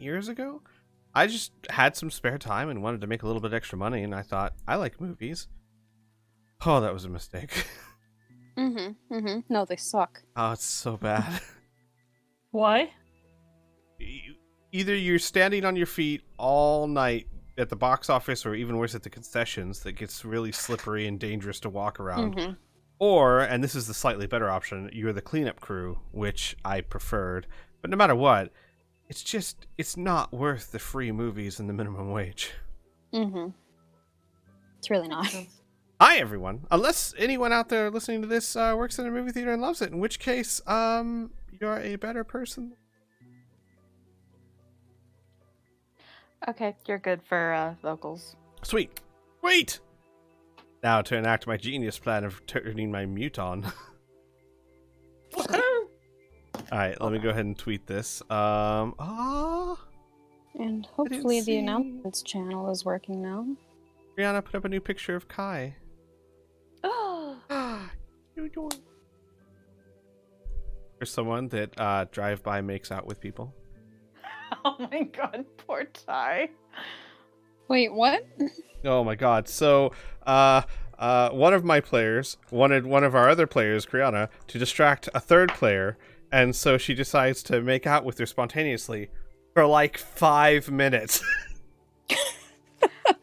years ago. I just had some spare time and wanted to make a little bit extra money, and I thought, I like movies. Oh, that was a mistake. No, they suck. Oh, it's so bad. Why? Either you're standing on your feet all night at the box office, or even worse, at the concessions, that gets really slippery and dangerous to walk around. Or, and this is the slightly better option, you're the cleanup crew, which I preferred. But no matter what, it's not worth the free movies and the minimum wage. It's really not. Hi, everyone. Unless anyone out there listening to this works in a movie theater and loves it, in which case, you're a better person. Okay, you're good for vocals. Sweet. Wait! Now to enact my genius plan of turning my mute on. Alright, let me go ahead and tweet this. And hopefully the announcements channel is working now. Brianna put up a new picture of Kai. There's someone that drive-by makes out with people. Oh my god, poor Ty. Wait, what? Oh my god. So, one of my players wanted one of our other players, Kriana, to distract a third player, and so she decides to make out with her spontaneously for like 5 minutes.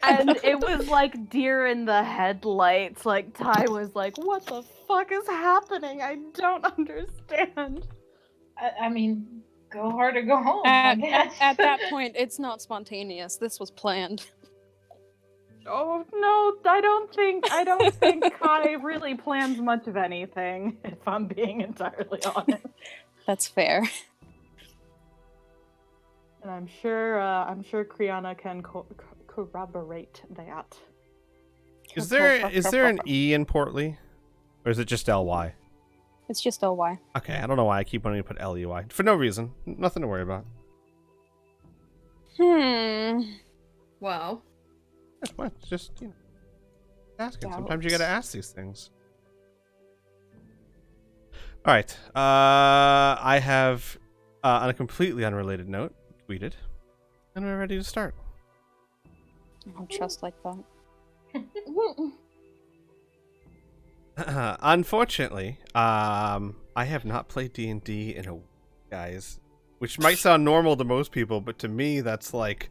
And it was like deer in the headlights. Like, Ty was like, what the fuck is happening? I don't understand. I mean, go hard or go home. At that point, it's not spontaneous. This was planned. Oh no, I don't think Kai really plans much of anything, if I'm being entirely honest. That's fair. And I'm sure Kriana can corroborate that. Is there an E in Portly? Or is it just LY? It's just LY. Okay, I don't know why I keep wanting to put LEY. For no reason. Nothing to worry about. Wow. That's what, just, asking. Sometimes you gotta ask these things. Alright, I have, on a completely unrelated note, tweeted, and we're ready to start. I don't trust like that. Unfortunately, I have not played D&D in a week, guys. Which might sound normal to most people, but to me, that's like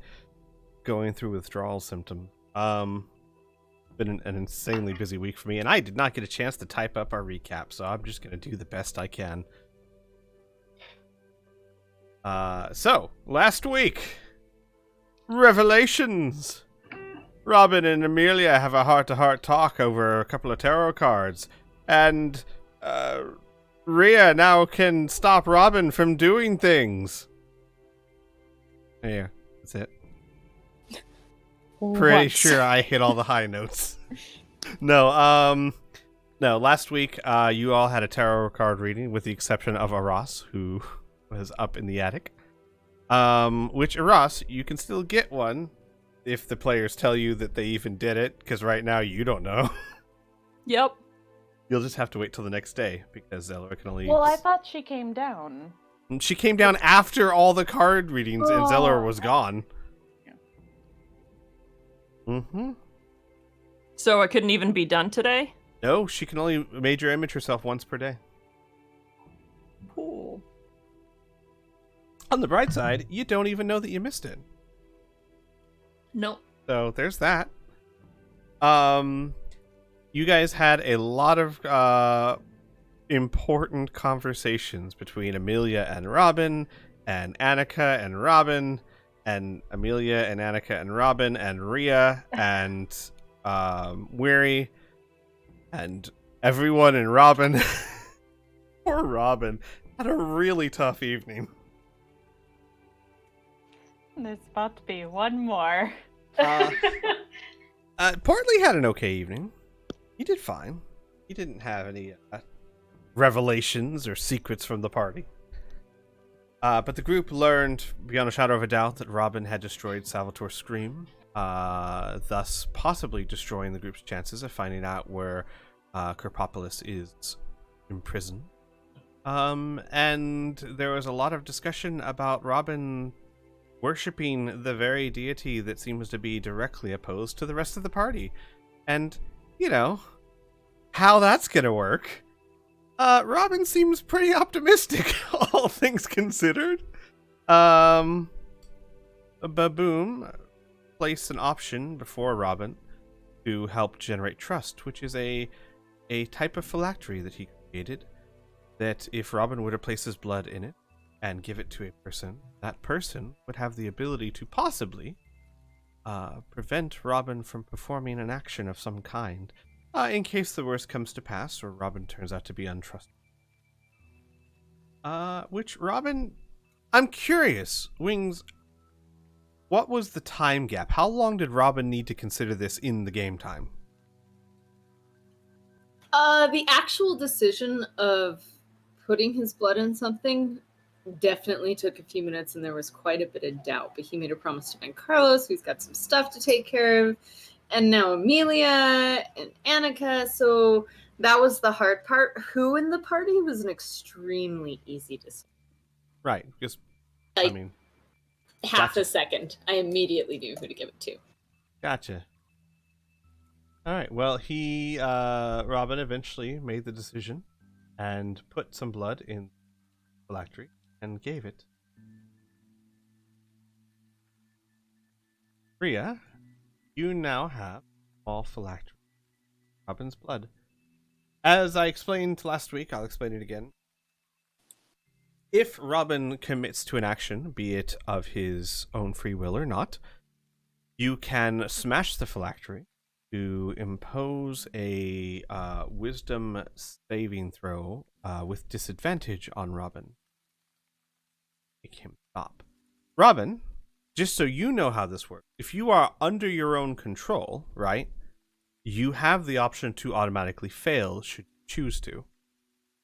going through withdrawal symptoms. Been an insanely busy week for me, and I did not get a chance to type up our recap, so I'm just gonna do the best I can. So, last week, revelations! Robin and Amelia have a heart-to-heart talk over a couple of tarot cards, and Rhea now can stop Robin from doing things. There, that's it. Pretty sure I hit all the high notes. No, last week you all had a tarot card reading, with the exception of Aras, who was up in the attic. Which, Aras, you can still get one if the players tell you that they even did it, because right now you don't know. Yep. You'll just have to wait till the next day, because Zeller can only... Well, I thought she came down. She came down after all the card readings, and Zeller was gone. Mm-hmm. So it couldn't even be done today? No, she can only major image herself once per day. Cool. On the bright side, you don't even know that you missed it. Nope. So there's that. You guys had a lot of important conversations between Amelia and Robin, and Annika and Robin, and Amelia and Annika and Robin, and Rhea, and Weary, and everyone in Robin. Poor Robin had a really tough evening. There's about to be one more. Portly had an okay evening. He did fine. He didn't have any revelations or secrets from the party. But the group learned, beyond a shadow of a doubt, that Robin had destroyed Salvator's Scream, thus possibly destroying the group's chances of finding out where Kerpopolis is imprisoned. And there was a lot of discussion about Robin worshipping the very deity that seems to be directly opposed to the rest of the party. And, you know, how that's gonna work. Robin seems pretty optimistic, all things considered. Baboom placed an option before Robin to help generate trust, which is a type of phylactery that he created, that if Robin were to place his blood in it and give it to a person, that person would have the ability to possibly prevent Robin from performing an action of some kind, in case the worst comes to pass or Robin turns out to be untrustworthy. Which Robin, I'm curious, Wings, what was the time gap? How long did Robin need to consider this in the game time? The actual decision of putting his blood in something definitely took a few minutes, and there was quite a bit of doubt. But he made a promise to Ben Carlos, who's got some stuff to take care of, and now Amelia and Annika. So that was the hard part. Who in the party was an extremely easy decision. Right, because, Like, I mean... half Gotcha. a second. I immediately knew who to give it to. Gotcha. Alright, well, Robin eventually made the decision and put some blood in the phylactery and gave it. Rhea, you now have a small phylactery, Robin's blood. As I explained last week, I'll explain it again. If Robin commits to an action, be it of his own free will or not, you can smash the phylactery to impose a wisdom saving throw with disadvantage on Robin. Make him stop. Robin, just so you know how this works, if you are under your own control, right, you have the option to automatically fail should you choose to.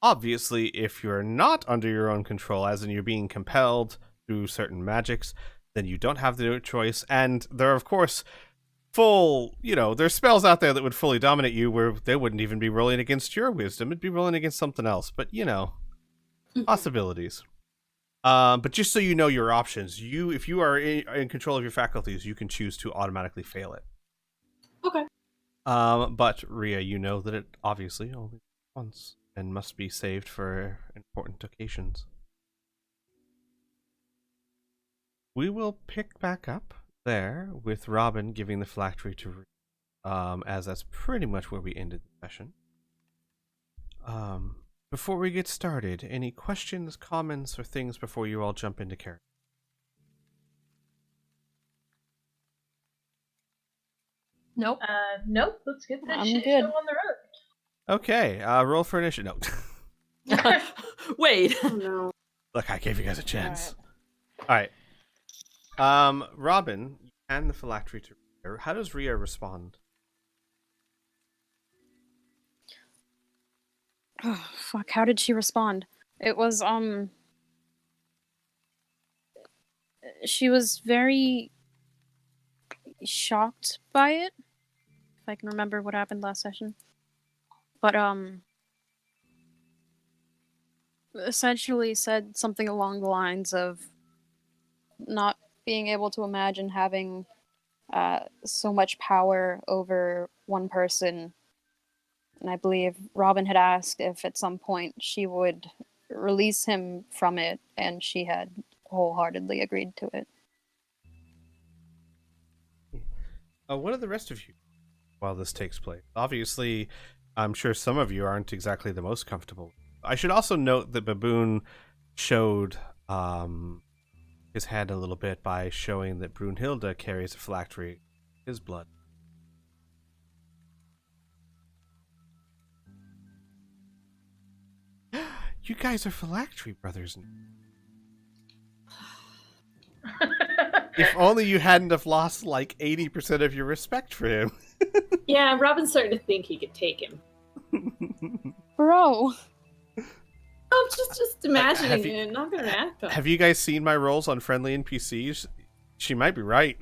Obviously, if you're not under your own control, as in you're being compelled through certain magics, then you don't have the choice. And there are, of course, there's spells out there that would fully dominate you where they wouldn't even be rolling against your wisdom. It'd be rolling against something else. But, possibilities. But just so you know your options, if you are in control of your faculties, you can choose to automatically fail it. Okay. But Rhea, you know that it obviously only once and must be saved for important occasions. We will pick back up there with Robin giving the phylactery to Rhea, as that's pretty much where we ended the session. Before we get started, any questions, comments, or things before you all jump into character? Nope. Nope. Let's get this I'm shit good. show on the road. Okay, roll for initiative. No. Wait. Oh no. Look, I gave you guys a chance. Alright. Robin, you hand the phylactery to Rhea. How does Rhea respond? Oh, fuck, how did she respond? It was, she was very shocked by it, if I can remember what happened last session. But, essentially said something along the lines of not being able to imagine having so much power over one person. And I believe Robin had asked if at some point she would release him from it, and she had wholeheartedly agreed to it. What are the rest of you while this takes place? Obviously, I'm sure some of you aren't exactly the most comfortable. I should also note that Baboon showed his hand a little bit by showing that Brunhilde carries a phylactery, his blood. You guys are phylactery brothers. If only you hadn't have lost like 80% of your respect for him. Yeah, Robin's starting to think he could take him. Bro! I'm just imagining Have you- it, not gonna act on it. Have you guys seen my rolls on friendly NPCs? She might be right.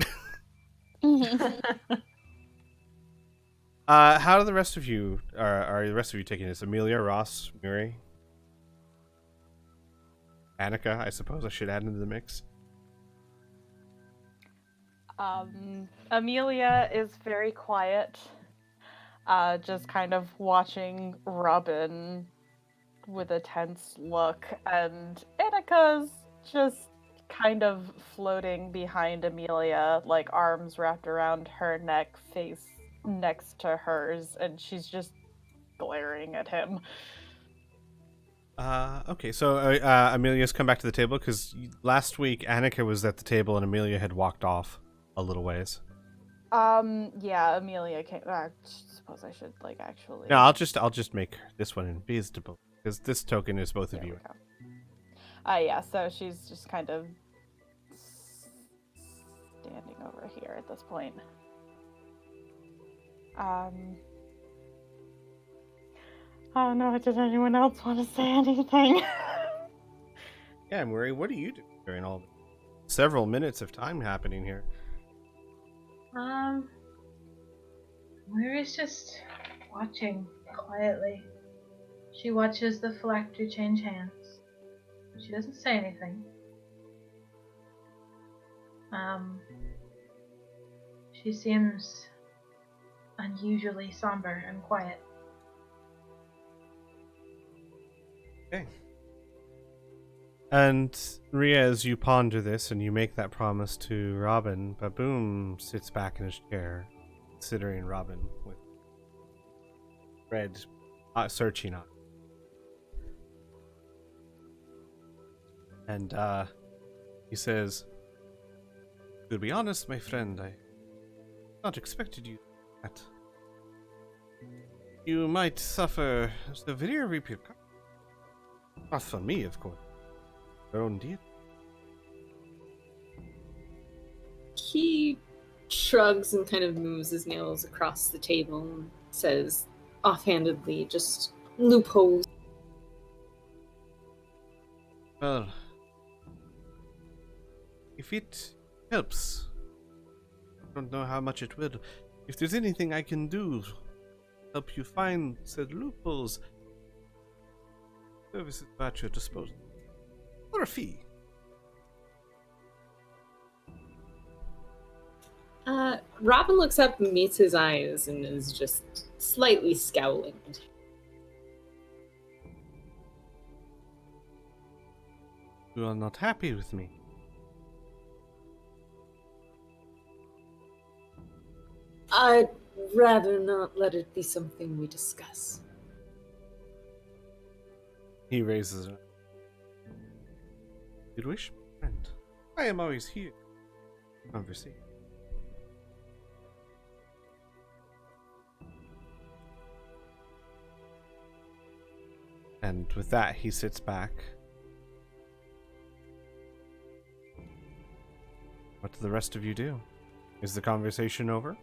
How do the rest of you are the rest of you taking this? Amelia, Ross, Murray, Annika, I suppose I should add into the mix. Amelia is very quiet, just kind of watching Robin with a tense look, and Annika's just kind of floating behind Amelia, like arms wrapped around her neck, face next to hers, and she's just glaring at him. Okay, so Amelia's come back to the table because last week Annika was at the table and Amelia had walked off a little ways. Yeah, Amelia came. I suppose I should actually. No, I'll just make this one invisible because this token is both of you. Yeah. So she's just kind of standing over here at this point. Oh no, did anyone else want to say anything? Yeah, Murray, what are you doing during all several minutes of time happening here? Muri's just watching quietly. She watches the phylactery change hands. She doesn't say anything. She seems unusually somber and quiet. Okay. And Rhea, as you ponder this and you make that promise to Robin, Baboom sits back in his chair, considering Robin with red searching on. And he says, "To be honest, my friend, I not expected you that. You might suffer severe repercussions. Not for me, of course. Your own deed." He shrugs and kind of moves his nails across the table and says offhandedly, just loopholes. Well, if it helps, I don't know how much it will. If there's anything I can do to help you find said loopholes, services at your disposal. For a fee. Robin looks up and meets his eyes and is just slightly scowling. You are not happy with me. I'd rather not let it be something we discuss. He raises it. Good wish, friend. I am always here. Conversation. And with that, he sits back. What do the rest of you do? Is the conversation over?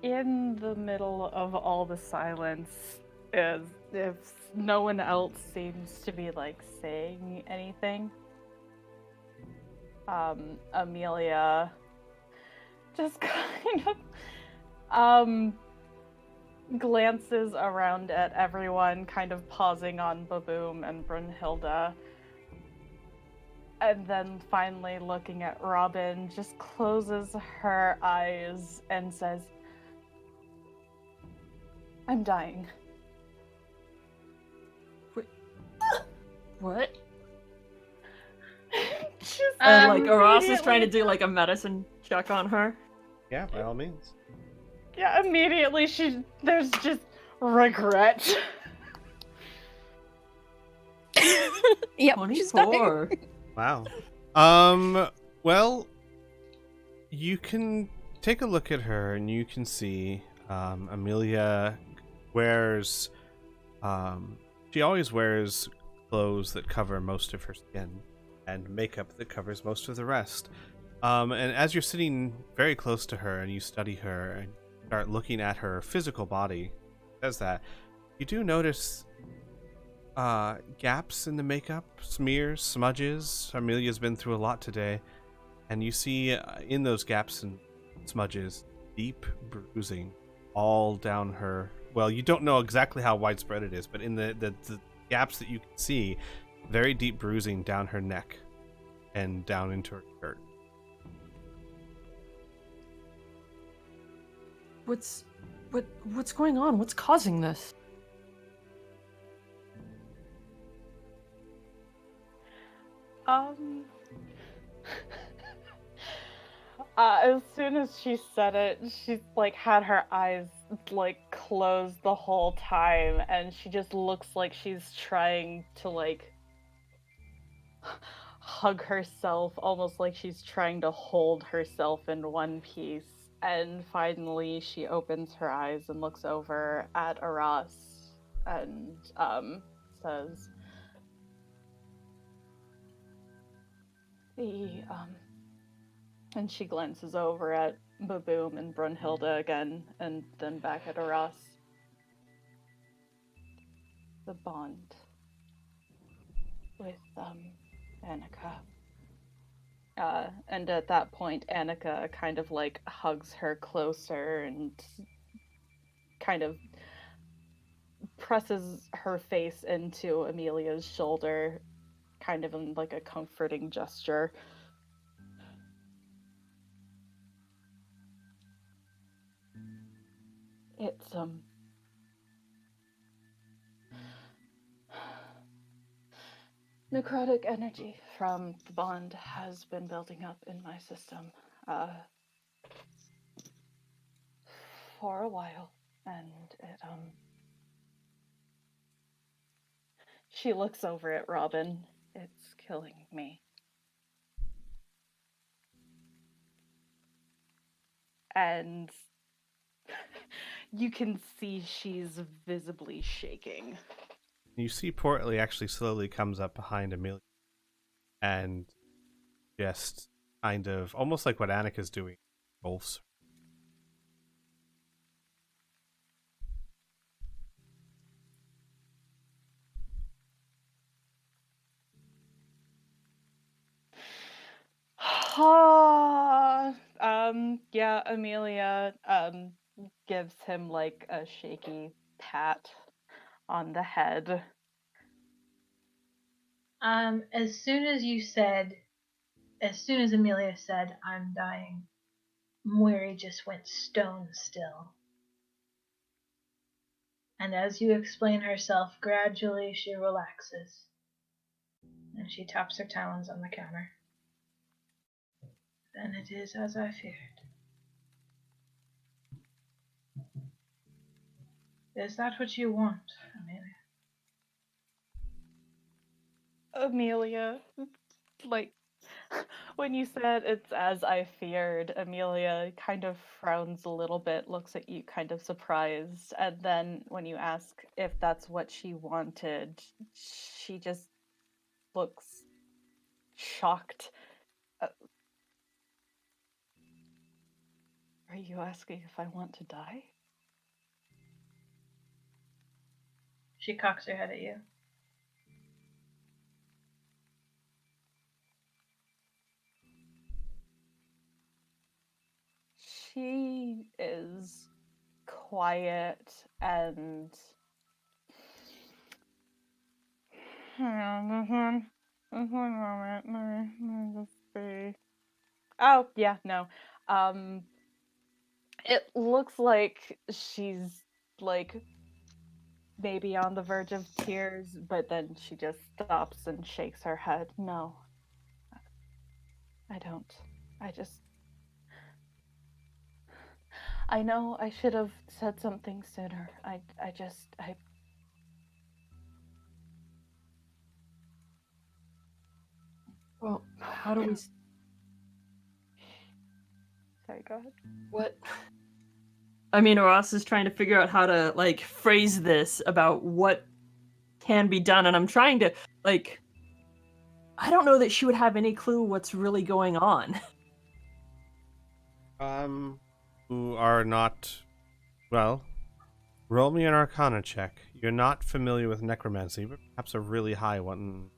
In the middle of all the silence, as if no one else seems to be saying anything, Amelia just kind of glances around at everyone, kind of pausing on Baboom and Brunhilde, and then finally looking at Robin, just closes her eyes and says, "I'm dying." What? Just And Aras is trying to immediately- do a medicine check on her. Yeah, by all means. Yeah, immediately there's just regret. Yep, she's dying. 24. Wow. Well, you can take a look at her and you can see Amelia wears she always wears clothes that cover most of her skin and makeup that covers most of the rest. And as you're sitting very close to her and you study her and start looking at her physical body, says that you do notice gaps in the makeup, smears, smudges. Amelia's been through a lot today, and you see in those gaps and smudges deep bruising all down her. Well, you don't know exactly how widespread it is, but in the gaps that you can see, very deep bruising down her neck and down into her shirt. What's going on? What's causing this? As soon as she said it, she's like had her eyes like closed the whole time, and she just looks like she's trying to like hug herself, almost like she's trying to hold herself in one piece. And finally, she opens her eyes and looks over at Aras and says, and she glances over at Baboom and Brunhilde again, and then back at Aras. The bond with Annika. And at that point, Annika kind of like hugs her closer and kind of presses her face into Amelia's shoulder, kind of in like a comforting gesture. It's necrotic energy from the bond has been building up in my system for a while, and it she looks over at Robin. It's killing me. And you can see she's visibly shaking. You see Portly actually slowly comes up behind Amelia and just kind of, almost like what Annika's doing, engulfs her. Yeah, Amelia gives him like a shaky pat on the head. As soon as Amelia said, "I'm dying," Moiri just went stone still. And as you explain herself, gradually she relaxes. And she taps her talons on the counter. Then it is as I feared. Is that what you want, Amelia? Amelia, like, when you said it's as I feared, Amelia kind of frowns a little bit, looks at you kind of surprised, and then when you ask if that's what she wanted, she just looks shocked. Are you asking if I want to die? She cocks her head at you. She is quiet and Just one moment. Let me just see. Oh, yeah, no. It looks like she's like maybe on the verge of tears, but then she just stops and shakes her head. No. I don't. I know I should have said something sooner. I Well, how do we... Sorry, go ahead. What? I mean, Ross is trying to figure out how to, like, phrase this about what can be done, and I'm trying to, like... I don't know that she would have any clue what's really going on. Who are not, well, roll me an Arcana check. You're not familiar with necromancy, but perhaps a really high one.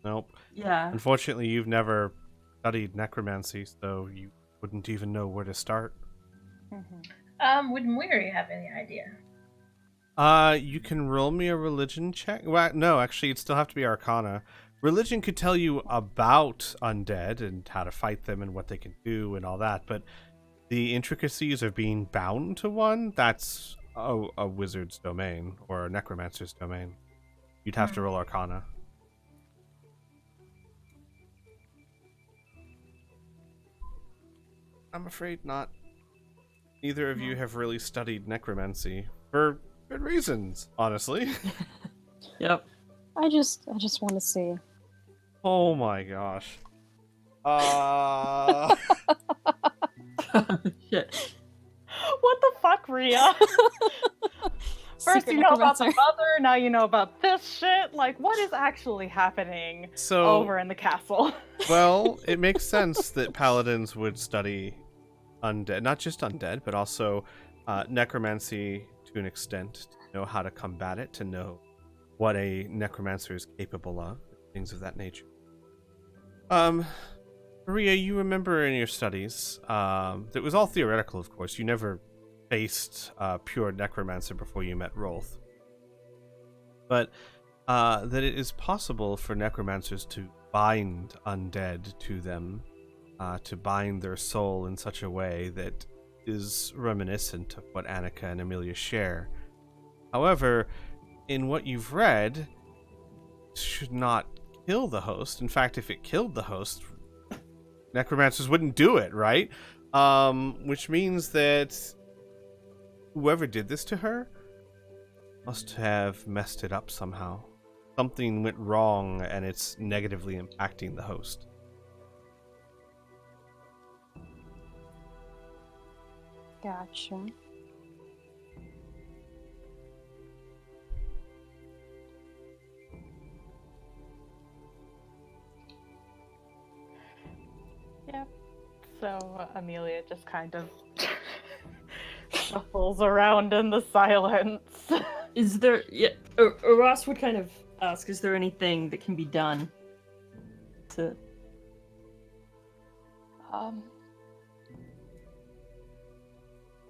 Nope. Yeah. Unfortunately, you've never studied necromancy, so you wouldn't even know where to start. Mm-hmm. Would Moiri have any idea? You can roll me a religion check. Well, no, actually, it'd still have to be Arcana. Religion could tell you about undead and how to fight them and what they can do and all that, but the intricacies of being bound to one, that's a wizard's domain or a necromancer's domain. You'd have to roll Arcana. I'm afraid not. Neither of you have really studied necromancy for good reasons, honestly. Yep. I just want to see. Oh my gosh. Shit. What the fuck, Rhea? First Secret you know about the necromancer. mother, now you know about this shit. Like, what is actually happening So, over in the castle? well, it makes sense that paladins would study undead, not just undead, but also necromancy to an extent, to know how to combat it, to know what a necromancer is capable of, things of that nature. Maria, you remember in your studies, it was all theoretical, of course. You never faced pure necromancer before you met Rolth. But that it is possible for necromancers to bind undead to them, to bind their soul in such a way that is reminiscent of what Annika and Amelia share. However, in what you've read, it should not kill the host. In fact, if it killed the host, necromancers wouldn't do it, right? Which means that whoever did this to her must have messed it up somehow. Something went wrong and it's negatively impacting the host. Gotcha. Yep. So Amelia just kind of shuffles around in the silence. Is there... Yeah, Ross would kind of ask, is there anything that can be done to...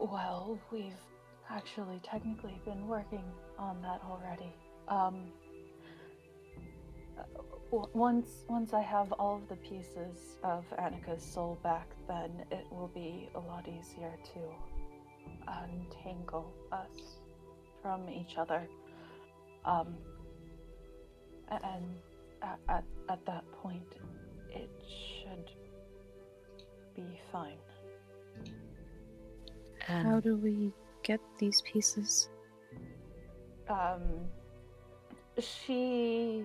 Well, we've actually technically been working on that already. Once I have all of the pieces of Annika's soul back, then it will be a lot easier to untangle us from each other. And at that point, it should be fine. How do we get these pieces? She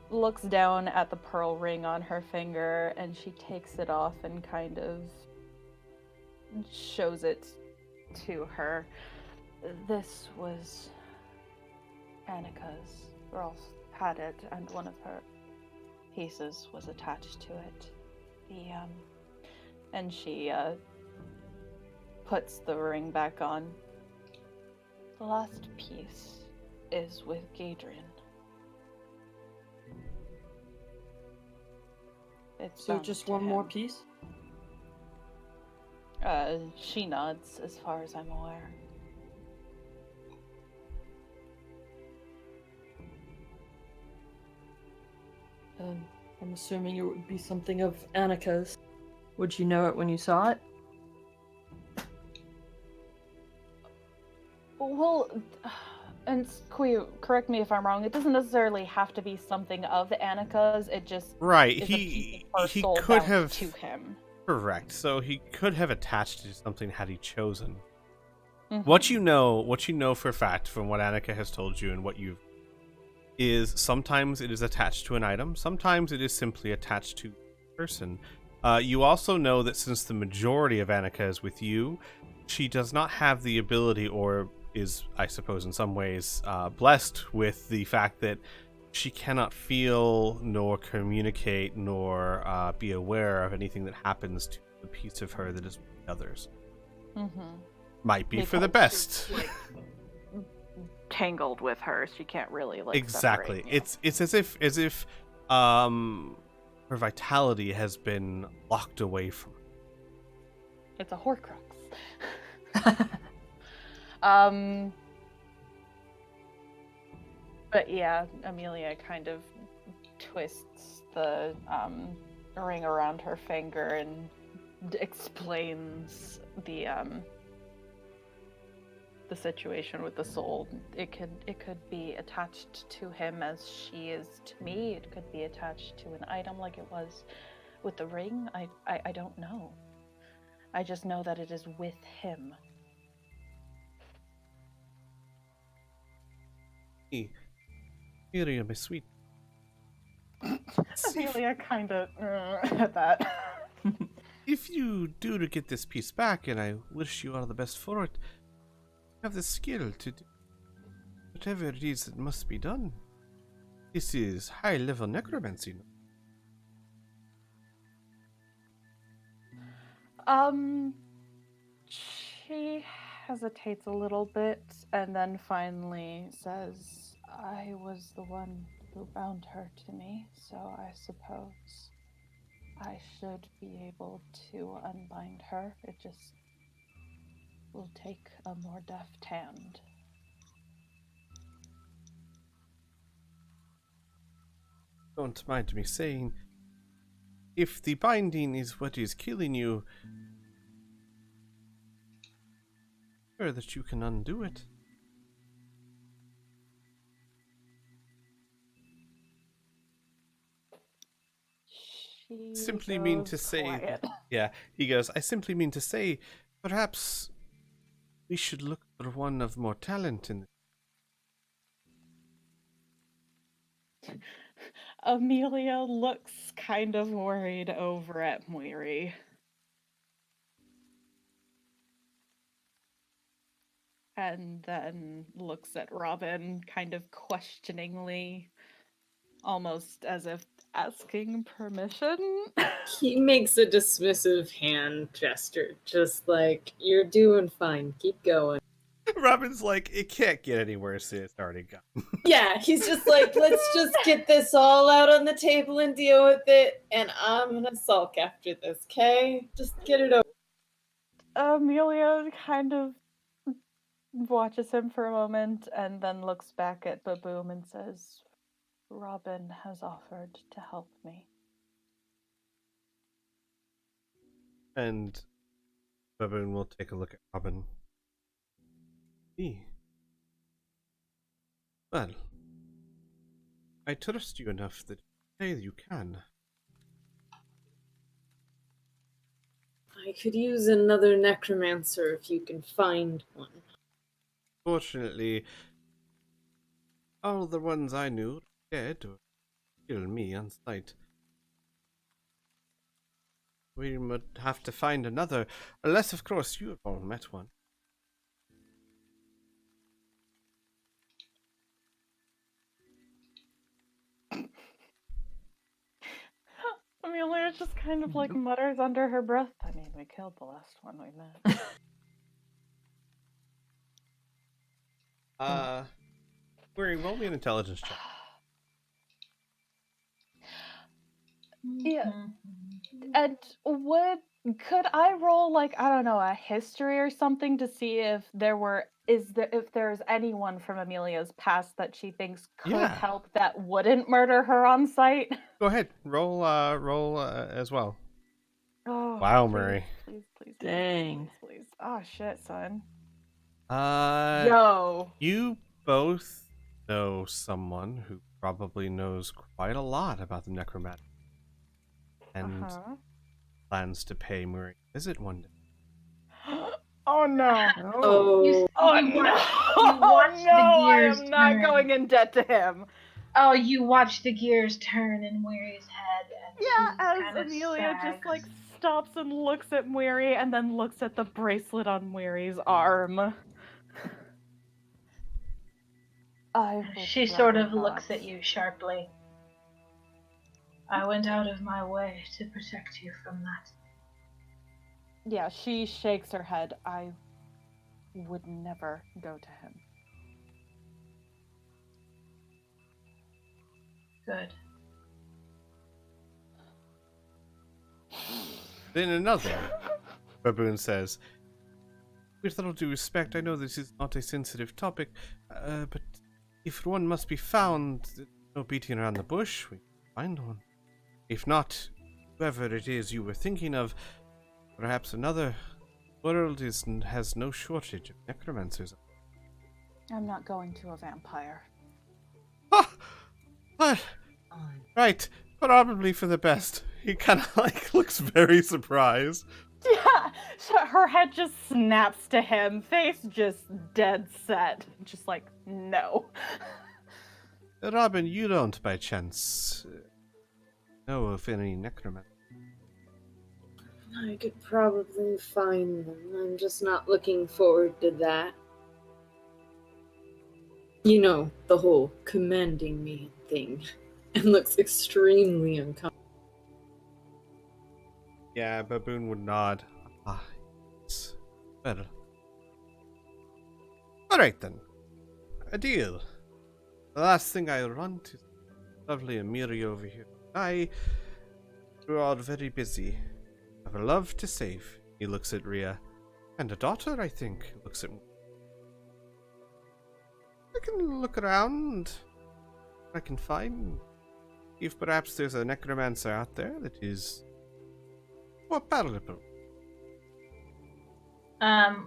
looks down at the pearl ring on her finger and she takes it off and kind of shows it to her. This was Annika's. Rolf had it and one of her pieces was attached to it. And she puts the ring back on. The last piece is with Gadrian. It's So just one more piece? She nods, as far as I'm aware. I'm assuming it would be something of Annika's. Would you know it when you saw it? Well, and correct me if I'm wrong, it doesn't necessarily have to be something of Annika's, it just Right, is a piece of her he soul could bound have... to him. Correct, so he could have attached to something had he chosen. Mm-hmm. What you know for a fact from what Annika has told you and what you've is sometimes it is attached to an item, sometimes it is simply attached to a person. You also know that since the majority of Annika is with you, she does not have the ability, or is, I suppose in some ways, blessed with the fact that she cannot feel, nor communicate, nor be aware of anything that happens to the piece of her that is with others. Mm-hmm. Might be for the Because best. she's, like, tangled with her, she can't really Exactly. separate, you know? It's as if her vitality has been locked away from her. It's a Horcrux. But yeah, Amelia kind of twists the ring around her finger and explains the situation with the soul. It could be attached to him as she is to me. It could be attached to an item like it was with the ring. I don't know. I just know that it is with him. Miriam, my sweet. Amelia kind of at that. If you do to get this piece back, and I wish you all the best for it, you have the skill to do whatever it is that must be done. This is high-level necromancy. She hesitates a little bit and then finally says, I was the one who bound her to me, so I suppose I should be able to unbind her. It just will take a more deft hand. Don't mind me saying, if the binding is what is killing you, sure that you can undo it. She Simply mean to goes say, quiet. yeah, he goes, I simply mean to say, perhaps we should look for one of more talent in. Amelia looks kind of worried over at Moiri. And then looks at Robin kind of questioningly, almost as if asking permission. He makes a dismissive hand gesture, just like, you're doing fine, keep going. Robin's like, it can't get any worse than it's already got. Yeah, he's just like, let's just get this all out on the table and deal with it, and I'm gonna sulk after this, okay? Just get it over. Amelia kind of watches him for a moment and then looks back at Baboom and says, Robin has offered to help me. And Baboon will take a look at Robin. Well, I trust you enough that you say you can. I could use another necromancer if you can find one. Fortunately, all the ones I knew were dead or killed me on sight. We would have to find another, unless of course you have all met one. Amelia just kind of like mutters under her breath, I mean, we killed the last one we met. We're roll me an intelligence check. Yeah. And could I roll like, I don't know, a history or something to see if if there's anyone from Amelia's past that she thinks could help that wouldn't murder her on sight? Go ahead, roll as well. Oh, Wow, please, Murray. Please. Dang. Please. Oh shit, son. Yo. You both know someone who probably knows quite a lot about the necromantic and plans to pay Murray a visit one day. Oh no. Oh, Oh no. Oh no, I am not going in debt to him. Oh, you watch the gears turn in Weary's head. And Yeah, as Amelia just like stops and looks at Weary and then looks at the bracelet on Weary's arm. She sort of looks at you sharply. I went out of my way to protect you from that. Yeah, she shakes her head. I would never go to him. Good. Then another, Baboon says, with all due respect, I know this is not a sensitive topic, but If one must be found, no beating around the bush, we find one. If not, whoever it is you were thinking of, perhaps another world has no shortage of necromancers. I'm not going to a vampire. Ah! What? Right, probably for the best. He kind of looks very surprised. Yeah, so her head just snaps to him, face just dead set, just like, no. Robin, you don't by chance know of any necromancer? I could probably find them. I'm just not looking forward to that. You know, the whole commanding me thing. And looks extremely uncomfortable. Yeah, Baboon would nod. Ah, yes. Well. Alright then. A deal. The last thing I'll run to lovely Amelia over here. We're all very busy. Have a love to save. He looks at Rhea. And a daughter, I think. Looks at me. I can look around. I can find. If perhaps there's a necromancer out there that is more palatable.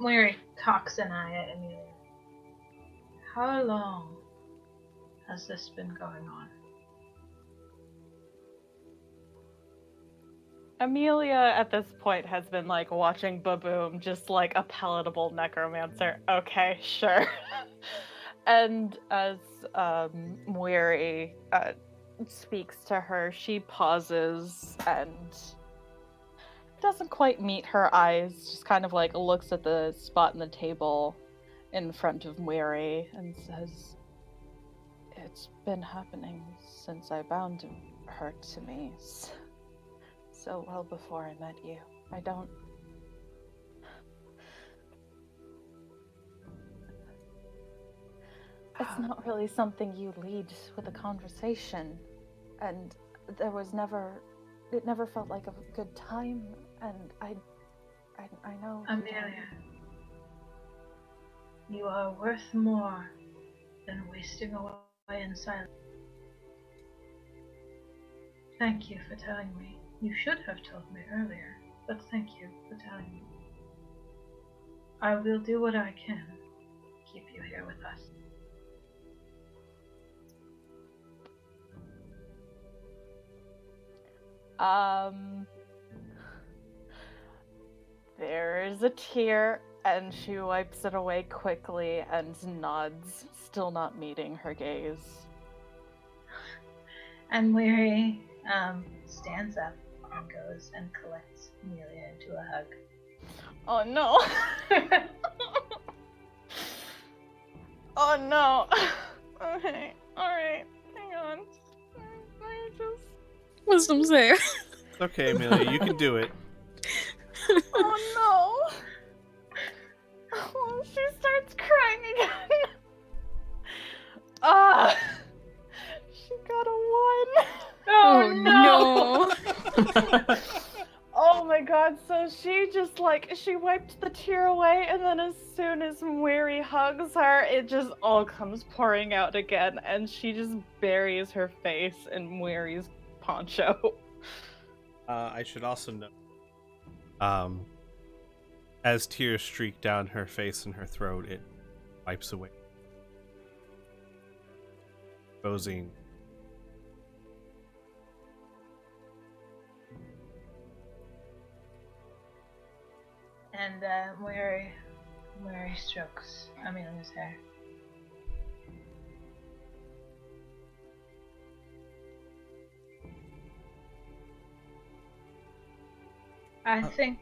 Weary cocks an eye at Amelia. How long has this been going on? Amelia at this point has been like watching Baboom, just like a palatable necromancer. Okay, sure. And as Weary speaks to her, she pauses and doesn't quite meet her eyes, just kind of like looks at the spot in the table in front of Weary and says, "It's been happening since I bound her to me. So well before I met you. I don't... It's not really something you lead with a conversation. And there was never... It never felt like a good time. And I know... Amelia, you are worth more than wasting away in silence. Thank you for telling me. You should have told me earlier, but thank you for telling me. I will do what I can to keep you here with us. There's a tear, and she wipes it away quickly and nods, still not meeting her gaze. And Weary stands up and goes and collects Amelia into a hug. Oh no! Oh no! Okay, alright, hang on. I just... Wisdom save. Okay, Amelia, you can do it. Oh no! Oh, she starts crying again. She got a 1. Oh no! Oh my god, so she just she wiped the tear away, and then as soon as Weary hugs her, it just all comes pouring out again, and she just buries her face in Weary's poncho. I should also note, as tears streak down her face and her throat, it wipes away, exposing And Weary strokes Amelia's hair. I think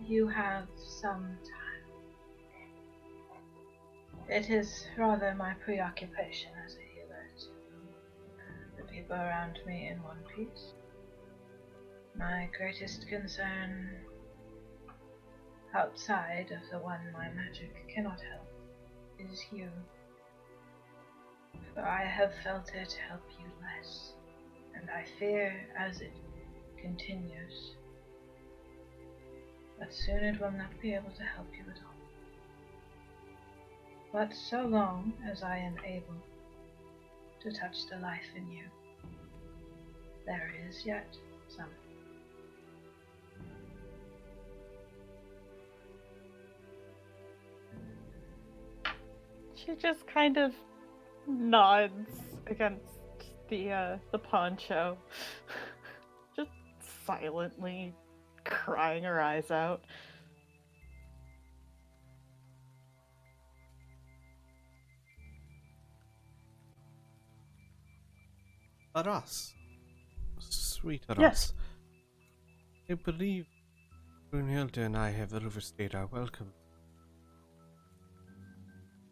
you have some time. It is rather my preoccupation as a healer to the people around me in one piece. My greatest concern, outside of the one my magic cannot help, is you. For I have felt it help you less, and I fear as it continues that soon it will not be able to help you at all. But so long as I am able, to touch the life in you. There is yet some. She just kind of nods against the poncho, just silently crying her eyes out. Aras. Sweet Aras. Yes. I believe Brunhilde and I have overstayed our welcome.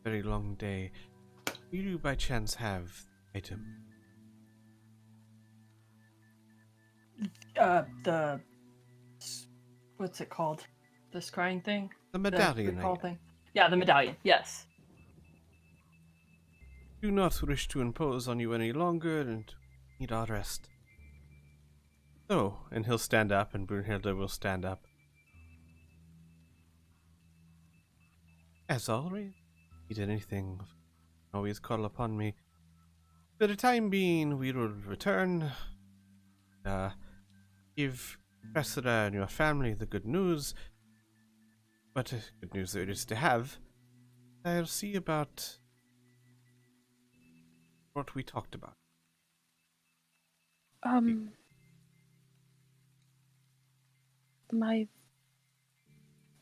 Very long day. Do you by chance have the item? The what's it called? The scrying thing? The medallion. The call thing. Yeah, the medallion. Yes. Do not wish to impose on you any longer and need our rest. So, and he'll stand up and Brunhilde will stand up. As always, need anything, always call upon me. For the time being, we will return. Give Cressida and your family the good news. But good news there is to have. I'll see about what we talked about.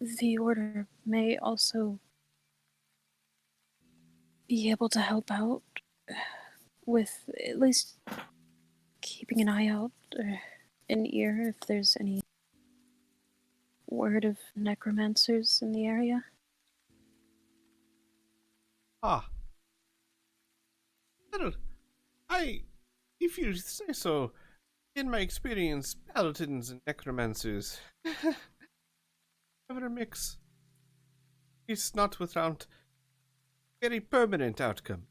The order may also be able to help out with at least keeping an eye out, an ear, if there's any word of necromancers in the area. Ah. Well, if you say so, in my experience, paladins and necromancers have a mix. It's not without very permanent outcome.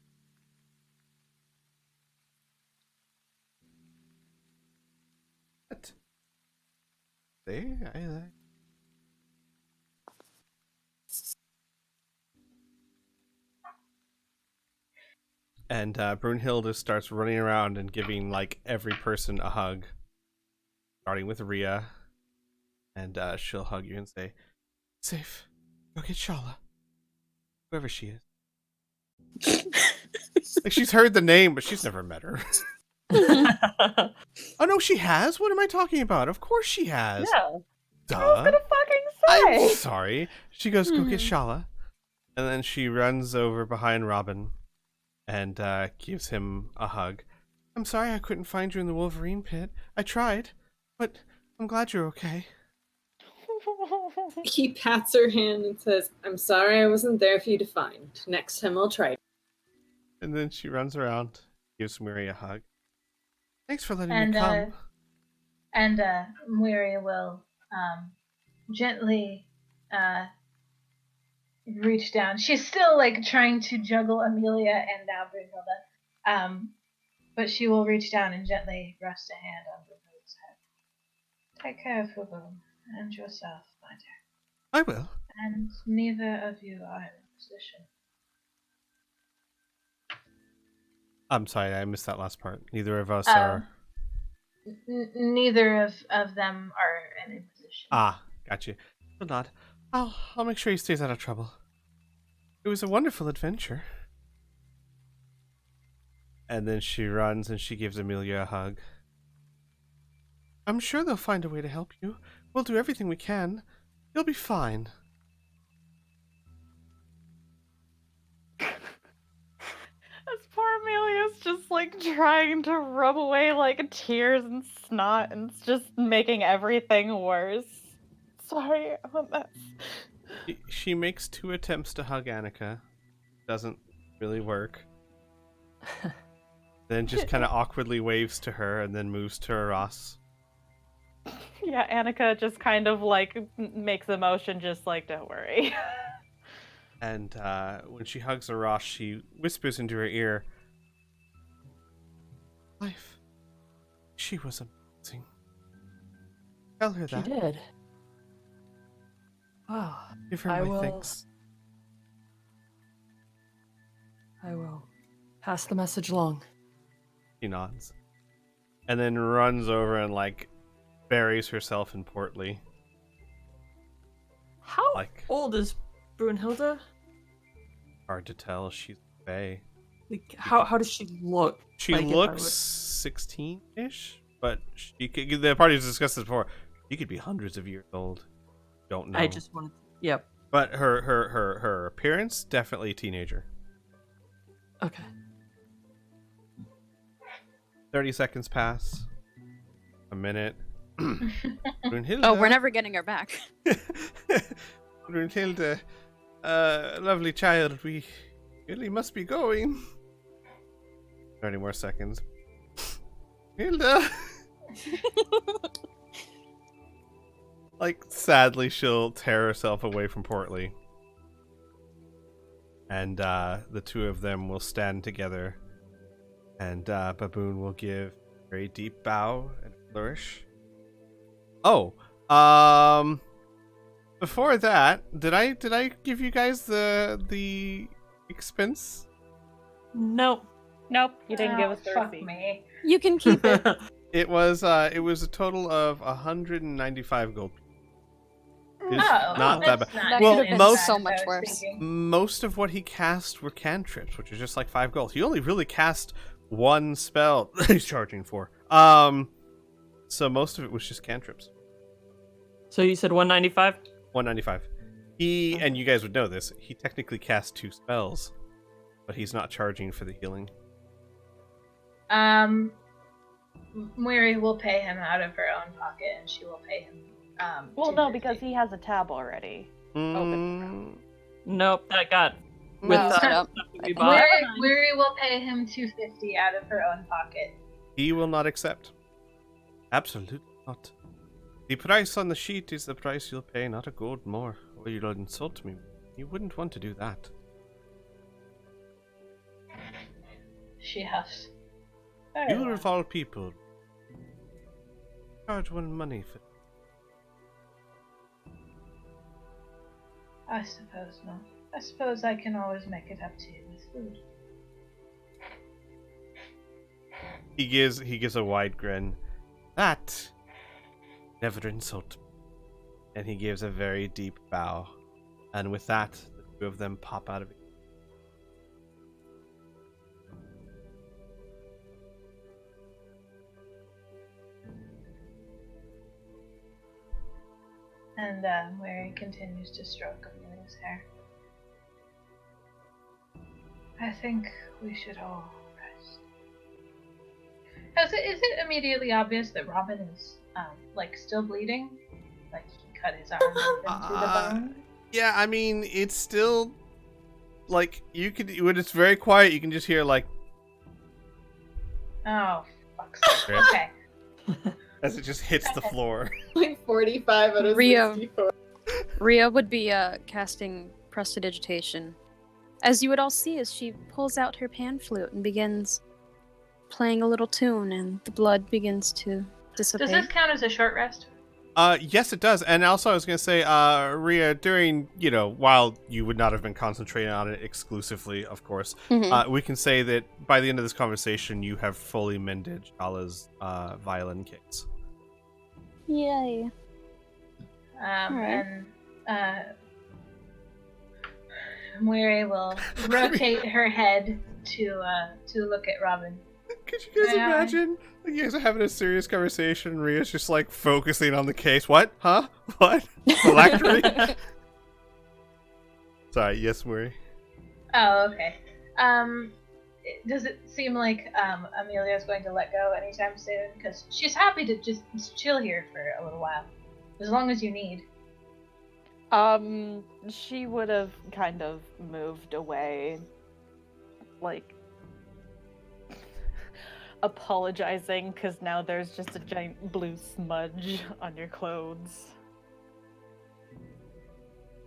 But And Brunhilde starts running around and giving like every person a hug, starting with Rhea. And she'll hug you and say, "Safe. Go get Shala. Whoever she is." Like she's heard the name, but she's never met her. Oh no, she has? What am I talking about? Of course she has. Yeah. Duh. I was gonna fucking I'm say. sorry. She goes, "Go get Shala." And then she runs over behind Robin and gives him a hug. "I'm sorry I couldn't find you in the Wolverine pit. I tried, but I'm glad you're okay." He pats her hand and says, "I'm sorry I wasn't there for you to find. Next time I'll try." And then she runs around, gives Miri a hug. "Thanks for letting And me come." Miri will gently reach down. She's still like trying to juggle Amelia and now Brunhilde. But she will reach down and gently rest a hand on Brunhilde's head. "Take care of Fubu and yourself, my dear. I will. And neither of you are in a position." I'm sorry, I missed that last part. Neither of us are... Neither of them are in a position. Ah, got you. Well, not. I'll make sure he stays out of trouble. It was a wonderful adventure. And then she runs and she gives Amelia a hug. "I'm sure they'll find a way to help you. We'll do everything we can. You'll be fine." As poor Amelia's just like trying to rub away like tears and snot, and it's just making everything worse. Sorry, I'm a mess. She makes 2 attempts to hug Annika. Doesn't really work. Then just kind of awkwardly waves to her and then moves to Aras. Yeah, Annika just kind of like makes a motion, just like, don't worry. And when she hugs Aras, she whispers into her ear, "Life, she was amazing. Tell her She that. did. Wow. Give her I my will- thanks." I will pass the message along. She nods. And then runs over and, like, buries herself in Portly. How Like, old is Brunhilde? hard to tell. She's Fae. Like, how does she look? She Like, if I looks would- 16-ish, but she could, the party's discussed this before. She could be hundreds of years old. Don't know. I just wanted. Yep. But her appearance, definitely a teenager. Okay. 30 seconds pass. A minute. Brunhilde. Oh, we're never getting her back. Brunhilde, lovely child, we really must be going. 30 more seconds. Hilda! Like, sadly, she'll tear herself away from Portly. And the two of them will stand together. And Baboon will give a very deep bow and flourish. Oh, before that, did I give you guys the expense? Nope. Nope, you didn't give us the fuck receipt. me. You can keep it. It was a total of 195 gold. It's Oh, not that that's bad. not Well, as bad most- as so I much was worse. thinking. Most of what he cast were cantrips, which is just like 5 gold. He only really cast one spell he's charging for. So most of it was just cantrips. So you said 195? 195. And you guys would know this, he technically cast 2 spells, but he's not charging for the healing. Miri will pay him out of her own pocket, and she will pay him. Well, no, 250. because he has a tab already. Mm, Nope, that got with No, stuff nope. we bought. Miri will pay him 250 out of her own pocket. he will not accept. Absolutely not. The price on the sheet is the price you'll pay, not a gold more, or you'll insult me. You wouldn't want to do that. She huffs. Very You well. of all people, charge one money for. I suppose not. I suppose I can always make it up to you with food. He gives a wide grin. That never insult me. And he gives a very deep bow. And with that, the two of them pop out of it. And Mary continues to stroke Amelia's hair. I think we should all rest. Is it immediately obvious that Robin is like still bleeding? Like he cut his arm open through the bone? Yeah, I mean, it's still like you could when it's very quiet. You can just hear like Oh, fuck's sake. Okay. as it just hits the floor. Like 45 out of Rio. 64. Rhea would be casting Prestidigitation. As you would all see as she pulls out her pan flute and begins playing a little tune, and the blood begins to dissipate. Does this count as a short rest? Yes, it does. And also, I was going to say, Rhea, during, while you would not have been concentrating on it exclusively, of course, Mhm. we can say that by the end of this conversation, you have fully mended Shala's violin case. Yay. Alright. And Mary will rotate her head to look at Robin. Could you guys Yeah. imagine? Like, you guys are having a serious conversation, and Rhea's just like focusing on the case. What? Huh? What? Phylactery? Sorry, yes, Mary. Oh, okay. Does it seem like Amelia's going to let go anytime soon? Because she's happy to just chill here for a little while, as long as you need. She would have kind of moved away, like apologizing because now there's just a giant blue smudge on your clothes.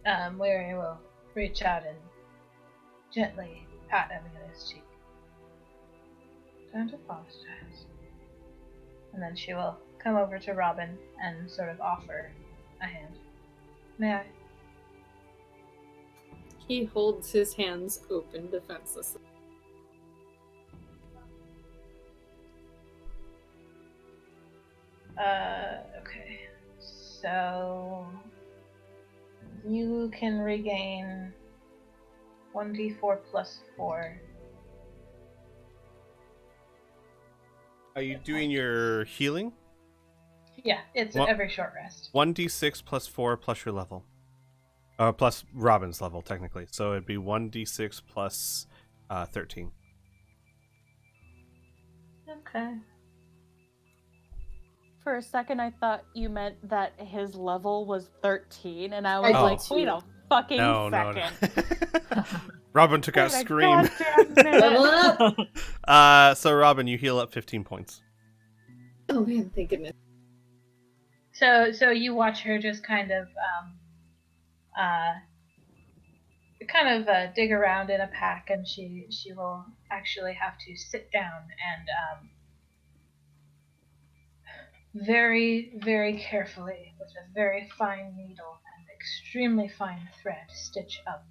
Mary will reach out and gently pat Amelia's cheek. Don't apologize. And then she will come over to Robin and sort of offer a hand. May I? He holds his hands open defenselessly. Okay. So you can regain 1d4 plus 4. Are you doing your healing? Yeah, it's What? every short rest. 1d6 plus 4 plus your level. Plus Robin's level, technically. So it'd be 1d6 plus 13. Okay. For a second, I thought you meant that his level was 13, and I I was did like, too. wait a fucking No. second. Robin took out Wait a Scream. goddamn minute. Level up! So Robin, you heal up 15 points. Oh man, thank goodness. So you watch her just kind of dig around in a pack, and she will actually have to sit down and very, very carefully, with a very fine needle and extremely fine thread, stitch up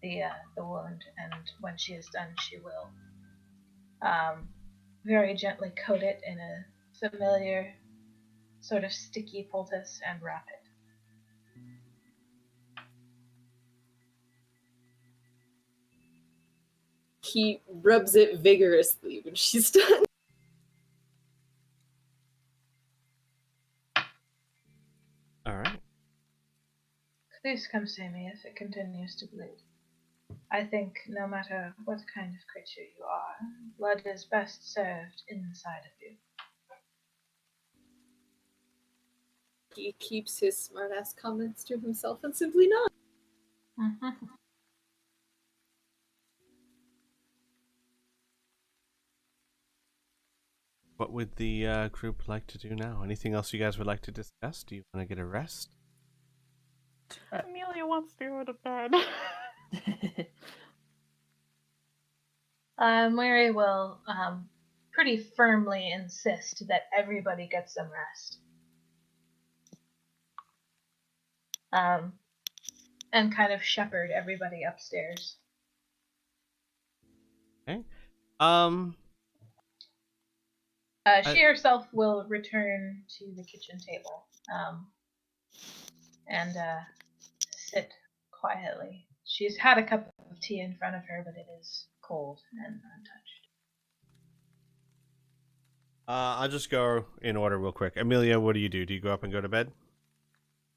the wound. And when she is done, she will very gently coat it in a familiar sort of sticky poultice and wrap it. He rubs it vigorously when she's done. All right. Please come see me if it continues to bleed. I think no matter what kind of creature you are, blood is best served inside of you. He keeps his smartass comments to himself and simply not. Mm-hmm. What would the group like to do now? Anything else you guys would like to discuss? Do you want to get a rest? Amelia wants to go to bed. Mary will pretty firmly insist that everybody gets some rest. And kind of shepherd everybody upstairs. Okay. She herself will return to the kitchen table and sit quietly. She's had a cup of tea in front of her, but it is cold and untouched. I'll just go in order real quick. Amelia, what do you do? Do you go up and go to bed?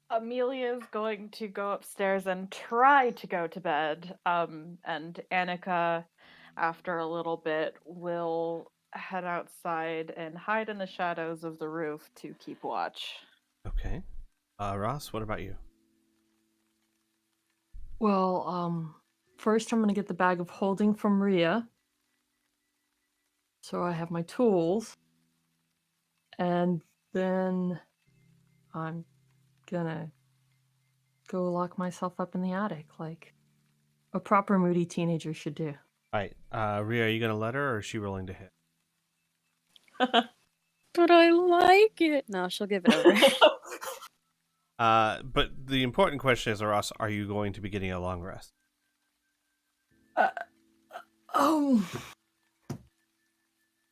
Amelia is going to go upstairs and try to go to bed. And Annika, after a little bit, will head outside and hide in the shadows of the roof to keep watch. Okay. Ross, what about you? Well, first I'm gonna get the bag of holding from Rhea. So I have my tools. And then I'm gonna go lock myself up in the attic like a proper moody teenager should do. All right. Rhea, are you going to let her, or is she rolling to hit? But I like it. No, she'll give it over. But the important question is, Ross, are you going to be getting a long rest?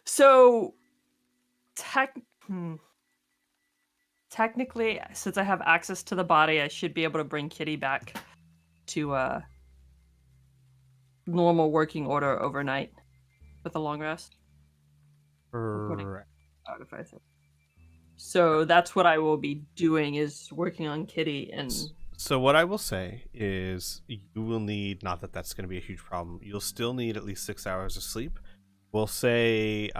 So technically, since I have access to the body, I should be able to bring Kitty back to normal working order overnight with a long rest. Correct. So that's what I will be doing, is working on Kitty. And so what I will say is you will need, not that that's going to be a huge problem, you'll still need at least 6 hours of sleep. We'll say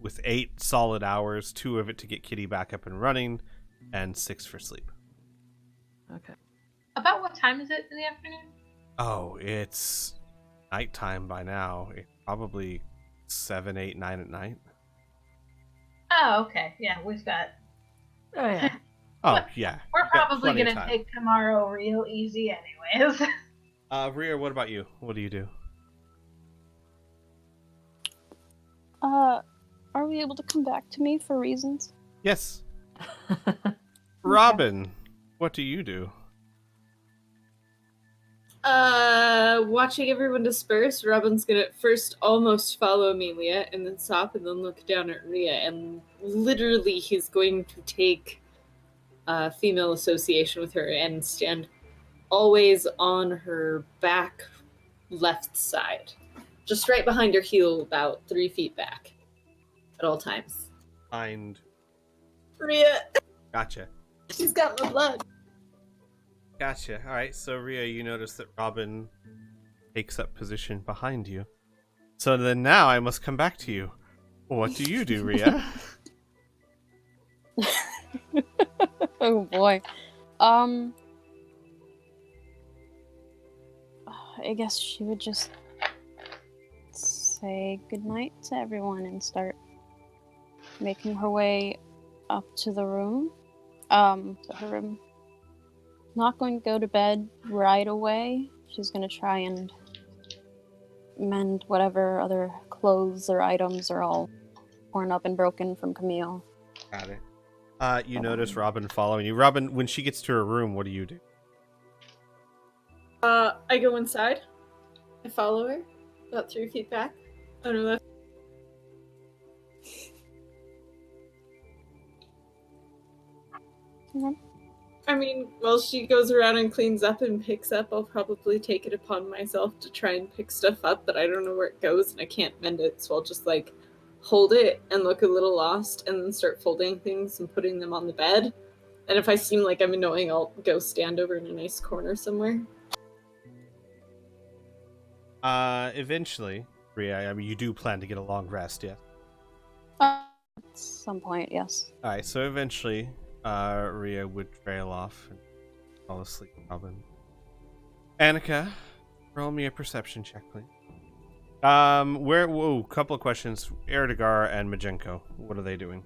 with 8 solid hours, 2 of it to get Kitty back up and running, and 6 for sleep. okay. About what time is it in the afternoon? Oh, it's nighttime by now. It's probably 7, 8, 9 at night. Oh, okay. Yeah, we've got... Oh yeah. Oh, yeah. We're You've got probably plenty of going to time. take tomorrow real easy anyways. Rhea, what about you? What do you do? Are we able to come back to me for reasons? Yes. Robin, what do you do? Watching everyone disperse, Robin's gonna first almost follow Amelia and then stop and then look down at Rhea, and literally he's going to take female association with her and stand always on her back left side. Just right behind her heel, about 3 feet back at all times. Find. Rhea, Gotcha. she's got my blood. Gotcha. All right. So Rhea, you notice that Robin takes up position behind you. So then now I must come back to you. What do you do, Rhea? Oh boy. I guess she would just say goodnight to everyone and start making her way up to the room. To her room. Not going to go to bed right away. She's going to try and mend whatever other clothes or items are all torn up and broken from Camille. Got it. You notice Robin following you. Robin, when she gets to her room, what do you do? I go inside. I follow her about 3 feet back on her left. I mean, while she goes around and cleans up and picks up, I'll probably take it upon myself to try and pick stuff up, but I don't know where it goes and I can't mend it, so I'll just like hold it and look a little lost and then start folding things and putting them on the bed. And if I seem like I'm annoying, I'll go stand over in a nice corner somewhere. Eventually, Rhea, I mean, you do plan to get a long rest, yeah? At some point, yes. Alright, so eventually, Rhea would trail off and fall asleep, Robin. Annika, roll me a perception check, please. Couple of questions. Erdegar and Majenko, what are they doing?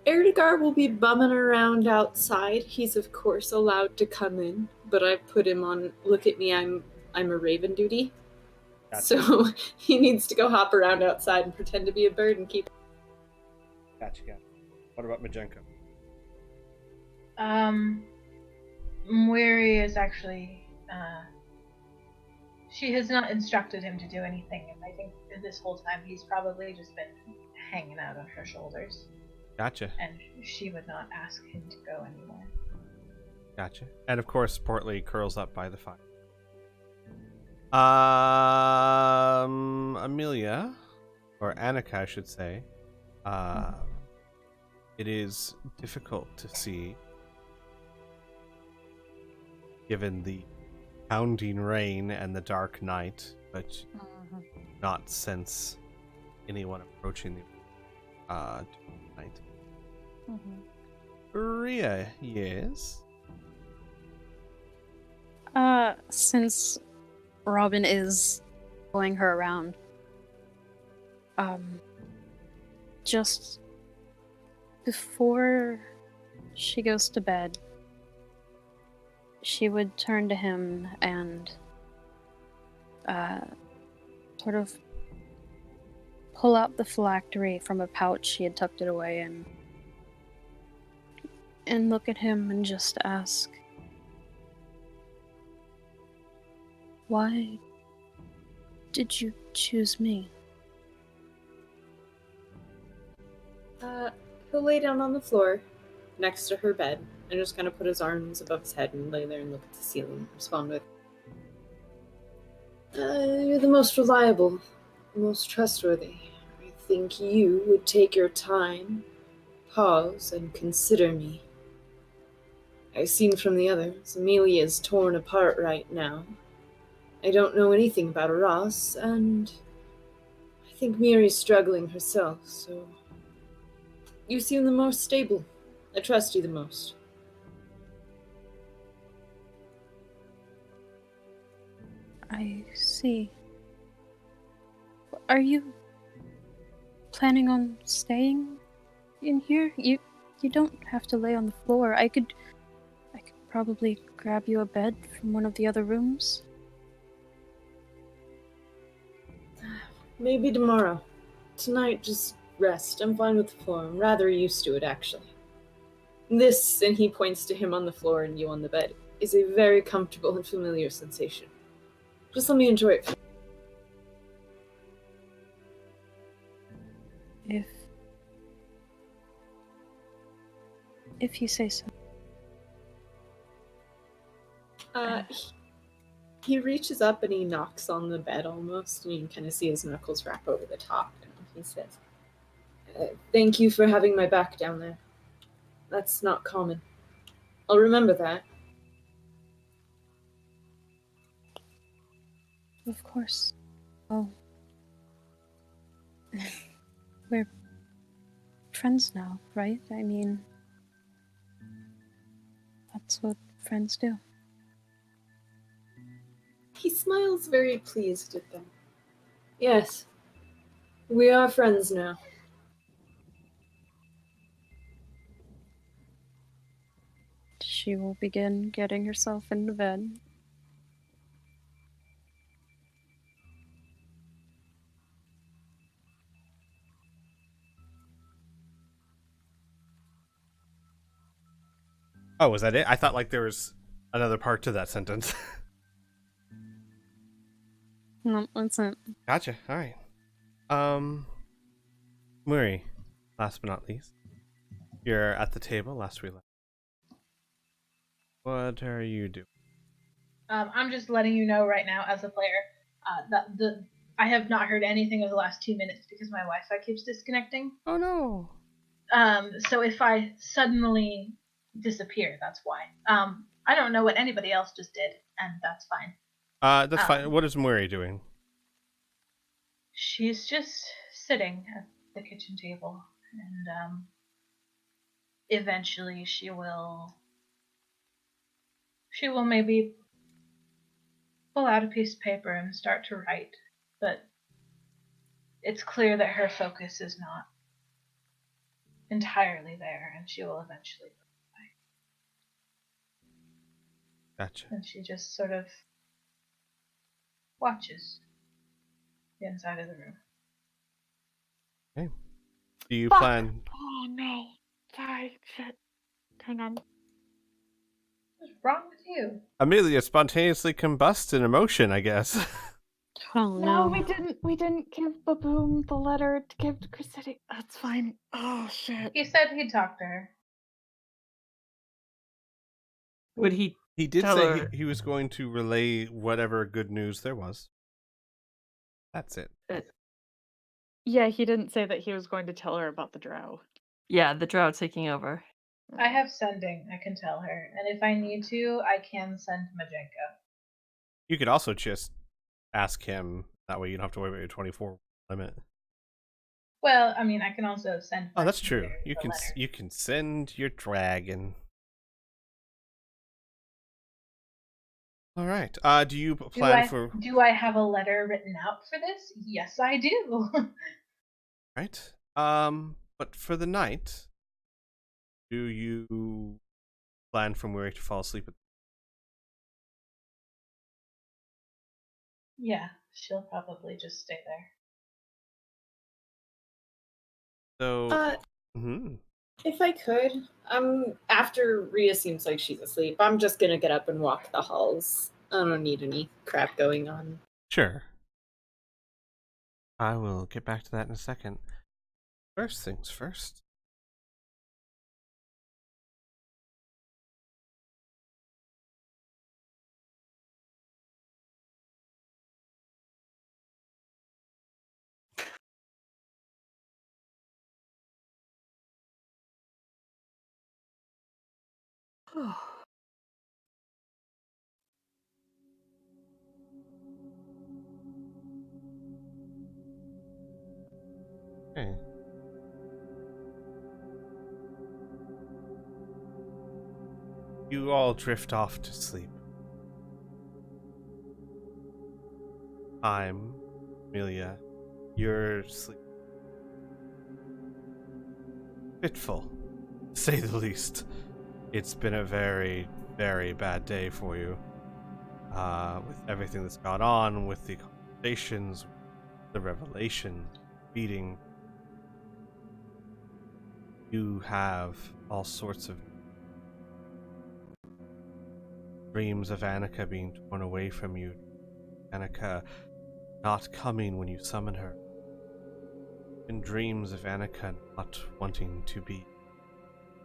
Erdegar will be bumming around outside. He's of course allowed to come in, but I've put him on look at me, I'm a raven duty. Gotcha. So he needs to go hop around outside and pretend to be a bird and keep. Gotcha. What about Majenko? Mwiri is actually she has not instructed him to do anything, and I think this whole time he's probably just been hanging out on her shoulders. Gotcha. And she would not ask him to go anywhere. Gotcha. And of course, Portly curls up by the fire. Amelia, or Annika, I should say. It is difficult to see, given the pounding rain and the dark night, but not sense anyone approaching the night. Rhea, yes? Since Robin is pulling her around, just before she goes to bed, she would turn to him and sort of pull out the phylactery from a pouch she had tucked it away in, and look at him and just ask, "Why did you choose me?" He'll lay down on the floor next to her bed and just kind of put his arms above his head and lay there and look at the ceiling and respond with, "You're the most reliable, the most trustworthy. I think you would take your time, pause, and consider me. I've seen from the others, Amelia is torn apart right now. I don't know anything about Ross, and I think Miri's struggling herself, so you seem the most stable. I trust you the most." I see. Are you planning on staying in here? You don't have to lay on the floor. I could probably grab you a bed from one of the other rooms. Maybe tomorrow. Tonight, just rest. I'm fine with the floor. I'm rather used to it, actually. This, and he points to him on the floor and you on the bed, is a very comfortable and familiar sensation. Just let me enjoy it. If you say so. He reaches up and he knocks on the bed almost, and you can kind of see his knuckles wrap over the top. And he says, "Thank you for having my back down there. That's not common. I'll remember that." Of course. Oh. We're friends now, right? I mean, that's what friends do. He smiles very pleased at them. "Yes, we are friends now." She will begin getting herself into bed. Oh, was that it? I thought like there was another part to that sentence. No, that's it. Gotcha. All right. Murray, last but not least, you're at the table. Last we left. What are you doing? I'm just letting you know right now, as a player, that I have not heard anything of the last 2 minutes because my Wi-Fi keeps disconnecting. Oh no. So if I suddenly disappear, that's why. I don't know what anybody else just did, and that's fine. That's fine. What is Murray doing? She's just sitting at the kitchen table, and eventually she will maybe pull out a piece of paper and start to write, but it's clear that her focus is not entirely there, and she will eventually put it away. Gotcha. And she just sort of watches the inside of the room. Okay. Do you Fuck. plan? Oh no. Sorry, shit. Hang on. What's wrong with you? Amelia spontaneously combusts in emotion, I guess. Oh No, no. we didn't give Baboom the letter to give to Chrisity. That's fine. Oh shit. He said he'd talk to her. Would he He did tell say her? he was going to relay whatever good news there was. That's it. Yeah, he didn't say that he was going to tell her about the drow. Yeah, the drought taking over. I have sending, I can tell her. And if I need to, I can send Majenko. You could also just ask him. That way you don't have to worry about your 24 limit. Well, I mean, I can also send. Oh, that's true. the letter. You can send your dragon. All right. Do you plan for? Do I have a letter written out for this? Yes, I do. Right. But for the night, do you plan for Murray to fall asleep? Yeah, she'll probably just stay there. So. If I could, after Rhea seems like she's asleep, I'm just gonna get up and walk the halls. I don't need any crap going on. Sure. I will get back to that in a second. First things first. Okay. You all drift off to sleep. Amelia, your sleep. Fitful, to say the least. It's been a very, very bad day for you. With everything that's gone on, with the conversations, the revelations, beating. You have all sorts of Dreams of Annika being torn away from you. Annika not coming when you summon her. In dreams of Annika not wanting to be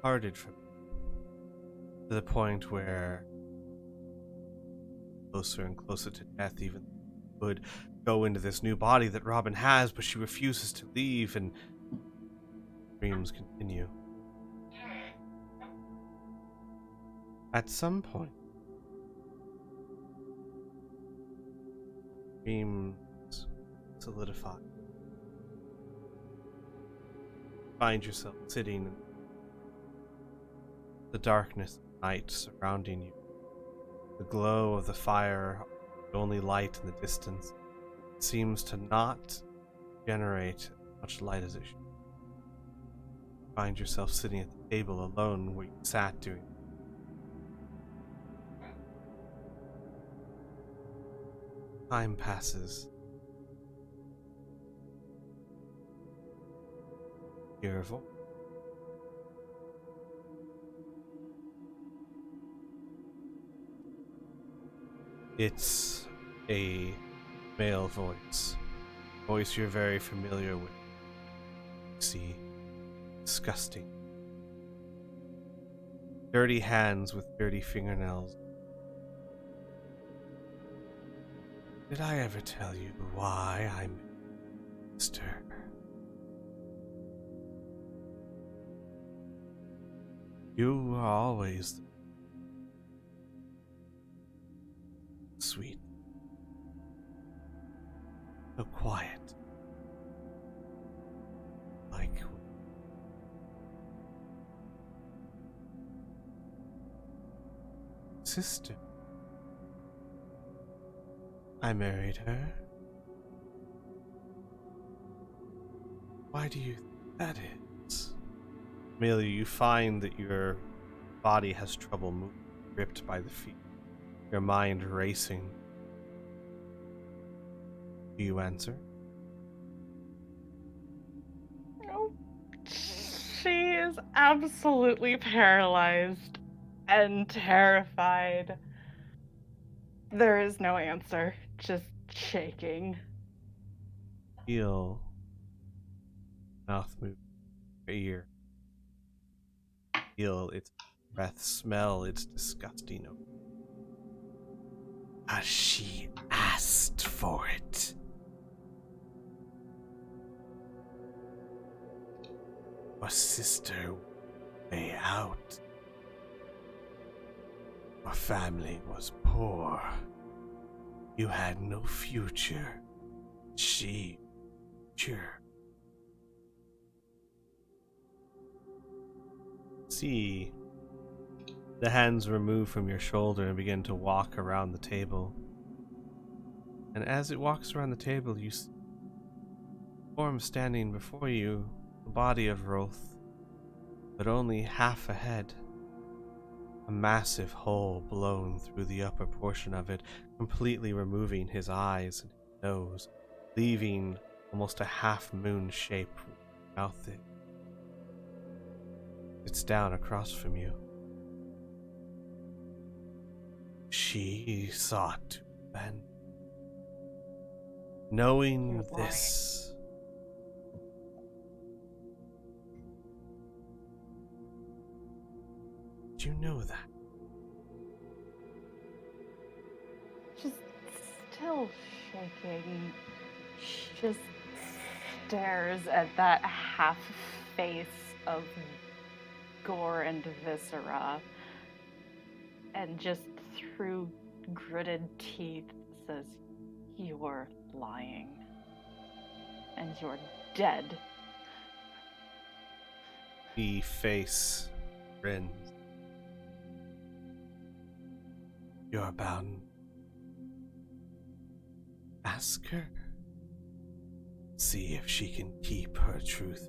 parted from you. To the point where closer and closer to death, even would go into this new body that Robin has, but she refuses to leave, and dreams continue. At some point, dreams solidify. Find yourself sitting in the darkness of night surrounding you. The glow of the fire, the only light in the distance, seems to not generate as much light as it should. Find yourself sitting at the table alone where you sat doing. Time passes. Hear a voice. It's a male voice. Voice you're very familiar with. See, disgusting. Dirty hands with dirty fingernails. Did I ever tell you why I'm Mr.? You were always sweet, so quiet, like sister. I married her. Why do you think that is? Amelia, you find that your body has trouble moving, gripped by the feet. Your mind racing. Do you answer? No. She is absolutely paralyzed and terrified. There is no answer, just shaking. Feel mouth move, ear. Feel its breath, smell its disgusting odor. Has she asked for it? Your sister way out. Your family was poor. You had no future. She, sure. See, the hands remove from your shoulder and begin to walk around the table. And as it walks around the table, you see a form standing before you, the body of Roth, but only half a head. A massive hole blown through the upper portion of it, completely removing his eyes and his nose, leaving almost a half-moon shape with his mouth in. It's down across from you. She sought to bend. Knowing this, did you know that? Just still shaking. She just stares at that half face of gore and viscera, and just through gritted teeth says, "You're lying, and you're dead." The face grins. You're bound. Ask her. See if she can keep her truth.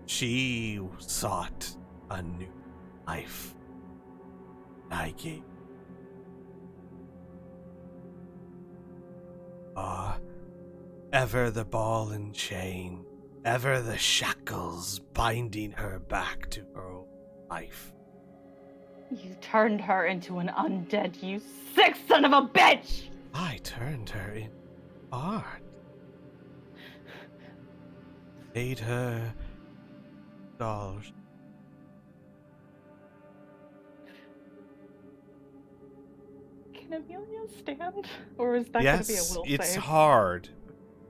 She sought a new life. I gave. Ever the ball and chain, ever the shackles binding her back to her old life. You turned her into an undead, you sick son of a bitch! I turned her in art. Made her dolls. Can Amelia stand? Or is that Yes, going to be a will it's save? hard.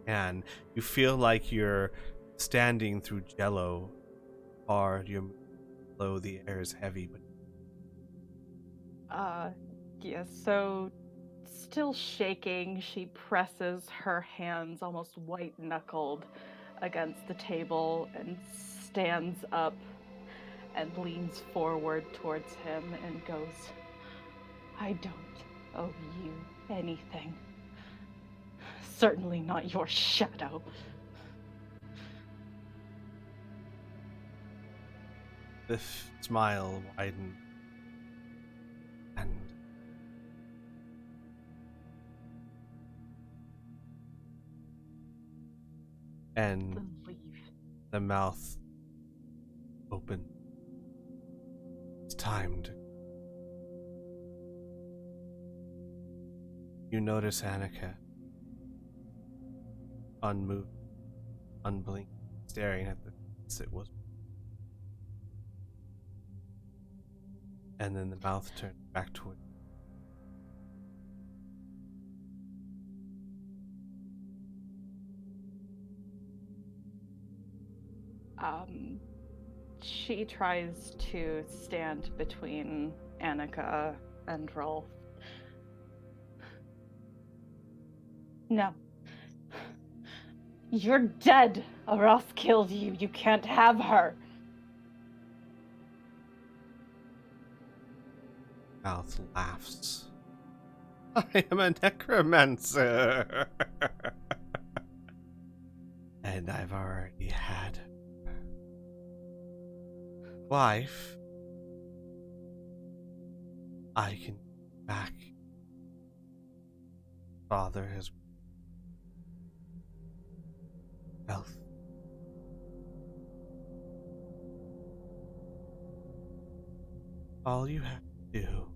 And you feel like you're standing through jello. Hard, you're low, the air is heavy, but Yes, so still shaking, she presses her hands almost white-knuckled against the table and stands up and leans forward towards him and goes, I don't owe you anything. Certainly not your shadow. the smile widened. And Then leave. the mouth open. It's time to. You notice Annika, unmoved, unblinking, staring at the face it was. And then the mouth turned back toward. She tries to stand between Annika and Rolf. No. You're dead. Aras killed you. You can't have her. Mouth laughs. I am a necromancer. And I've already had wife. I can get back. Father has wealth. All you have to do,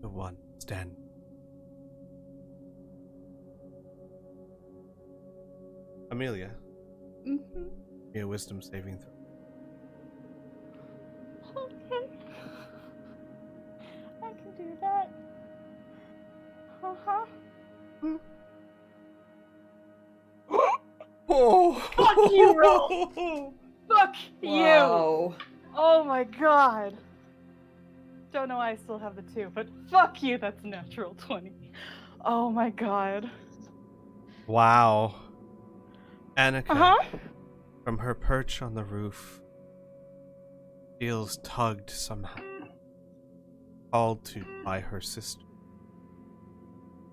the one stand. Amelia, be a wisdom saving throw. Okay. I can do that. Uh-huh. Oh! Fuck you, Rolf! Fuck you! Wow. Oh my god. Don't know why I still have the 2, but fuck you, that's a natural 20. Oh my god. Wow. Annika, Uh-huh. from her perch on the roof, feels tugged somehow, called to by her sister.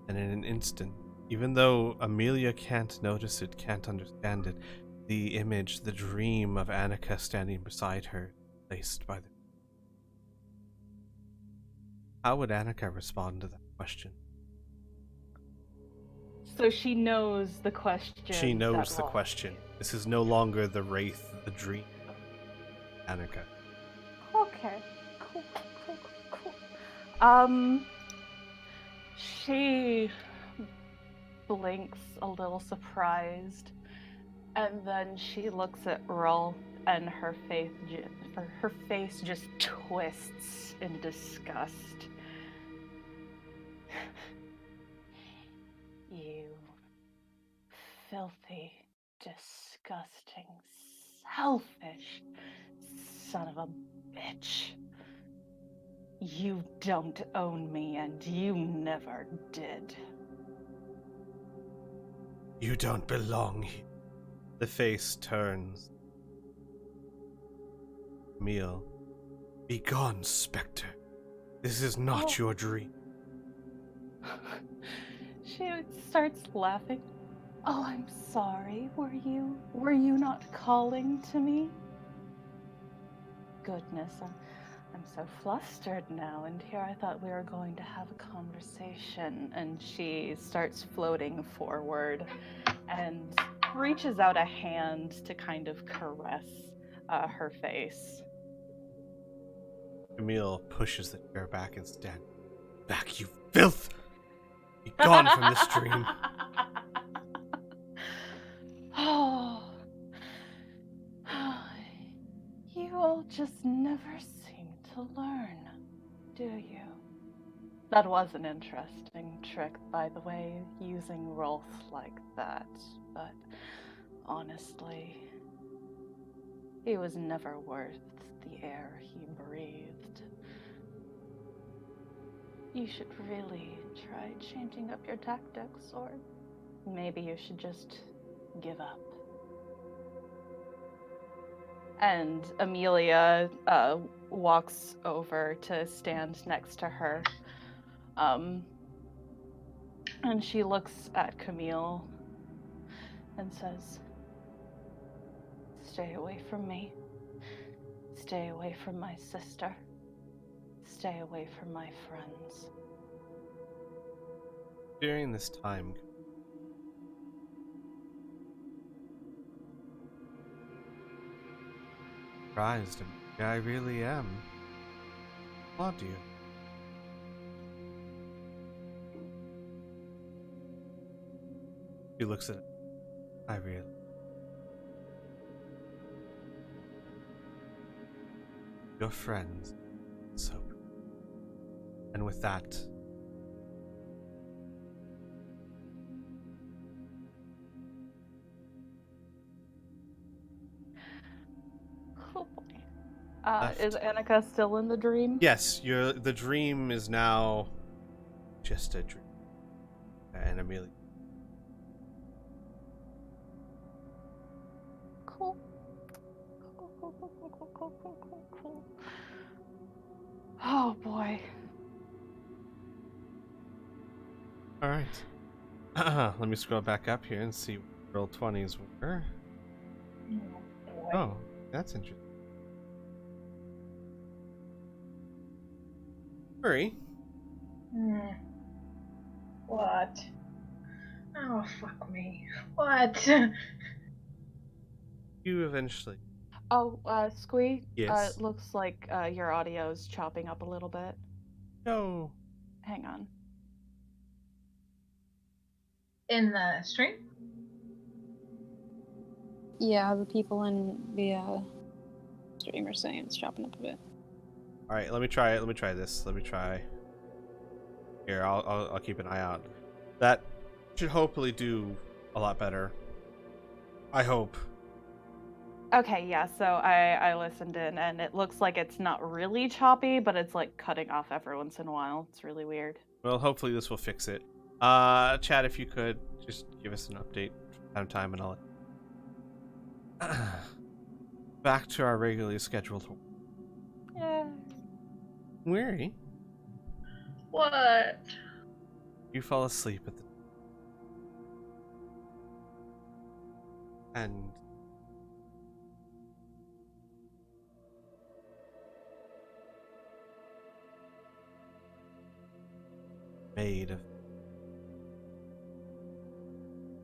And in an instant, even though Amelia can't notice it, can't understand it, the image, the dream of Annika standing beside her, placed by the. How would Annika respond to that question? So she knows the question. She knows that the Rolf- question. This is no longer the wraith, the dream of Annika. Okay. Cool. She blinks a little surprised, and then she looks at Rolf, and her face just twists in disgust. You filthy, disgusting, selfish son of a bitch. You don't own me, and you never did. You don't belong here. The face turns. Emil, be gone, Spectre. This is not your dream. She starts laughing. Oh, I'm sorry. Were you not calling to me? Goodness, I'm so flustered now, and here I thought we were going to have a conversation. And she starts floating forward and reaches out a hand to kind of caress her face. Camille pushes the chair back and stands. Back, you filth! Be gone from this dream. Oh. You all just never seem to learn, do you? That was an interesting trick, by the way, using Rolf like that, but honestly, he was never worth the air he breathed. You should really try changing up your tactics, or maybe you should just give up. And Amelia walks over to stand next to her. And she looks at Camille and says, "Stay away from me. Stay away from my sister. Stay away from my friends." During this time, surprised him. Yeah, I really am. Applaud you. He looks at it. I really. Your friends. So. And with that. Oh boy. Is Annika still in the dream? Yes, the dream is now just a dream. And Amelia. Cool. Cool. Oh boy. Alright. Let me scroll back up here and see what roll 20s were. Oh, that's interesting. Hurry. What? Oh, fuck me. What? You eventually. Oh, Squee? Yes. It looks like your audio's chopping up a little bit. No. Hang on. In the stream? Yeah, the people in the stream are saying it's chopping up a bit. Alright, let me try it. Let me try this. Let me try. Here, I'll keep an eye out. That should hopefully do a lot better. I hope. Okay, yeah, so I listened in, and it looks like it's not really choppy, but it's like cutting off every once in a while. It's really weird. Well, hopefully this will fix it. Chad, if you could, just give us an update from time and I'll back to our regularly scheduled. Yeah. Weary, What? you fall asleep at the and made of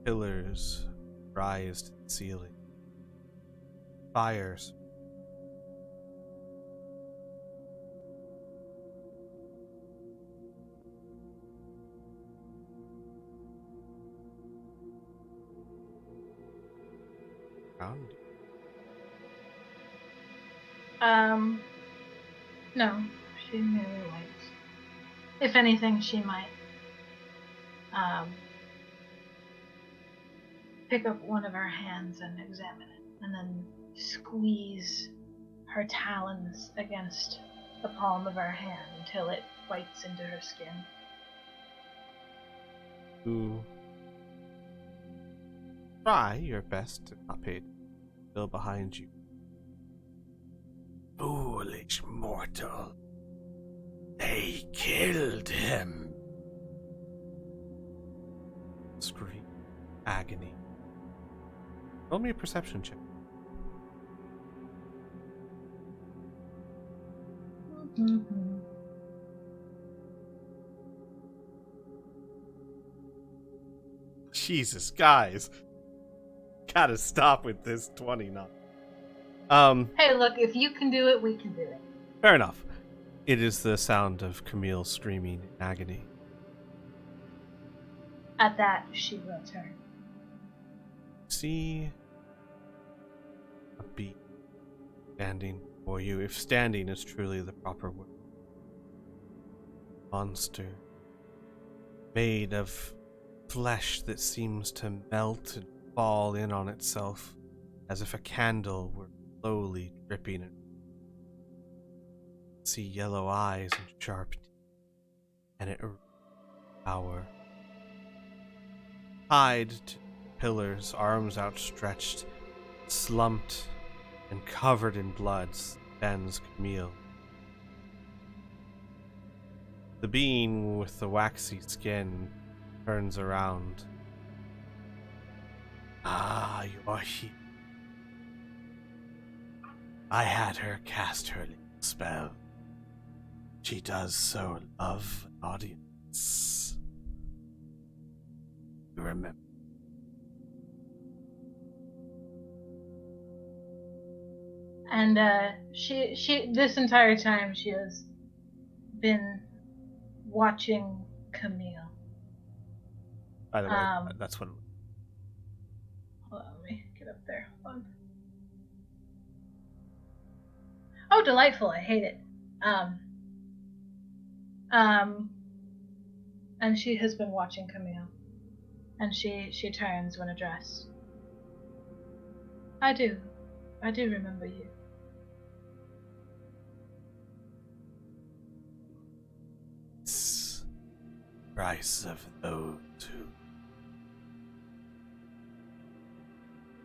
pillars rise to the ceiling. Fires around you. No. She merely waits. If anything, she might, pick up one of her hands and examine it, and then squeeze her talons against the palm of her hand until it bites into her skin. You try your best to not pay still behind you. Foolish mortal. They killed him. Scream. Agony. Roll me a perception check. Mm-hmm. Jesus, guys. Gotta stop with this 20 now. Hey, look, if you can do it, we can do it. Fair enough. It is the sound of Camille screaming in agony. At that, she will turn. See a being standing before you, if standing is truly the proper word. Monster made of flesh that seems to melt and fall in on itself, as if a candle were slowly dripping. See yellow eyes and sharp teeth, and it power. Tied to pillars, arms outstretched, slumped and covered in blood, stands Camille. The being with the waxy skin turns around. Ah, you are here. I had her cast her little spell. She does so love an audience. You remember? And she this entire time she has been watching Camille. By the way, that's what. Hold on, let me get up there. Hold on. Oh, delightful! I hate it. And she has been watching Camille, and she turns when addressed. I do remember you. It's price of those who.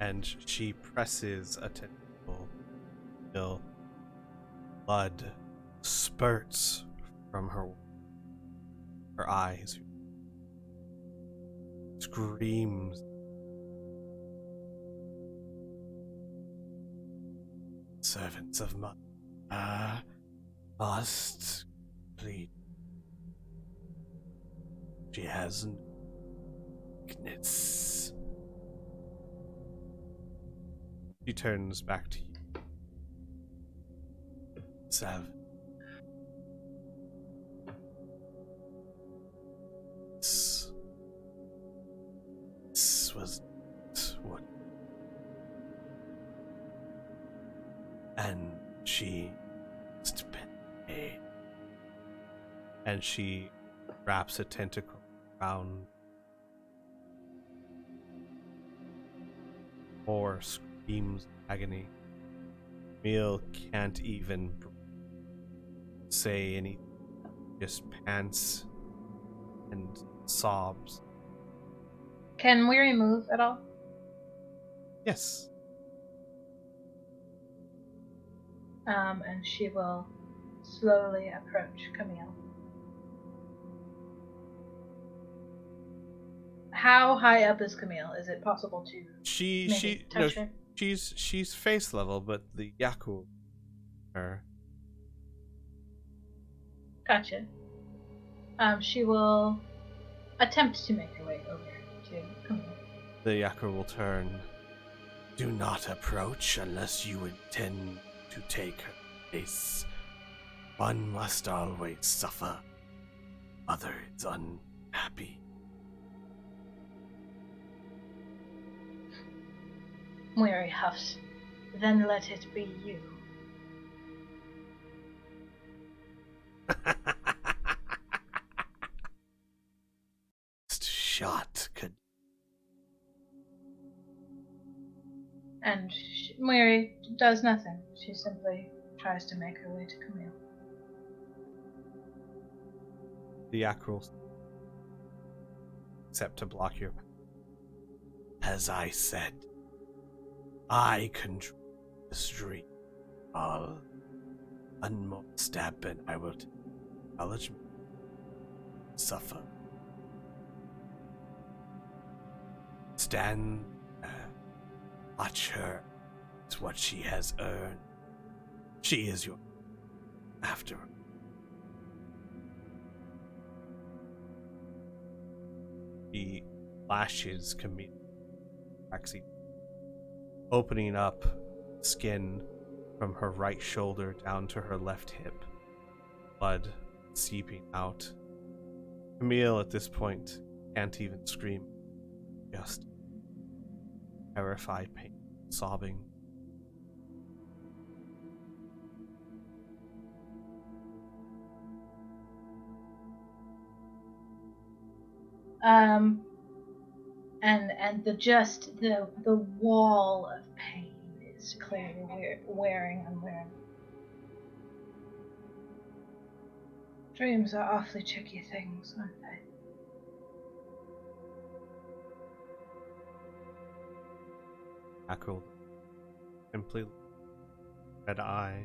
And she presses a tentacle till blood spurts from her eyes. Screams. Servants of mine must plead. She has no weakness. She turns back to you. Seven. This was what. And she must pay. And she wraps a tentacle around. More screams of agony. Camille can't even say anything. Just pants and sobs. Can we remove at all? Yes. And she will slowly approach Camille. How high up is Camille? Is it possible to touch her? She's face level, but the Yaku her. Gotcha. She will attempt to make her way over to Camille. The Yaku will turn. Do not approach unless you intend to take her place. One must always suffer. Other is unhappy. Weary huffs. Then let it be you. Shot could. And Weary does nothing. She simply tries to make her way to Camille. The Yaku except to block your path. As I said, I control this dream. All one more step and I will acknowledge suffer. Stand there. Watch her. It's what she has earned. She is your after all. He lashes Camille, actually opening up skin from her right shoulder down to her left hip. blood seeping out. Camille, at this point, can't even scream. Just terrified pain, sobbing. And the wall of pain is clearly wearing and wearing. Dreams are awfully tricky things, aren't they? Ackled, simply red eye.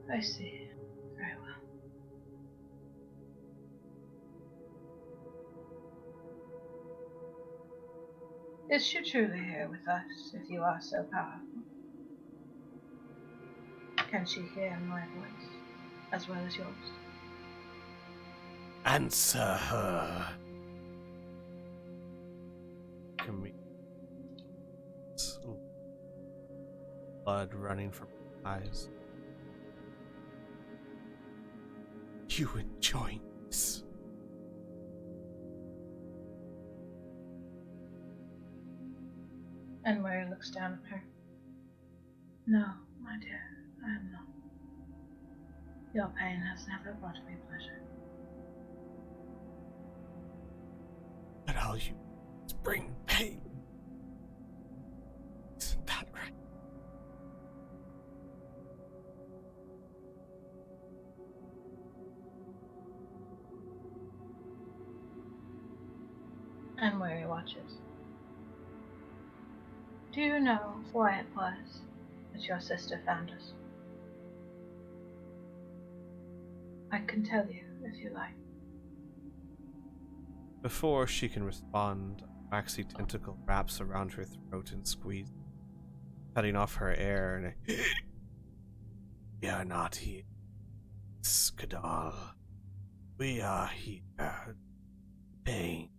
I see. Very well. Is she truly here with us, if you are so powerful? Can she hear my voice, as well as yours? Answer her. Camille. Blood running from her eyes. You enjoy this. And Mary looks down at her. No, my dear, I am not. Your pain has never brought me pleasure. But all you is bring pain. Isn't that right? And Mary watches. Do you know why it was that your sister found us? I can tell you if you like. Before she can respond, a waxy tentacle wraps around her throat and squeezes, cutting off her air and We are not here, Skadal. We are here. Pain.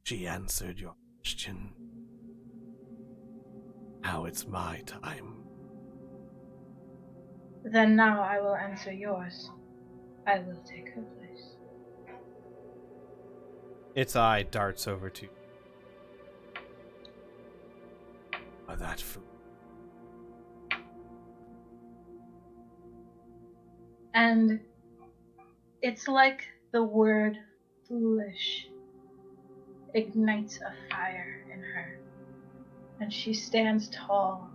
She answered your question. Now it's my time. Then now I will answer yours. I will take her place. Its eye darts over to you. That fool. And it's like the word foolish ignites a fire in her. And she stands tall.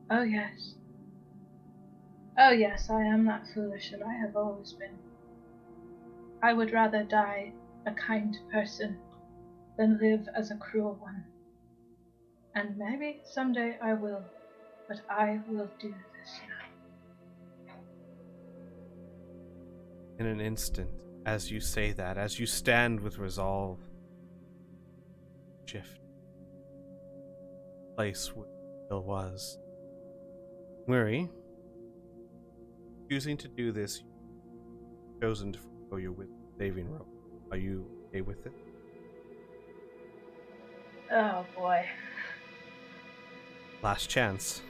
Oh yes. Oh yes, I am not foolish, and I have always been. I would rather die a kind person than live as a cruel one. And maybe someday I will, but I will do this now. In an instant, as you say that, as you stand with resolve, shift. Place where Bill was. Murray, choosing to do this, you've chosen to forgo your saving rope. Are you okay with it? Oh boy. Last chance.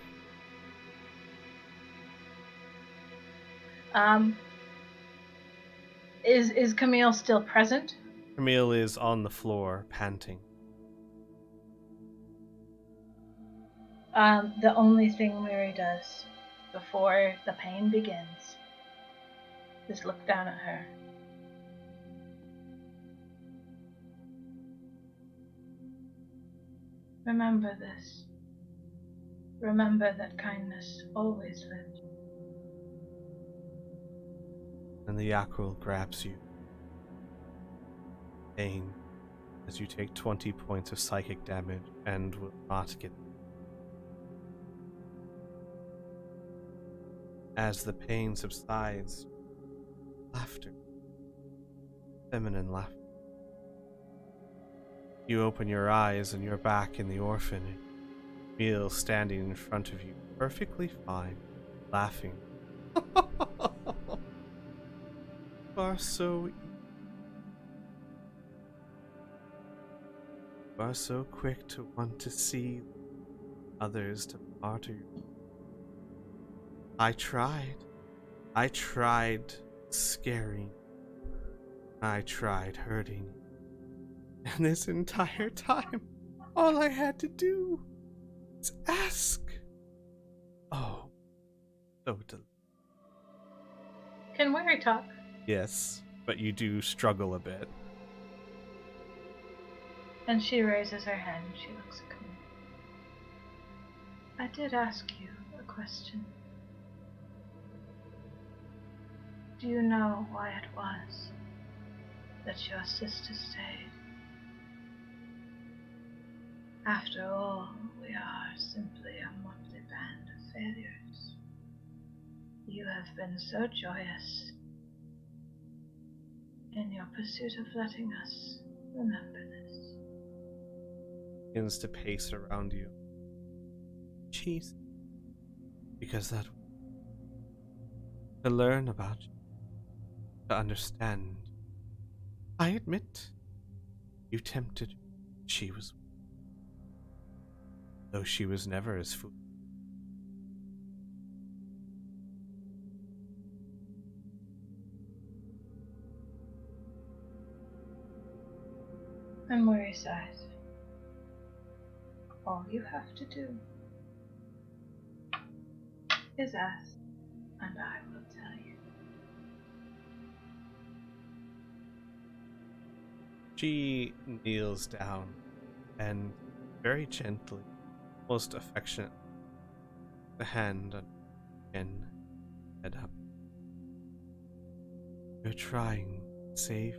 Is Camille still present? Camille is on the floor, panting. The only thing Mary does before the pain begins is look down at her. Remember this. Remember that kindness always lives. And the Yakrul grabs you. Pain, as you take 20 points of psychic damage and will not get. As the pain subsides, laughter. Feminine laughter. You open your eyes and you're back in the orphanage. Camille standing in front of you, perfectly fine, laughing. are so You are so quick to want to see others to martyr you. I tried. I tried scaring. I tried hurting you. And this entire time, all I had to do was ask. Oh, so Can Mary talk? Yes, but you do struggle a bit. And she raises her hand. She looks at me. I did ask you a question. Do you know why it was that your sister stayed? After all, we are simply a motley band of failures. You have been so joyous in your pursuit of letting us remember this. Begins to pace around you. Cheese. Because that to learn about you, to understand. I admit, you tempted. She was, though she was never as foolish. And Mori sighs. All you have to do is ask, and I will tell you. She kneels down and very gently, almost affectionately, the hand on chin, head up. You're trying to save.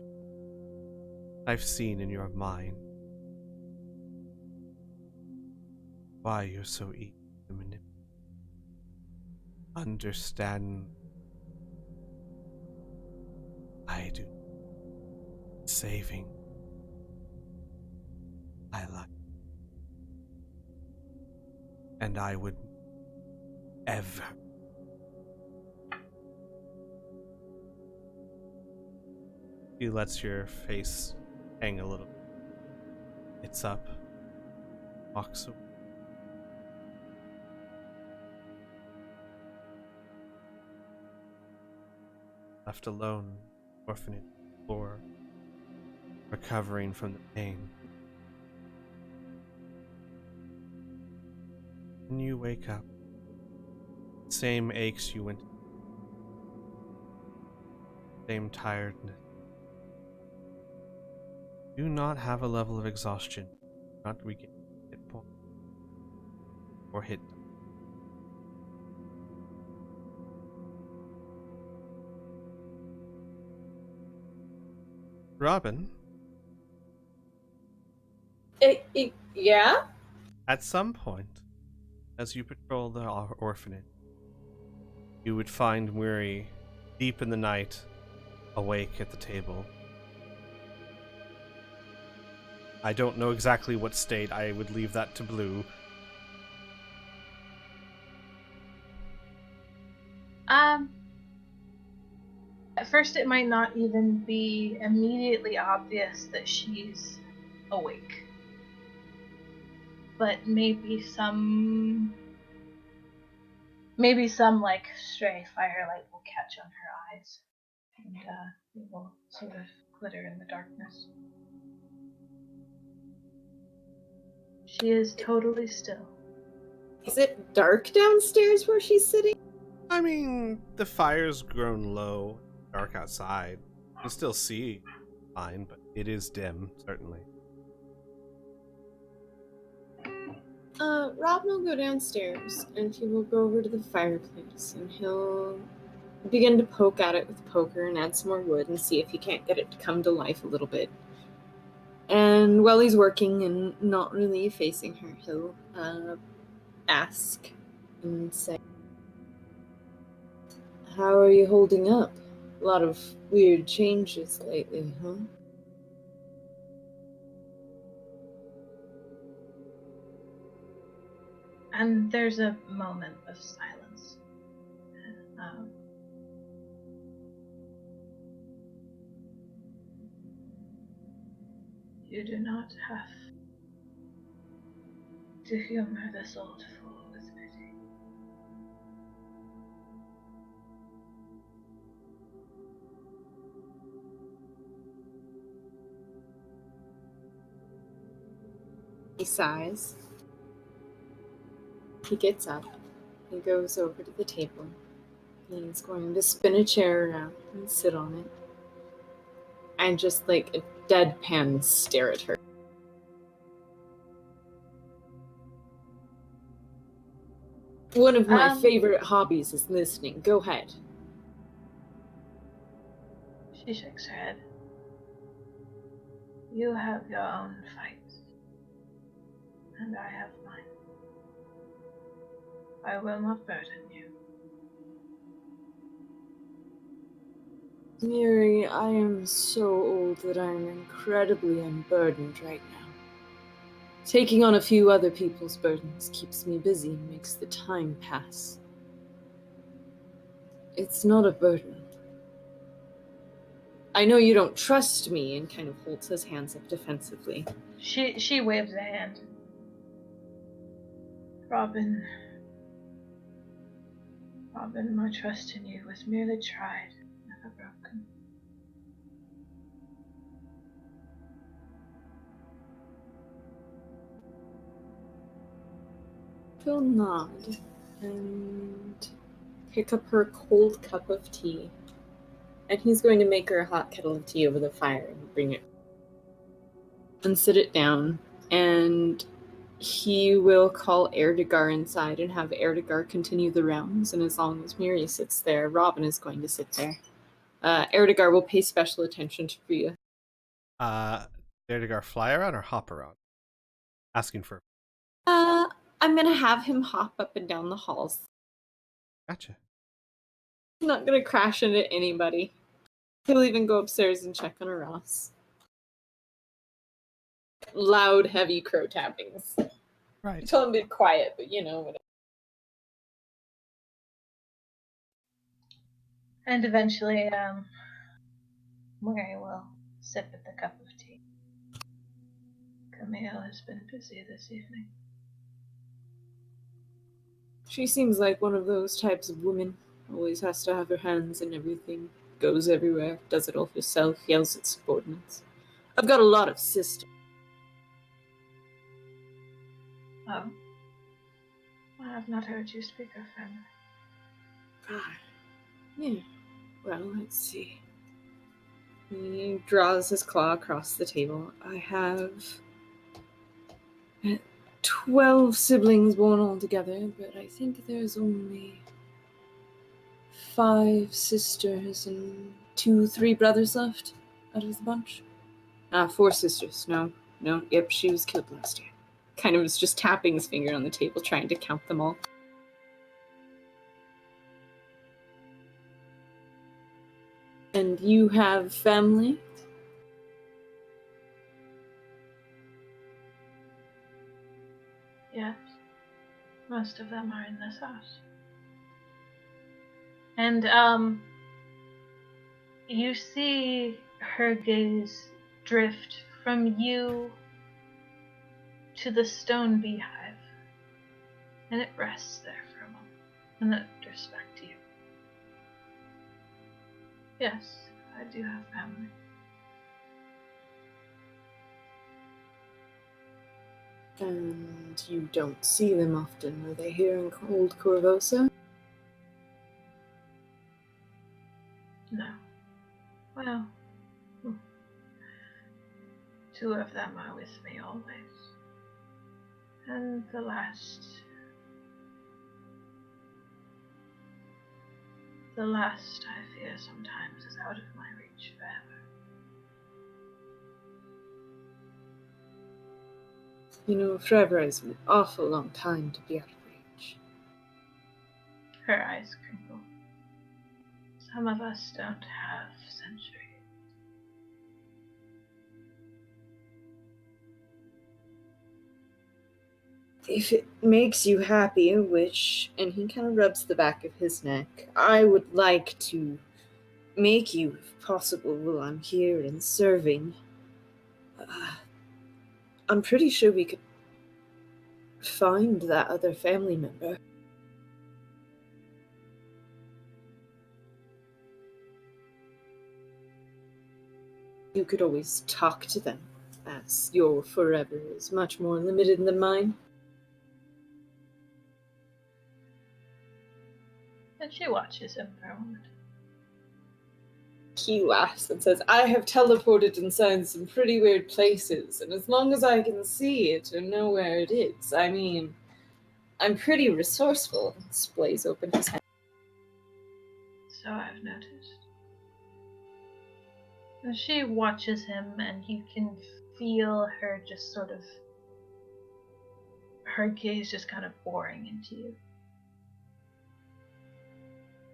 I've seen in your mind why you're so eager to manipulate. Understand. I do. Saving. I like. And I would ever. He lets your face hang a little. It's up. Walks away. Left alone, orphanage floor, recovering from the pain. When you wake up, same aches you went, same tiredness. Do not have a level of exhaustion, not regain hit point or hit. Robin, Yeah? at some point, as you patrol the orphanage, you would find Muri deep in the night, awake at the table. I don't know exactly what state. I would leave that to Blue. At first it might not even be immediately obvious that she's awake. But maybe some like stray firelight will catch on her eyes, and it will sort of glitter in the darkness. She is totally still. Is it dark downstairs where she's sitting? I mean, the fire's grown low, dark outside. You can still see fine, but it is dim, certainly. Robin will go downstairs and he will go over to the fireplace and he'll begin to poke at it with a poker and add some more wood and see if he can't get it to come to life a little bit. And while he's working and not really facing her, he'll ask and say, "How are you holding up? A lot of weird changes lately, huh?" And there's a moment of silence. You do not have to humor this old fool with pity. He sighs. He gets up. He goes over to the table. He's going to spin a chair around and sit on it. And just like a deadpan stare at her. One of my favorite hobbies is listening. Go ahead. She shakes her head. You have your own fights, and I have mine. I will not burden you. Mary, I am so old that I am incredibly unburdened right now. Taking on a few other people's burdens keeps me busy and makes the time pass. It's not a burden. I know you don't trust me, and kind of holds his hands up defensively. She waves a hand. Robin, my trust in you was merely tried, never broken. He'll nod and pick up her cold cup of tea. And he's going to make her a hot kettle of tea over the fire and bring it and sit it down. And he will call Erdegar inside and have Erdegar continue the rounds. And as long as Miri sits there, Robin is going to sit there. Erdegar will pay special attention to Rhea. Erdegar fly around or hop around? Asking for. I'm going to have him hop up and down the halls. Gotcha. I'm not going to crash into anybody. He'll even go upstairs and check on Ross. Loud, heavy crow tappings. Right. I told him to be quiet, but you know, whatever. And eventually, Mary will sip at the cup of tea. Camille has been busy this evening. She seems like one of those types of women. Always has to have her hands in everything. Goes everywhere. Does it all herself. Yells at subordinates. I've got a lot of sisters. Oh. I have not heard you speak of family. Yeah. Well, let's see. He draws his claw across the table. I have 12 siblings born altogether, but I think there's only 5 sisters and 3 brothers left out of the bunch. 4 sisters. No. Yep, she was killed last year. Kind of was just tapping his finger on the table, trying to count them all. And you have family? Yes. Most of them are in this house. And, you see her gaze drift from you to the stone beehive, and it rests there for a moment, and then it drifts back to you. Yes, I do have family. And you don't see them often. Are they here in Old Corvosa? No. Well, 2 of them are with me always. And the last I fear sometimes is out of my reach forever. You know, forever is an awful long time to be out of reach. Her eyes crinkle. Some of us don't have centuries. If it makes you happy, which, and he kind of rubs the back of his neck, I would like to make you, if possible, while I'm here and serving, I'm pretty sure we could find that other family member. You could always talk to them, as your forever is much more limited than mine. And she watches him for a moment. He laughs and says, I have teleported inside some pretty weird places, and as long as I can see it or know where it is, I mean, I'm pretty resourceful. Displays open his hand. So I've noticed. And she watches him, and you can feel her just sort of, her gaze just kind of boring into you.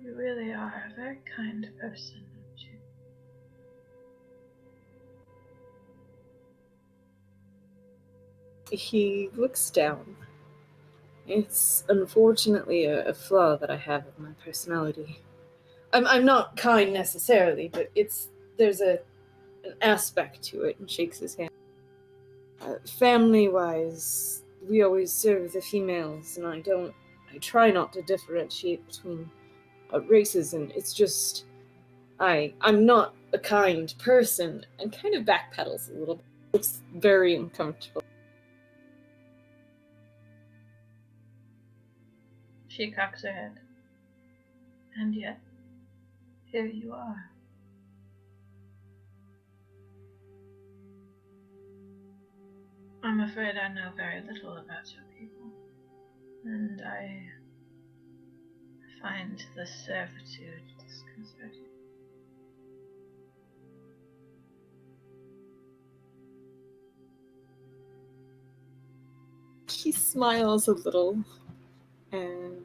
You really are a very kind person, aren't you? He looks down. It's unfortunately a flaw that I have in my personality. I'm not kind necessarily, but there's an aspect to it, and shakes his hand. Family-wise, we always serve the females, and I try not to differentiate between races, and it's just, I'm not a kind person, and kind of backpedals a little bit. It's very uncomfortable. She cocks her head. And yet, here you are. I'm afraid I know very little about your people, and I find the servitude disconcerting. He smiles a little, and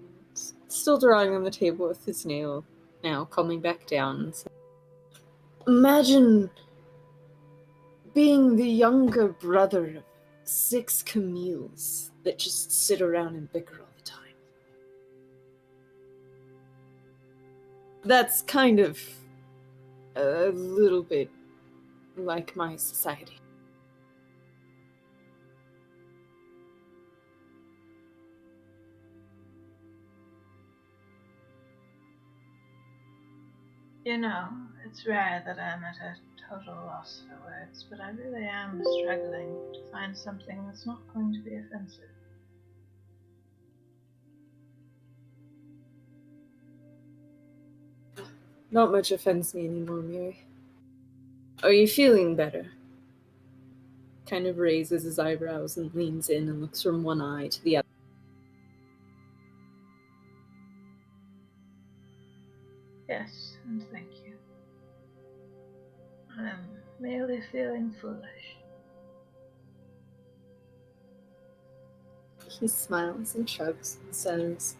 still drawing on the table with his nail, now calming back down. And says, imagine being the younger brother of 6 Camille's that just sit around and bicker all the time. That's kind of a little bit like my society. You know, it's rare that I'm at a total loss for words, but I really am struggling to find something that's not going to be offensive. Not much offends me anymore, Mary. Are you feeling better? Kind of raises his eyebrows and leans in and looks from one eye to the other. Yes, and thank you. I'm merely feeling foolish. He smiles and shrugs and says,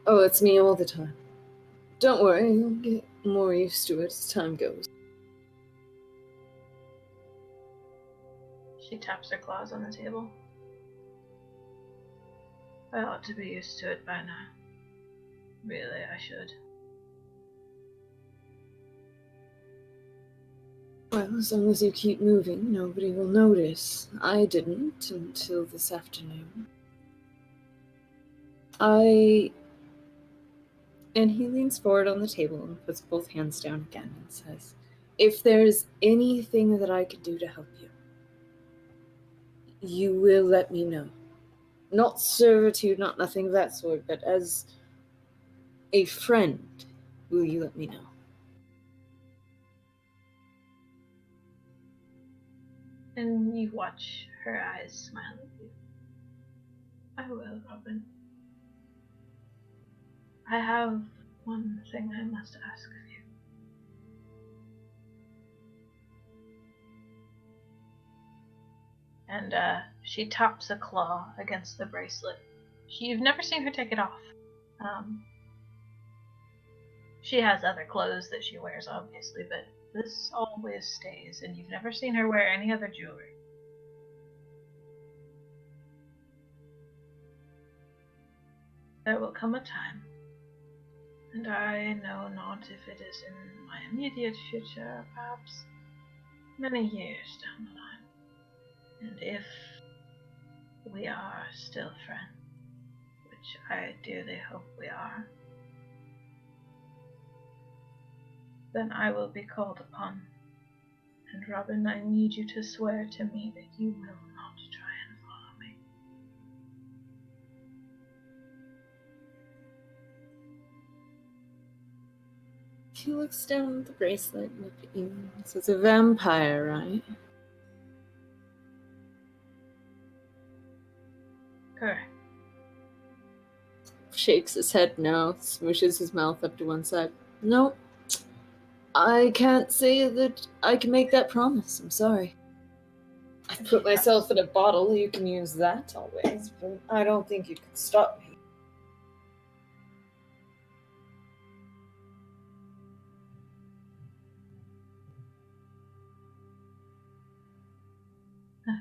oh, it's me all the time. Don't worry, you'll get more used to it as time goes. She taps her claws on the table. I ought to be used to it by now. Really, I should. Well, as long as you keep moving, nobody will notice. I didn't until this afternoon. And he leans forward on the table and puts both hands down again and says, if there's anything that I can do to help you, you will let me know. Not servitude, not nothing of that sort, but as a friend, will you let me know? And you watch her eyes smile at you. I will, Robin. I have one thing I must ask of you. And she taps a claw against the bracelet. You've never seen her take it off. She has other clothes that she wears, obviously, but this always stays, and you've never seen her wear any other jewelry. There will come a time, and I know not if it is in my immediate future, or perhaps many years down the line. And if we are still friends, which I dearly hope we are, then I will be called upon. And Robin, I need you to swear to me that you will not try and follow me. He looks down at the bracelet and looks at you. So it's a vampire, right? Correct. Shakes his head no, smooshes his mouth up to one side. Nope. I can't say that I can make that promise. I'm sorry. I put myself in a bottle. You can use that always, but I don't think you can stop me.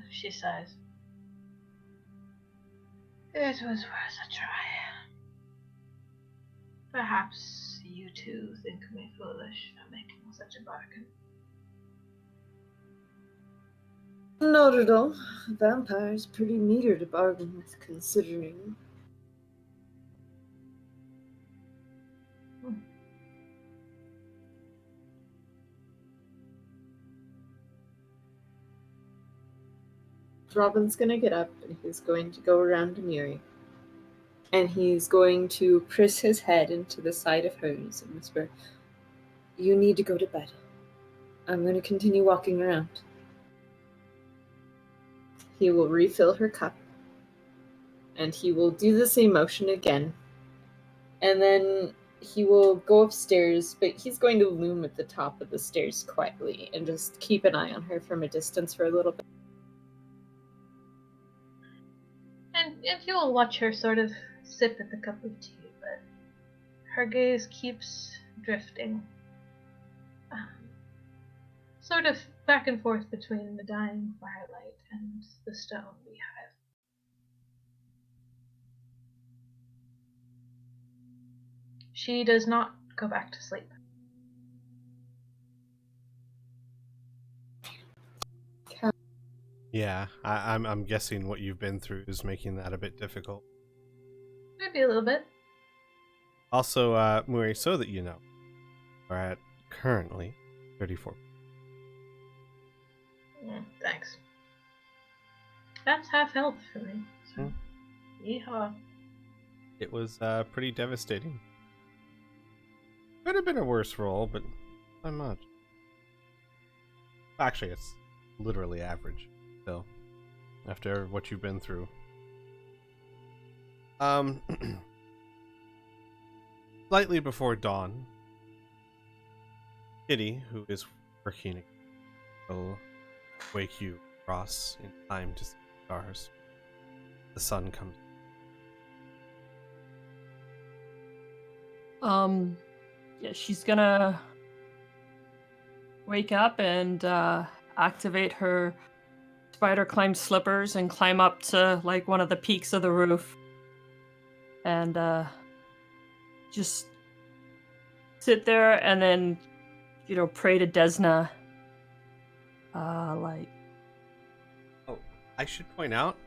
She sighs. It was worth a try. Perhaps you two think me foolish for making such a bargain. Not at all. A vampire's pretty meager to bargain with, considering. Robin's gonna get up and he's going to go around to Miri. And he's going to press his head into the side of hers and whisper, "You need to go to bed. I'm going to continue walking around." He will refill her cup. And he will do the same motion again. And then he will go upstairs, but he's going to loom at the top of the stairs quietly and just keep an eye on her from a distance for a little bit. And if you will watch her sort of sip at the cup of tea, but her gaze keeps drifting. Sort of back and forth between the dying firelight and the stone beehive. She does not go back to sleep. Yeah, I'm guessing what you've been through is making that a bit difficult. Maybe a little bit. Also, Muri, so that you know, we're at currently 34. Thanks. That's half health for me. So. Yeehaw. It was pretty devastating. Could have been a worse roll, but not much. Actually, it's literally average, still, after what you've been through. Slightly before dawn, Kitty, who is working, will wake you, Ross, in time to see the stars. The sun comes. Yeah, she's gonna wake up and activate her spider climb slippers and climb up to like one of the peaks of the roof and just sit there and then, you know, pray to Desna. Like, Oh, I should point out,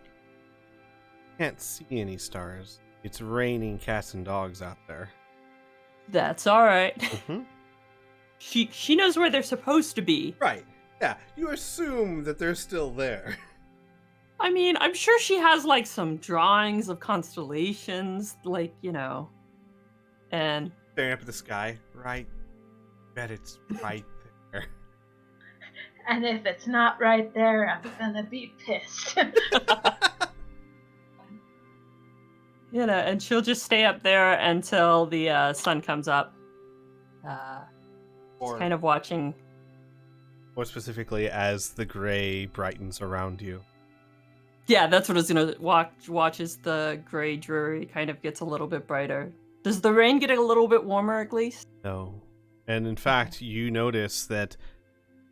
can't see any stars. It's raining cats and dogs out there. that's all right. Mm-hmm. She knows where they're supposed to be. Right. Yeah, you assume that they're still there. I mean, I'm sure she has like some drawings of constellations, like, you know, and Staring up at the sky, right? Bet it's right there. And if it's not right there, I'm gonna be pissed. you know, and she'll just stay up there until the sun comes up. Or Kind of watching. more specifically, as the gray brightens around you. Yeah, that's what I was gonna watch as the gray dreary kind of gets a little bit brighter. Does the rain get a little bit warmer at least? No. And in fact, you notice that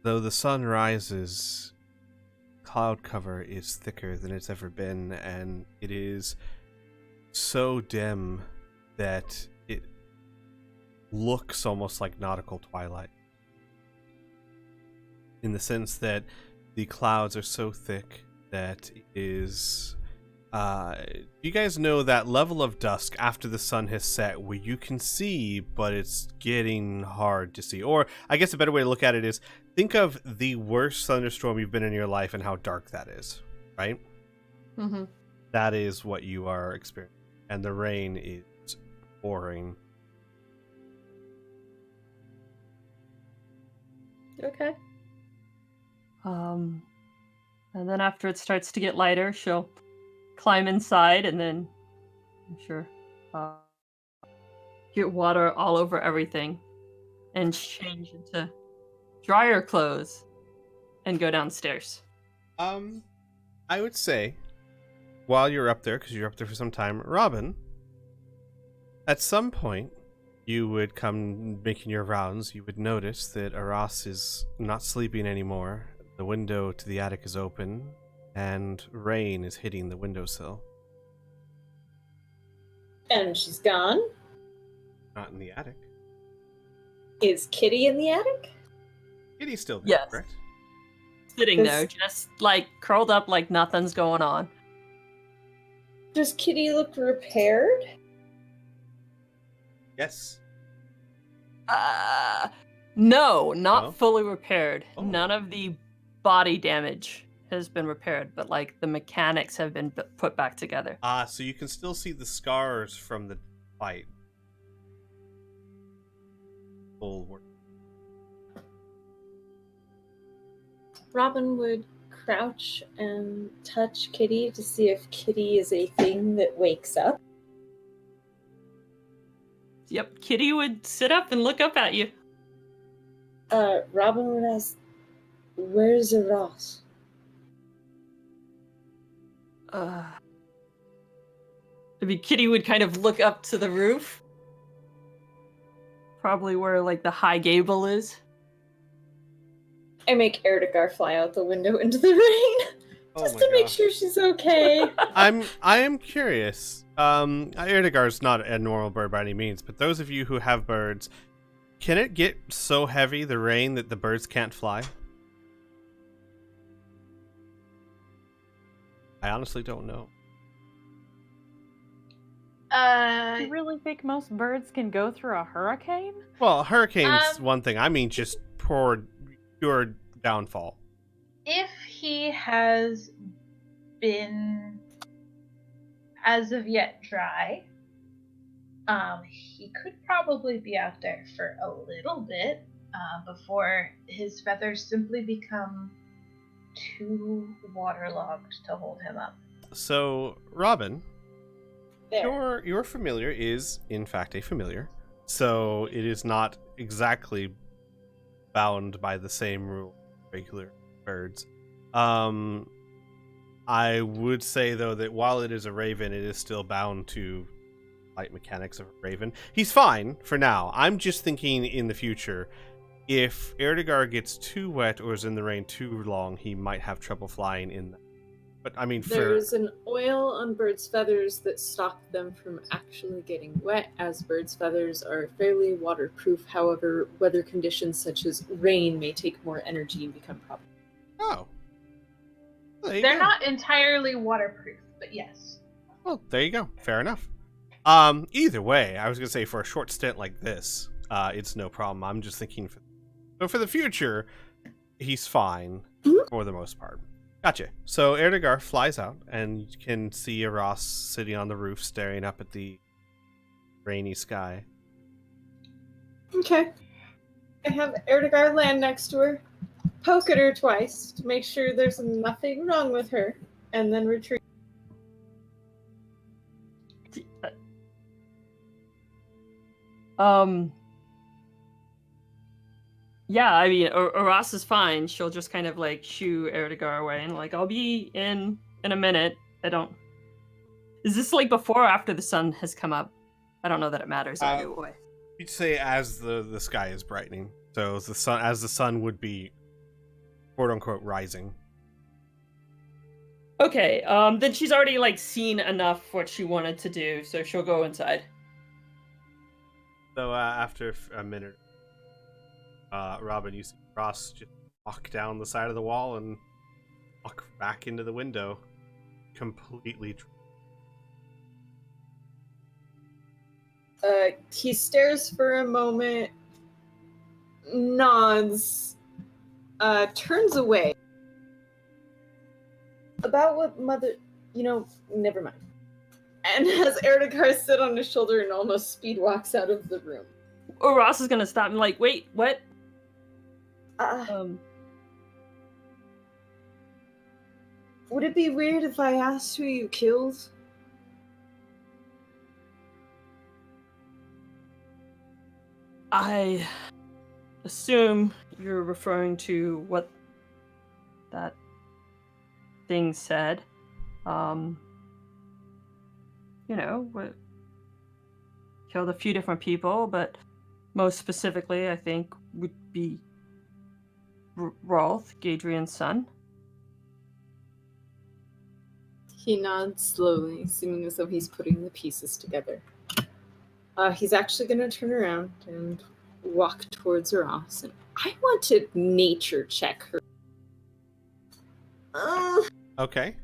though the sun rises, cloud cover is thicker than it's ever been, and it is so dim that it looks almost like nautical twilight. In the sense that the clouds are so thick that it is You guys know that level of dusk after the sun has set where you can see, but it's getting hard to see. Or I guess a better way to look at it is think of the worst thunderstorm you've been in your life and how dark that is, right? Mm-hmm. That is what you are experiencing. And the rain is pouring. Okay. And then after it starts to get lighter, she'll climb inside and then, I'm sure, get water all over everything and change into drier clothes and go downstairs. I would say, while you're up there, because you're up there for some time, Robin, at some point, you would come making your rounds, you would notice that Aras is not sleeping anymore. The window to the attic is open, and rain is hitting the windowsill. And she's gone. Not in the attic. Is Kitty in the attic? Kitty's still there, Yes. correct? Sitting there, just like curled up like nothing's going on. Does Kitty look repaired? Yes. No, not No? fully repaired. Oh. None of the body damage has been repaired, but like the mechanics have been put back together. So you can still see the scars from the fight. Full work. Robin would crouch and touch Kitty to see if Kitty is a thing that wakes up. Yep, Kitty would sit up and look up at you. Robin would ask, "Where's Ross?" I mean, Kitty would kind of look up to the roof. Probably where, like, the high gable is. I make Erdegar fly out the window into the rain, just to make sure she's okay. I am curious. Erdegar's not a normal bird by any means, but those of you who have birds, can it get so heavy, the rain, that the birds can't fly? I honestly don't know. You really think most birds can go through a hurricane? Well, a hurricane's one thing. I mean just pure downfall. If he has been, as of yet, dry, he could probably be out there for a little bit before his feathers simply become too waterlogged to hold him up. So, Robin, There. your familiar is, in fact, a familiar. So it is not exactly bound by the same rule as regular birds. I would say, though, that while it is a raven, it is still bound to light mechanics of a raven. He's fine for now. I'm just thinking in the future, if Erdegar gets too wet or is in the rain too long, he might have trouble flying in them. But I mean, There's an oil on birds' feathers that stop them from actually getting wet, as birds' feathers are fairly waterproof. However, weather conditions such as rain may take more energy and become problematic. Oh. Well, there you They're go. not entirely waterproof, but yes. Well, there you go. Fair enough. Either way, I was gonna say for a short stint like this, it's no problem. I'm just thinking for the future, he's fine for the most part. Gotcha. So Erdegar flies out, and you can see Aras sitting on the roof, staring up at the rainy sky. Okay. I have Erdegar land next to her, poke at her twice to make sure there's nothing wrong with her, and then retreat. Yeah, I mean, Aras is fine. She'll just kind of like shoo Erdegar away and like, I'll be in a minute. I don't. Is this like before or after the sun has come up? I don't know that it matters either way. You'd say as the sky is brightening, so as the sun would be, quote unquote, rising. Okay, then she's already like seen enough what she wanted to do, so she'll go inside. So after a minute, Robin, you see Ross just walk down the side of the wall and walk back into the window, completely. He stares for a moment, nods, turns away. About what mother... never mind. And has Erdikar sit on his shoulder and almost speed walks out of the room. Or Ross is gonna stop and like, wait, what? Would it be weird if I asked who you killed? I assume you're referring to what that thing said. What killed a few different people, but most specifically, I think, would be Rolf, Gadrian's son. He nods slowly, seeming as though he's putting the pieces together. He's actually going to turn around and walk towards Ross, and I want to nature check her. Okay.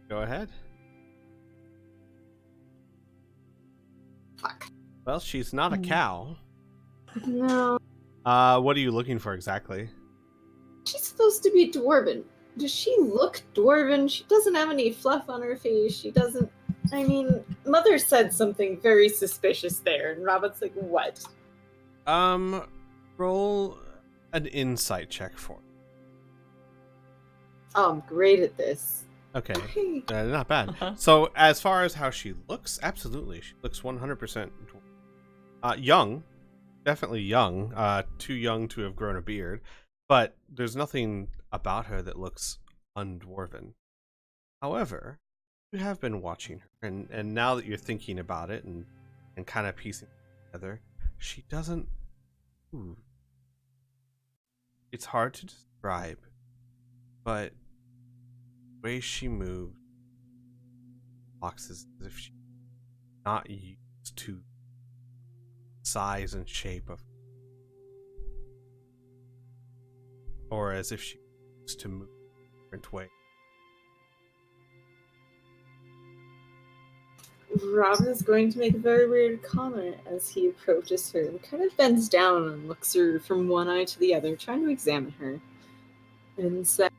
Go ahead. Fuck. Well, she's not a cow. No. What are you looking for exactly? She's supposed to be dwarven. Does she look dwarven? She doesn't have any fluff on her face. She doesn't... Mother said something very suspicious there, and Robin's like, what? Roll an insight check for it. Oh, I'm great at this. Okay, not bad. So, as far as how she looks, absolutely. She looks 100% young. Definitely young. Too young to have grown a beard. But there's nothing about her that looks undwarven. However, you have been watching her, and now that you're thinking about it and kind of piecing it together, she doesn't... Ooh. It's hard to describe, but the way she moves walks as if she's not used to size and shape of, or as if she used to move a different way. Robin is going to make a very weird comment as he approaches her and kind of bends down and looks her from one eye to the other, trying to examine her. And says,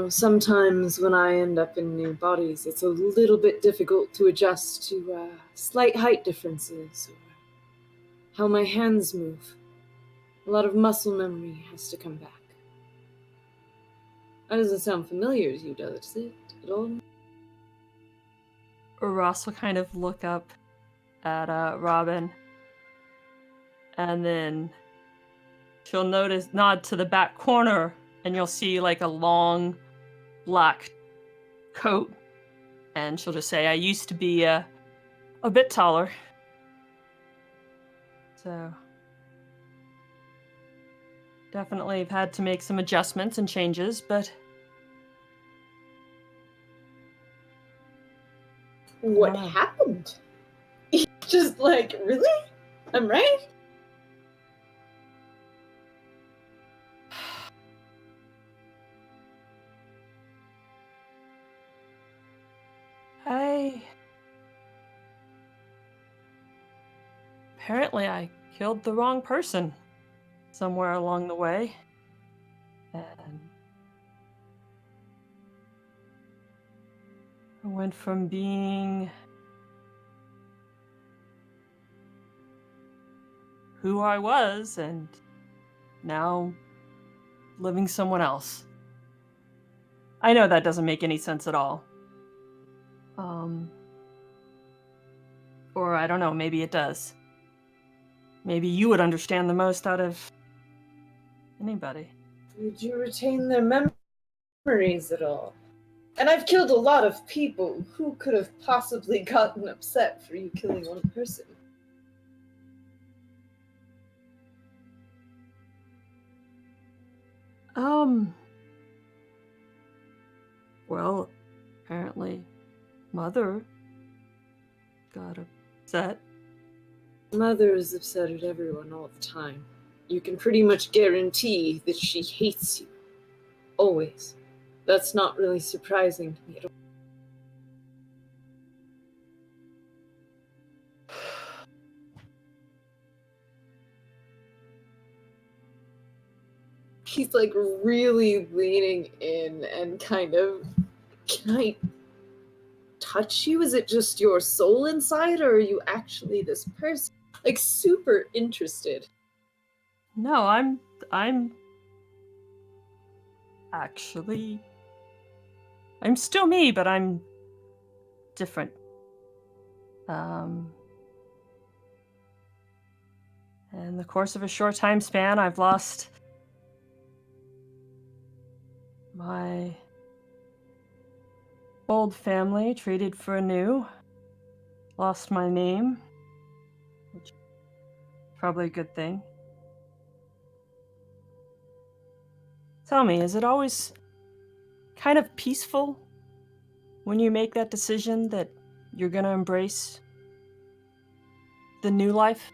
sometimes when I end up in new bodies, it's a little bit difficult to adjust to slight height differences, or how my hands move. A lot of muscle memory has to come back. That doesn't sound familiar to you, does it, at all? Ross will kind of look up at Robin, and then she'll nod to the back corner, and you'll see like a long black coat, and she'll just say, I used to be a bit taller. So definitely have had to make some adjustments and changes, but What Wow. happened? Just like, really? I'm right? Apparently I killed the wrong person somewhere along the way. And I went from being who I was and now living someone else. I know that doesn't make any sense at all. Or I don't know, maybe it does. Maybe you would understand the most out of anybody. Did you retain their memories at all? And I've killed a lot of people. Who could have possibly gotten upset for you killing one person? Well, apparently Mother got upset. Mother is upset at everyone all the time. You can pretty much guarantee that she hates you. Always. That's not really surprising to me at all. He's like really leaning in and kind of, can I touch you? Is it just your soul inside, or are you actually this person? Like super interested. No, I'm actually I'm still me, but I'm different. In the course of a short time span, I've lost my old family, traded for a new, lost my name, which is probably a good thing. Tell me, is it always kind of peaceful when you make that decision that you're gonna embrace the new life?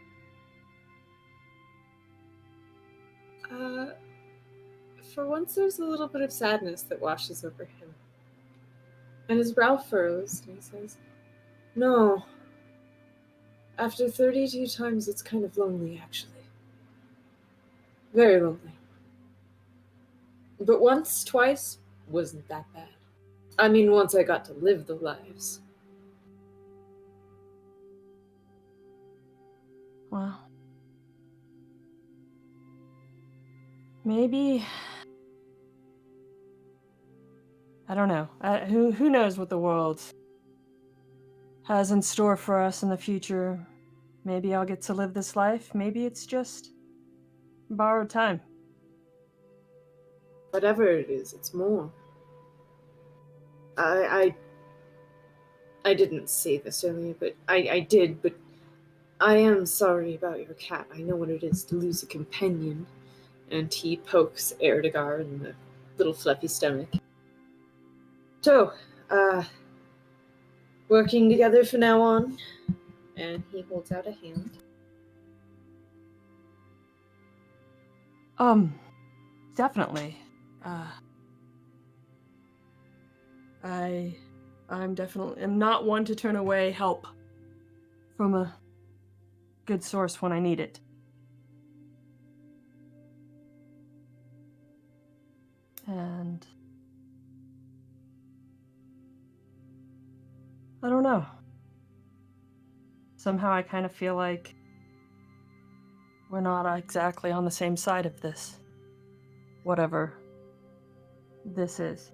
For once there's a little bit of sadness that washes over him. And his brow furrows, and he says, no. After 32 times, it's kind of lonely, actually. Very lonely. But once, twice, wasn't that bad. I mean, once I got to live the lives. Well, maybe, I don't know. Who knows what the world has in store for us in the future? Maybe I'll get to live this life. Maybe it's just borrowed time. Whatever it is, it's more. I didn't say this earlier, but I did, but I am sorry about your cat. I know what it is to lose a companion. And he pokes Erdegar in the little fluffy stomach. So, working together from now on. And he holds out a hand. Definitely. I'm definitely am not one to turn away help from a good source when I need it. And I don't know. Somehow I kind of feel like we're not exactly on the same side of this. Whatever this is.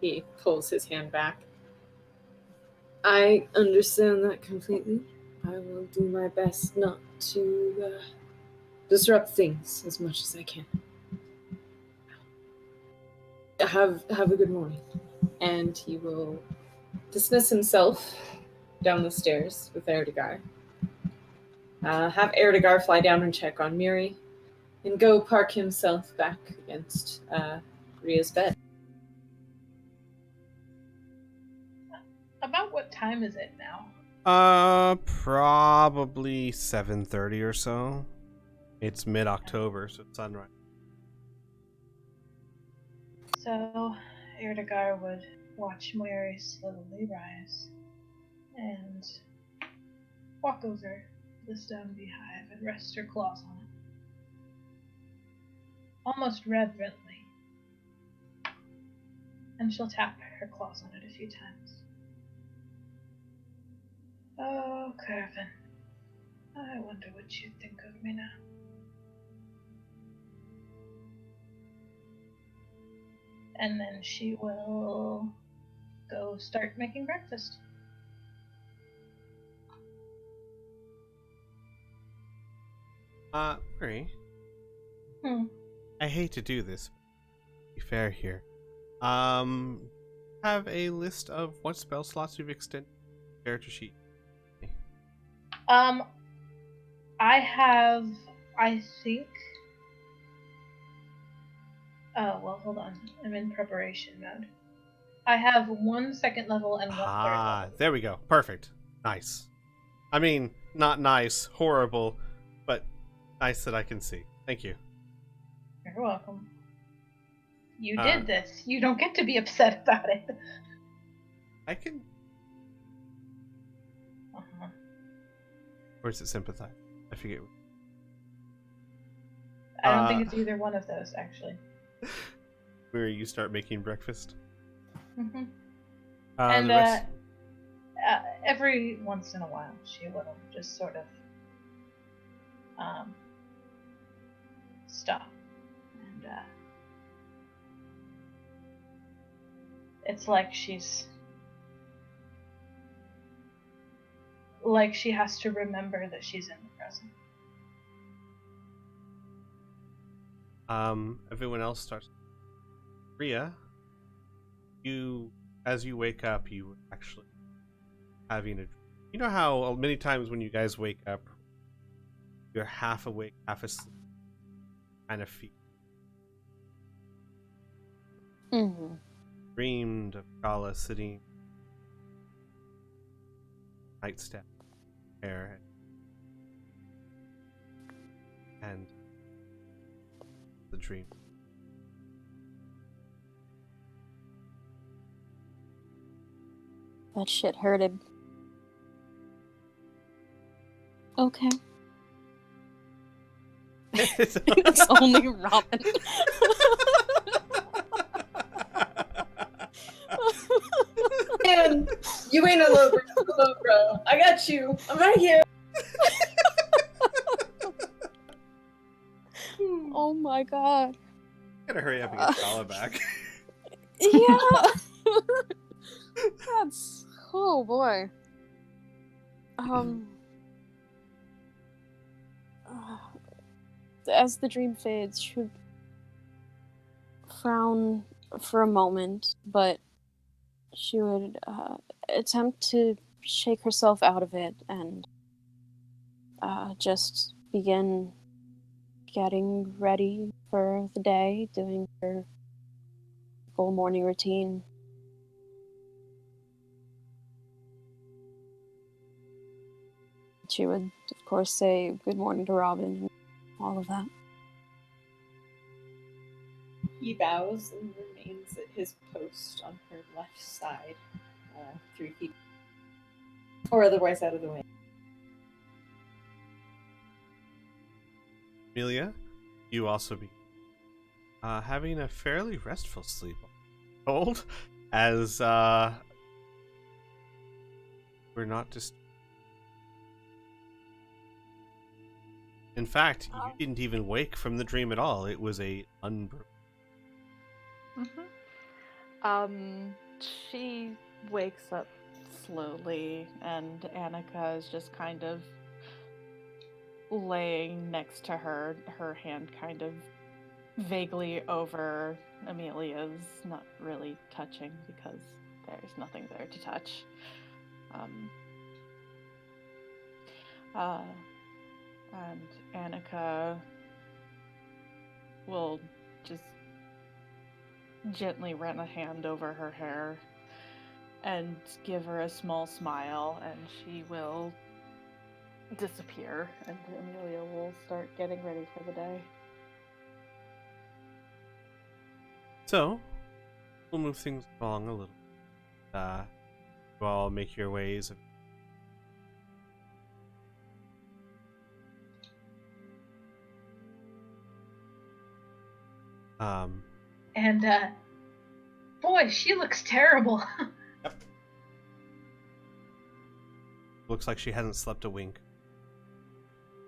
He pulls his hand back. I understand that completely. I will do my best not to disrupt things as much as I can. Have a good morning. And he will dismiss himself down the stairs with Erdegar. Have Erdegar fly down and check on Miri, and go park himself back against Ria's bed. About what time is it now? Probably 7:30 or so. It's mid-October, so it's sunrise. So, Erdegar would watch Mary slowly rise and walk over the stone beehive and rest her claws on it. Almost reverently. And she'll tap her claws on it a few times. Oh, Curvin. I wonder what you think of me now. And then she will go start making breakfast. Mary, Hmm. I hate to do this. Be fair here. Have a list of what spell slots you've extended character sheet. I have, I think. Oh, well, hold on. I'm in preparation mode. I have 1 second level and 1 third level. There we go. Perfect. Nice. I mean, not nice, horrible, but nice that I can see. Thank you. You're welcome. You did this. You don't get to be upset about it. I can. Or is it sympathize? I forget. I don't think it's either one of those, actually. Where you start making breakfast. Hmm. The And rest- every once in a while, she will just sort of stop. And it's like she has to remember that she's in the present. Everyone else starts. Rhea, as you wake up, you actually having a. You know how many times when you guys wake up, you're half awake, half asleep, kind of feel. Mm-hmm. Dreamed of Kala sitting nightstand there and the dream. That shit hurted. Okay. It's only Robin. Man, you ain't alone, bro. I got you. I'm right here. Oh my god. Gotta hurry up and get Kala back. Yeah. That's oh boy. As the dream fades, she would frown for a moment, but she would attempt to shake herself out of it and just begin getting ready for the day, doing her full morning routine. She would, of course, say good morning to Robin and all of that. He bows and remains at his post on her left side, 3 feet, or otherwise out of the way. Amelia, you also be having a fairly restful sleep. Told, as we're not just. In fact, you didn't even wake from the dream at all. It was a unbroken. She wakes up slowly, and Annika is just kind of laying next to her, her hand kind of vaguely over Amelia's, not really touching because there's nothing there to touch. And Annika will just gently run a hand over her hair and give her a small smile, and she will disappear, and Amelia will start getting ready for the day. So, we'll move things along a little. You all make your ways. And boy, she looks terrible. Yep. Looks like she hasn't slept a wink.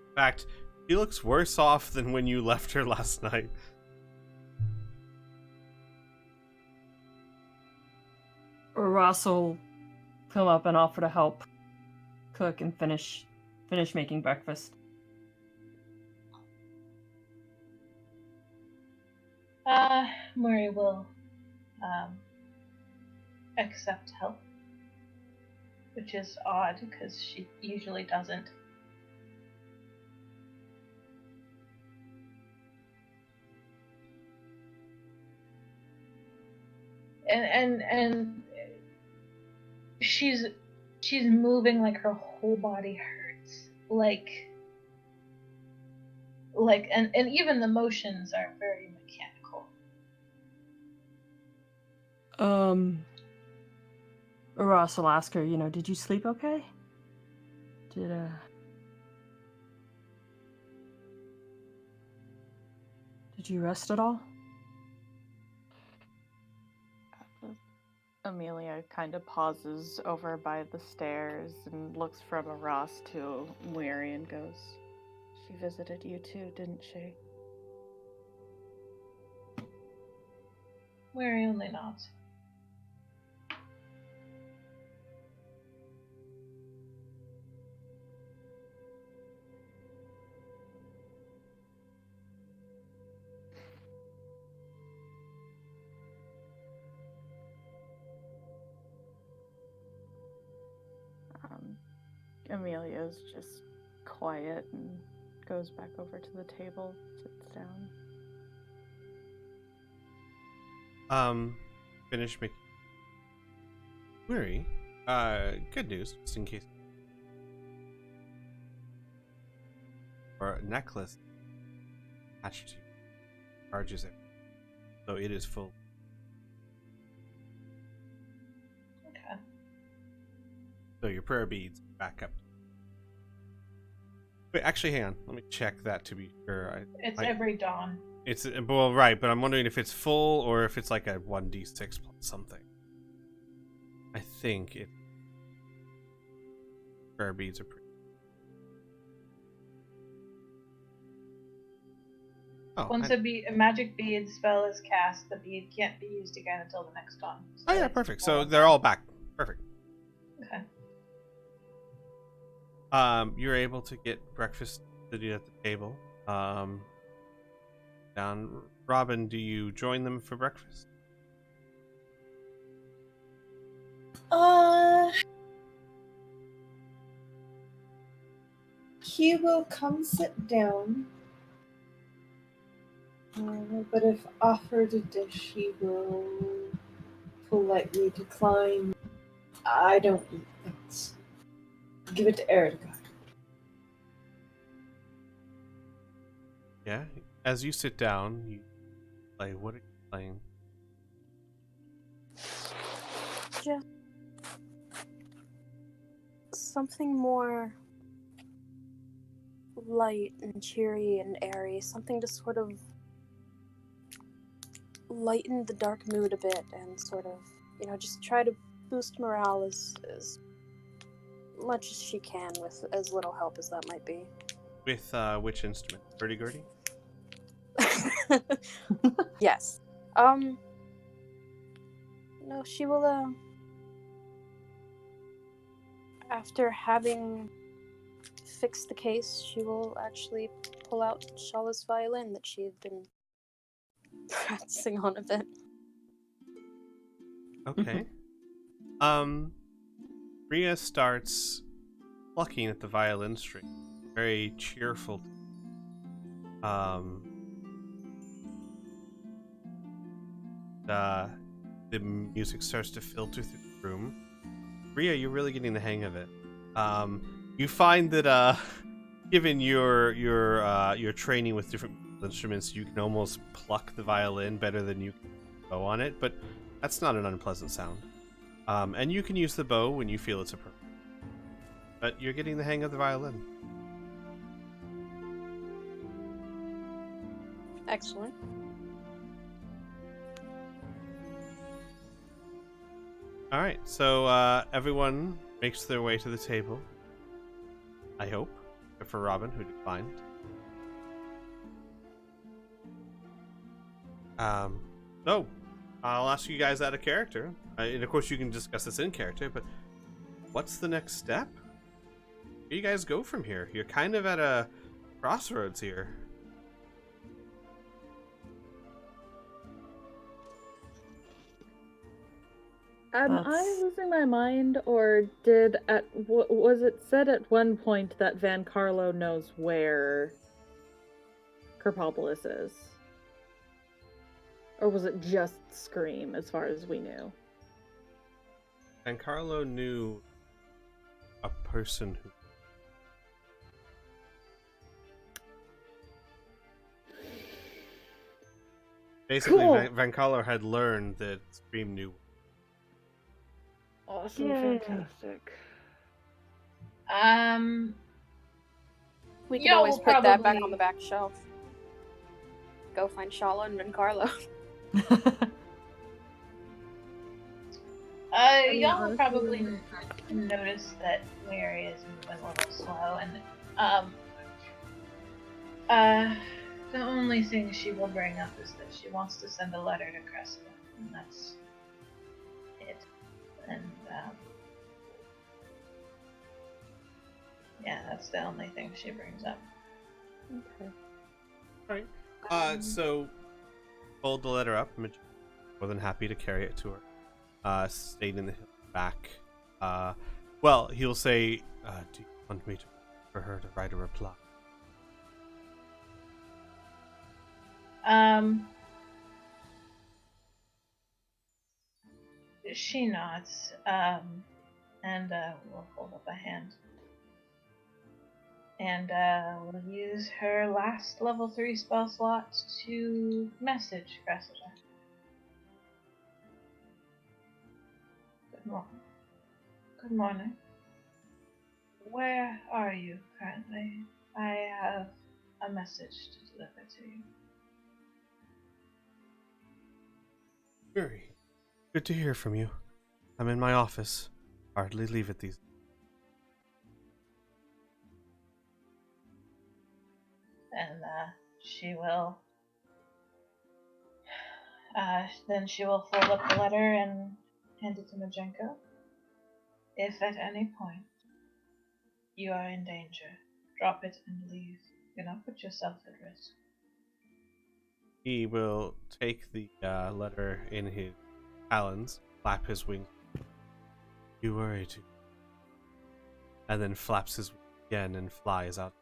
In fact, she looks worse off than when you left her last night. Ross will come up and offer to help cook and finish making breakfast. Murray will accept help, which is odd because she usually doesn't. And she's moving like her whole body hurts, and even the motions are very mechanical. Ross will ask her, did you sleep okay? Did you rest at all? Amelia kind of pauses over by the stairs and looks from Ross to Weary and goes, "She visited you too, didn't she?" Weary only nods. Amelia's just quiet and goes back over to the table, sits down. Finish making. Weary. Good news, just in case. Or a necklace attached to charges it, so it is full. Okay. So your prayer beads back up. Wait, actually, hang on. Let me check that to be sure. It's every dawn. It's well, right, but I'm wondering if it's full or if it's like a 1d6 plus something. I think it. Prayer beads are pretty. Oh, Once a magic bead spell is cast, the bead can't be used again until the next dawn. So oh yeah, perfect. So they're all back. Perfect. Okay. You're able to get breakfast sitting at the table. Down, Robin, do you join them for breakfast? He will come sit down, but if offered a dish, he will politely decline. I don't eat that. Give it to Erica. Yeah. As you sit down, you play. What are you playing? Just something more light and cheery and airy. Something to sort of lighten the dark mood a bit and sort of, just try to boost morale as much as she can with as little help as that might be. With which instrument? Hurdy-gurdy? Yes. No, she will, after having fixed the case, she will actually pull out Shala's violin that she had been practicing on a bit. Okay. Rhea starts plucking at the violin string. Very cheerful. The music starts to filter through the room. Rhea, you're really getting the hang of it. You find that given your training with different instruments, you can almost pluck the violin better than you can bow on it, but that's not an unpleasant sound. And you can use the bow when you feel it's appropriate. But you're getting the hang of the violin. Excellent. Alright, so everyone makes their way to the table. I hope. Except for Robin, who declined. So, I'll ask you guys out of character. And of course you can discuss this in character, but what's the next step? Where do you guys go from here? You're kind of at a crossroads here. Am I losing my mind, or was it said at one point that Van Carlo knows where Kerpopolis is? Or was it just Scream, as far as we knew? And Carlo knew a person who... Basically, Cool. Van Carlo had learned that Scream knew. Awesome, Yay. fantastic. We can Yeah, always we'll put that back probably- on the back shelf. go find Shala and Carlo. Y'all will probably notice that Mary is moving a little slow, and the only thing she will bring up is that she wants to send a letter to Cressida, and that's it. And yeah, that's the only thing she brings up. Okay. Alright. So, fold the letter up. I'm more than happy to carry it to her. Stayed in the hill back. Well, he'll say, do you want me for her to write a reply? She nods, and will hold up a hand. And will use her last level 3 spell slot to message Cressida. Good morning. Where are you currently? I have a message to deliver to you. Very good to hear from you. I'm in my office. Hardly leave it these. And she will. Then she will fold up the letter and hand it to Majenko. If at any point you are in danger, drop it and leave. Do not put yourself at risk. He will take the letter in his talons, flap his wings. You worry too. And then flaps his wings again and flies out.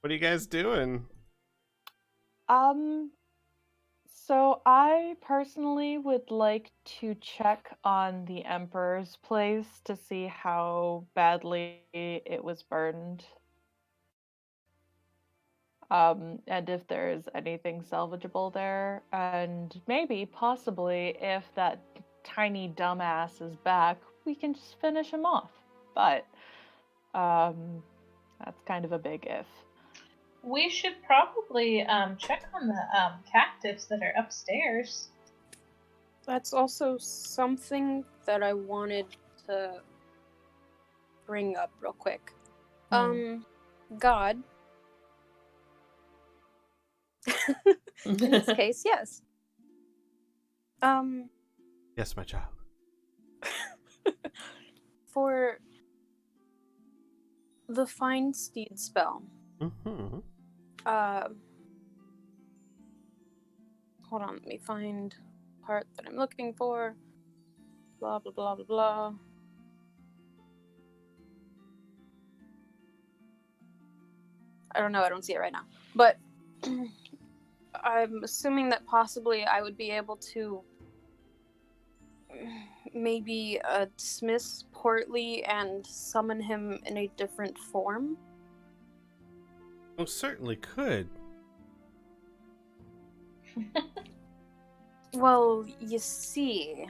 What are you guys doing? So I personally would like to check on the Emperor's place to see how badly it was burned. And if there's anything salvageable there, and maybe, possibly, if that tiny dumbass is back, we can just finish him off. But, that's kind of a big if. We should probably check on the captives that are upstairs. That's also something that I wanted to bring up real quick. God. In this case, yes. Yes, my child. For the Find Steed spell. Mm-hmm. Hold on, let me find the part that I'm looking for. Blah, blah, blah, blah, blah. I don't know, I don't see it right now. But I'm assuming that possibly I would be able to maybe dismiss Portly and summon him in a different form. Most certainly could. Well, you see,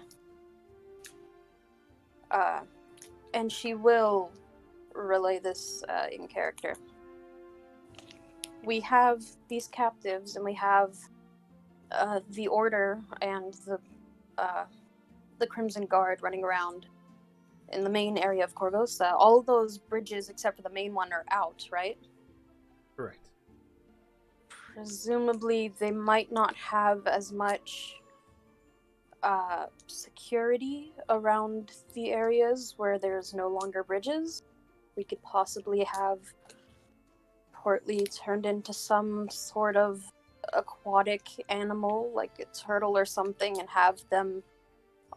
and she will relay this in character. We have these captives, and we have the Order and the Crimson Guard running around in the main area of Corvosa. All those bridges, except for the main one, are out, right? Correct. Presumably, they might not have as much security around the areas where there's no longer bridges. We could possibly have Portly turned into some sort of aquatic animal, like a turtle or something, and have them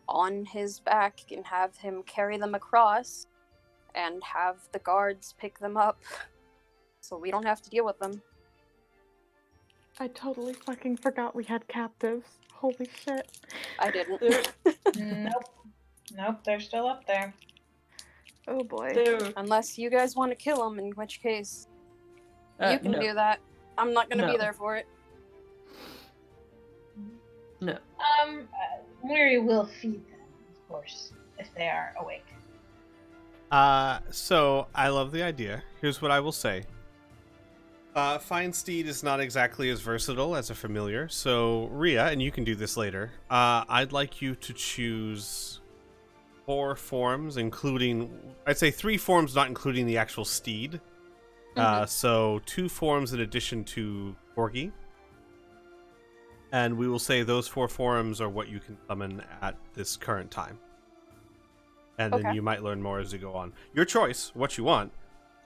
on his back and have him carry them across and have the guards pick them up so we don't have to deal with them. I totally fucking forgot we had captives. Holy shit. I didn't. Nope, they're still up there. Oh boy. Unless you guys want to kill them, in which case you can no. do that. I'm not going to No. be there for it. No. Mary will feed them, of course, if they are awake. So I love the idea. Here's what I will say. Fine Steed is not exactly as versatile as a familiar, so Rhea, and you can do this later, I'd like you to choose 4 forms, including, I'd say 3 forms, not including the actual steed. So 2 forms in addition to Corgi. And we will say those 4 forms are what you can summon at this current time. And then you might learn more as you go on. Your choice, what you want.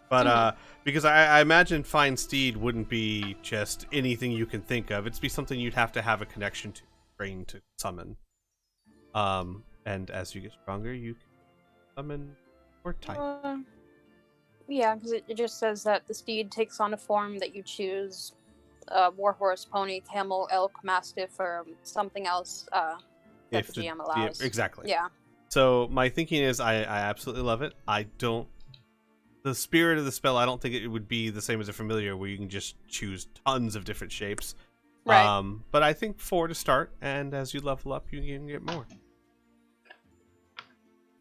But because I imagine Fine Steed wouldn't be just anything you can think of. It'd be something you'd have to have a connection to, brain to summon. And as you get stronger, you can summon more type. Yeah, because it just says that the steed takes on a form that you choose. Warhorse, pony, camel, elk, mastiff, or something else that If the GM allows. Yeah, exactly. Yeah. So my thinking is I absolutely love it. The spirit of the spell, I don't think it would be the same as a familiar where you can just choose tons of different shapes. Right. But I think 4 to start, and as you level up, you can get more.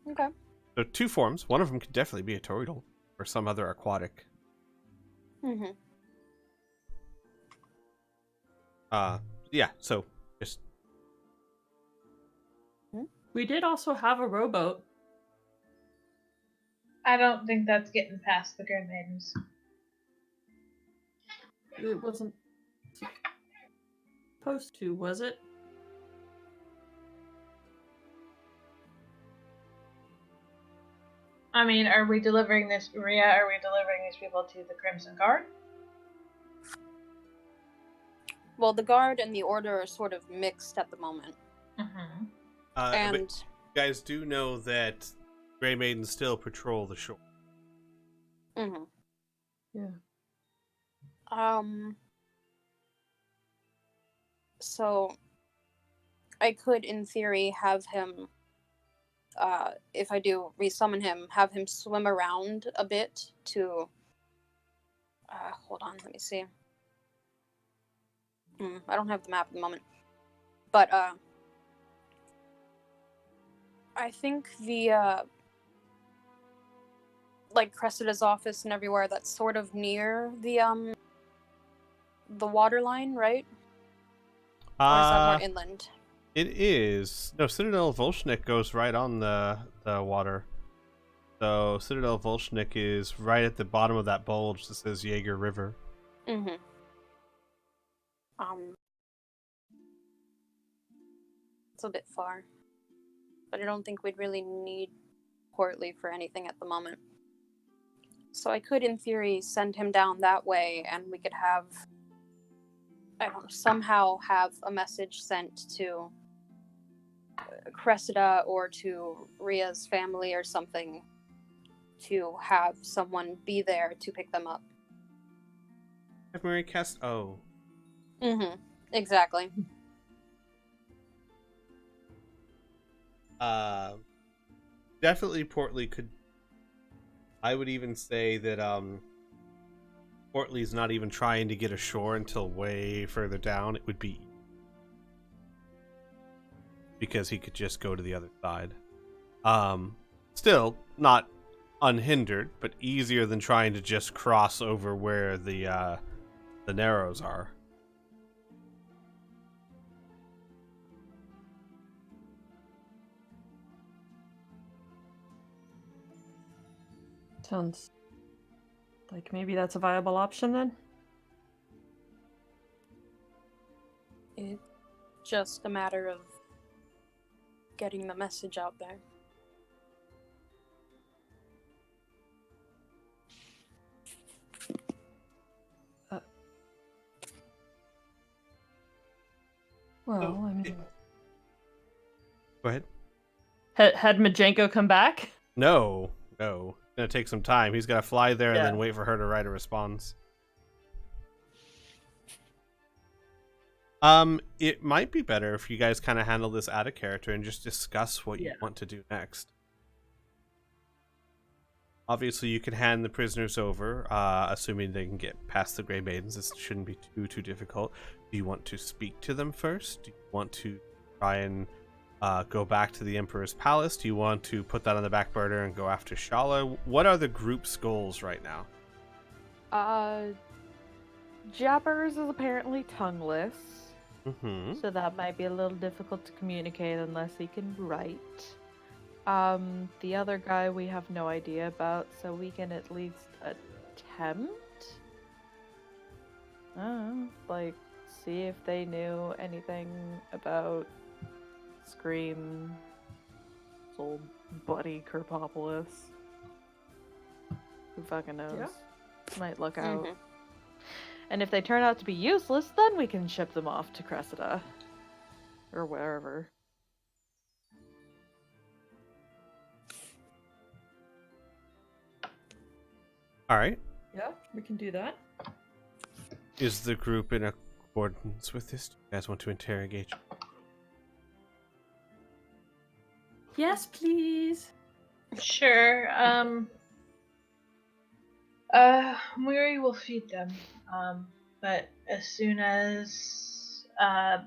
Okay. So 2 forms. One of them could definitely be a toroidal or some other aquatic. Yeah, so just... We did also have a rowboat. I don't think that's getting past the Grim Maidens. It wasn't supposed to, was it? I mean, are we delivering this, Rhea? Are we delivering these people to the Crimson Guard? Well, the guard and the order are sort of mixed at the moment. But you guys do know that Grey Maidens still patrol the shore. Yeah. So I could, in theory, have him, if I do resummon him, have him swim around a bit to, hold on, let me see. I don't have the map at the moment. But, I think the, like, Cressida's office and everywhere that's sort of near the water line, right? Or is that more inland? It is. No, Citadel Volshnik goes right on the water. So Citadel Volshnik is right at the bottom of that bulge that says Jaeger River. It's a bit far. But I don't think we'd really need Portly for anything at the moment. So I could, in theory, send him down that way, and we could have, I don't know, somehow have a message sent to Cressida or to Rhea's family or something to have someone be there to pick them up. Have Mary cast... Oh. Exactly. Definitely Portly could... I would even say that Portly's not even trying to get ashore until way further down. It would be... because he could just go to the other side. Still, not unhindered, but easier than trying to just cross over where the Narrows are. Sounds like maybe that's a viable option then? It's just a matter of getting the message out there. Well, I mean... Go ahead. Had Majenko come back? No. It's gonna take some time. He's gotta fly there and then wait for her to write a response. It might be better if you guys kind of handle this out of character and just discuss what you want to do next. Obviously, you can hand the prisoners over, assuming they can get past the Grey Maidens. This shouldn't be too difficult. Do you want to speak to them first? Do you want to try and go back to the Emperor's Palace? Do you want to put that on the back burner and go after Shala? What are the group's goals right now? Jabbers is apparently tongueless, Mm-hmm. so that might be a little difficult to communicate unless he can write. The other guy we have no idea about, so we can at least attempt? Like, see if they knew anything about Scream, old buddy Kerpopolis. Who fucking knows? Yeah. Might look out. Mhm. And if they turn out to be useless, then we can ship them off to Cressida. Or wherever. All right. Yeah, we can do that. Is the group in accordance with this? Do you guys want to interrogate? Yes, please. Sure. Miri will feed them. But as soon as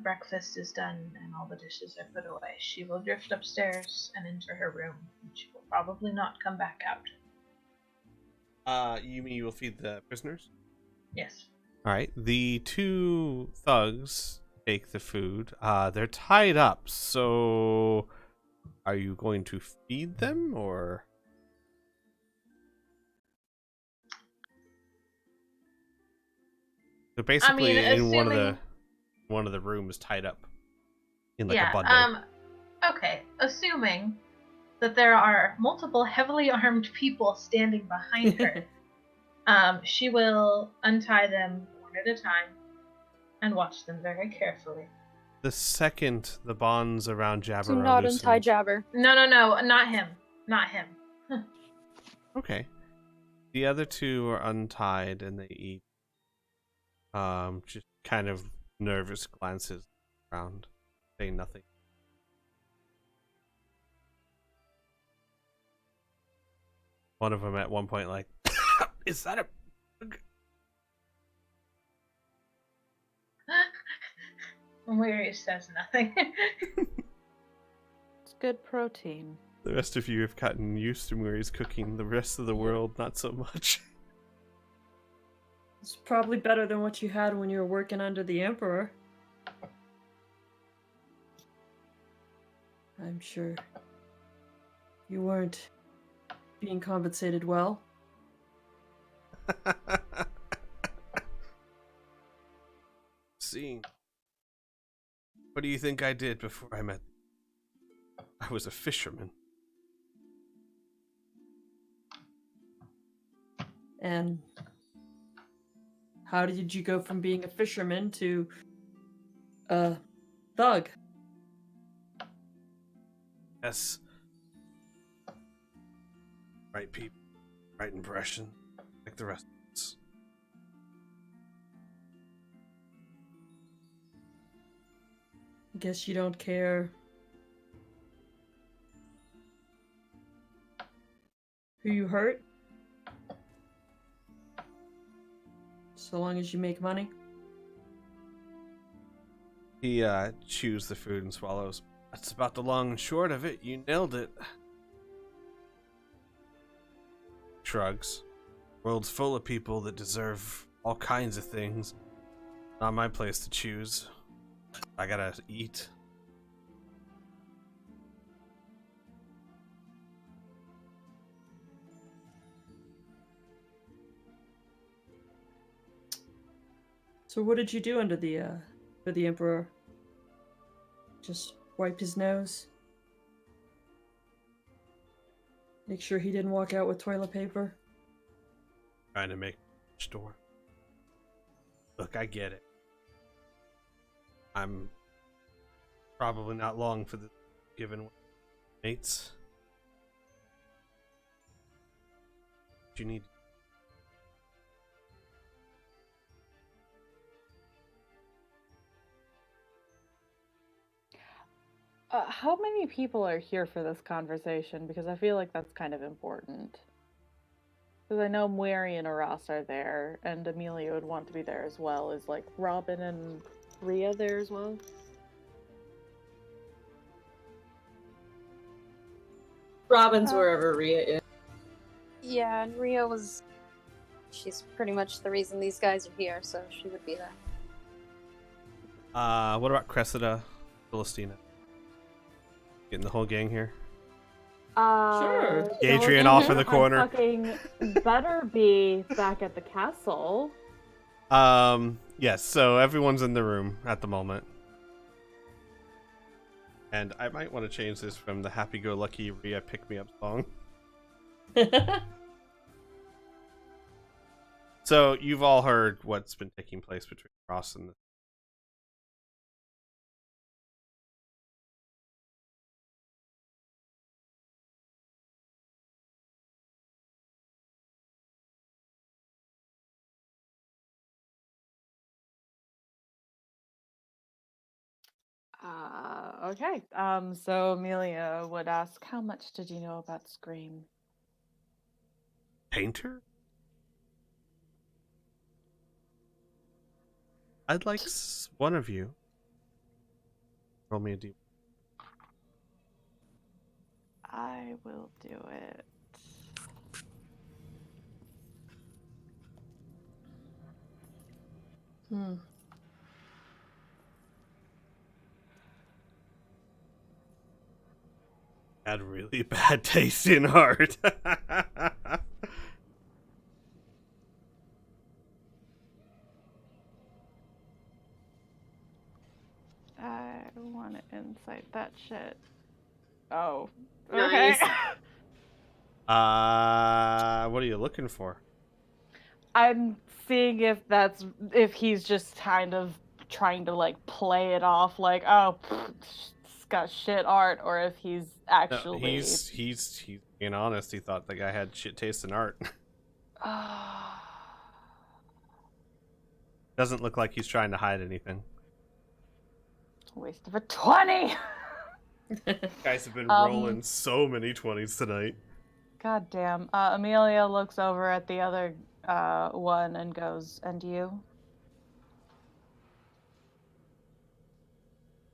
breakfast is done and all the dishes are put away, she will drift upstairs and into her room. And she will probably not come back out. You mean you will feed the prisoners? Yes. All right. The two thugs take the food. They're tied up, so are you going to feed them or? So basically, in one of the rooms, tied up in like a bundle. Okay. Assuming that there are multiple heavily armed people standing behind her, she will untie them one at a time and watch them very carefully. The second the bonds around Jabber Do are not loosened- untie Jabber. No, not him. Not him. Okay. The other two are untied and they eat. Just kind of nervous glances around, saying nothing. One of them at one point like, is that a bug? Weary says nothing. It's good protein. The rest of you have gotten used to Muri's cooking. The rest of the world, not so much. It's probably better than what you had when you were working under the Emperor. I'm sure you weren't being compensated well. Seeing. What do you think I did before I met? I was a fisherman. And how did you go from being a fisherman to a thug? Yes. Right people. Right impression. Like the rest of us. Guess you don't care who you hurt? So long as you make money? He chews the food and swallows. That's about the long and short of it. You nailed it. Shrugs. World's full of people that deserve all kinds of things. Not my place to choose. I gotta eat. So what did you do under the for the Emperor? Just wipe his nose? Make sure he didn't walk out with toilet paper? Trying to make a store. Look, I get it. I'm probably not long for the given mates. What you need. How many people are here for this conversation? Because I feel like that's kind of important. Because I know Mary and Aras are there, and Amelia would want to be there as well. Is like Robin and Rhea there as well? Robin's wherever Rhea is. Yeah, and Ria was. She's pretty much the reason these guys are here, so she would be there. What about Cressida, Philistina? Getting the whole gang here. Sure. Adrian off in the corner. Fucking better be back at the castle. Yes, so everyone's in the room at the moment. And I might want to change this from the happy-go-lucky Rhea pick-me-up song. So, you've all heard what's been taking place between Ross and the... Okay. So Amelia would ask, how much did you know about Scream? Painter? I'd like one of you. Roll me a D. I will do it. Had really bad taste in art. I want to insight that shit. Oh. Okay. Nice. What are you looking for? I'm seeing if he's just kind of trying to like play it off like, oh, it's got shit art, or if he's No, actually he's being honest. He thought the guy had shit taste in art. Doesn't look like he's trying to hide anything. Waste of a 20. Guys have been rolling so many 20s tonight. God damn. Amelia looks over at the other one and goes, and you?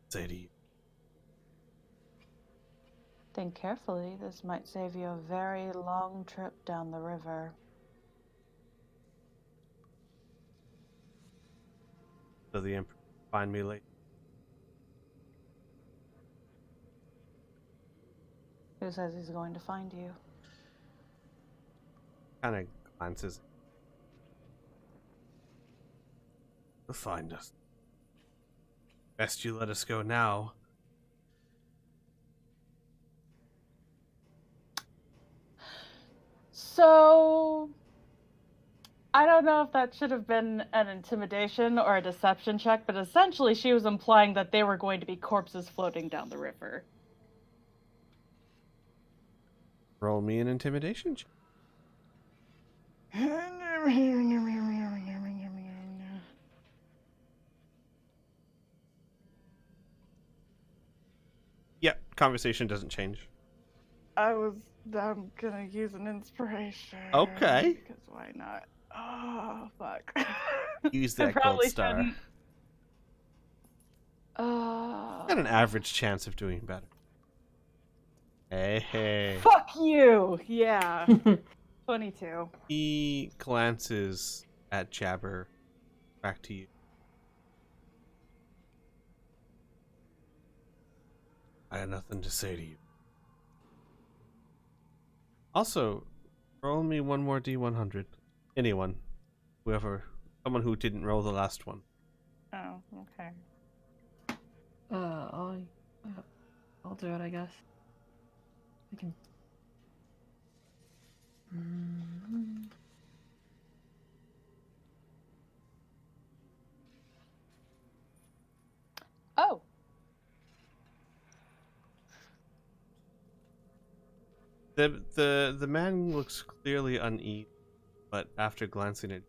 Sadie. Think carefully. This might save you a very long trip down the river. So the Emperor find me late. Who says he's going to find you? Kind of glances. He'll find us. Best you let us go now. So, I don't know if that should have been an intimidation or a deception check, but essentially she was implying that they were going to be corpses floating down the river. Roll me an intimidation check. Yep, conversation doesn't change. I'm gonna use an inspiration. Okay. Because why not? Oh, fuck. Use I that gold probably star. shouldn't. Oh. Got an average chance of doing better. Hey. Fuck you! Yeah. 22. He glances at Jabber. Back to you. I have nothing to say to you. Also, roll me one more D100. Anyone. Whoever. Someone who didn't roll the last one. Oh, okay. I'll do it, I guess. I can. Oh. The man looks clearly uneasy, but after glancing at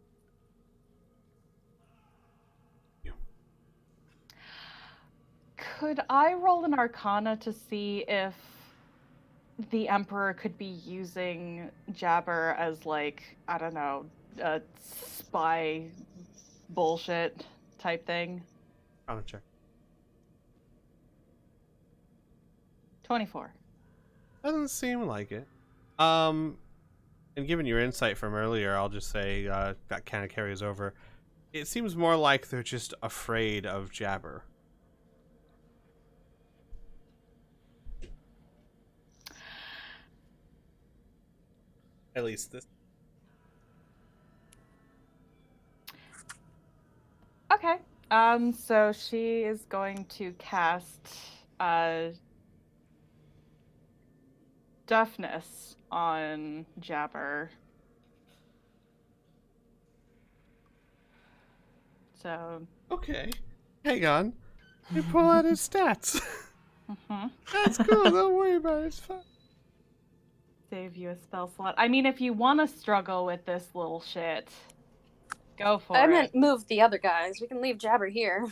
you. Could I roll an Arcana to see if the Emperor could be using Jabber as, like, I don't know, a spy bullshit type thing? I'll check. 24. Doesn't seem like it. And given your insight from earlier, I'll just say that kind of carries over. It seems more like they're just afraid of Jabber. At least this. Okay. So she is going to cast deafness on Jabber. So. Okay. Hang on. Let me pull out his stats. Mhm. That's cool. Don't worry about it. It's fine. Save you a spell slot. I mean, if you want to struggle with this little shit, go for I it. meant move the other guys. We can leave Jabber here.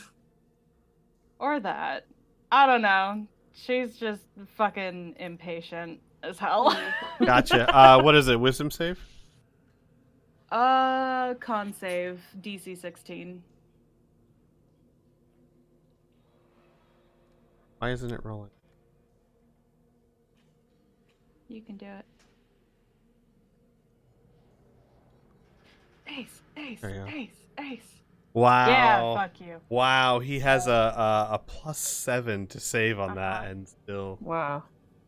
Or that. I don't know. She's just fucking impatient as hell. Gotcha. What is it? Wisdom save? Con save, DC 16. Why isn't it rolling? You can do it. Ace, ace, There you go. ace, ace. Wow. Yeah, fuck you. Wow, he has a +7 to save on that, Uh-huh. and still. Wow.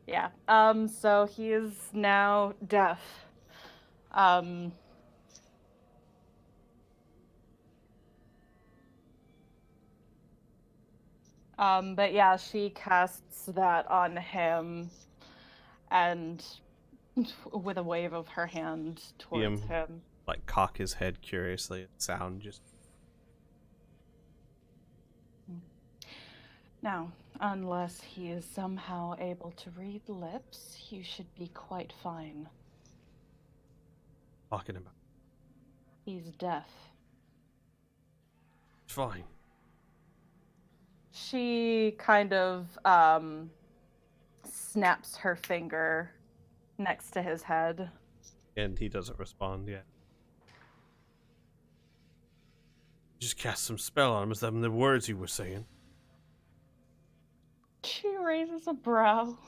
Yeah. So he is now deaf. But yeah, she casts that on him, and with a wave of her hand towards him. Like cock his head curiously at sound. Just Now, unless he is somehow able to read lips, you should be quite fine. talking about. He's deaf. Fine. She kind of snaps her finger next to his head. And he doesn't respond yet. Just cast some spell on him. Is that the words you were saying? She raises a brow.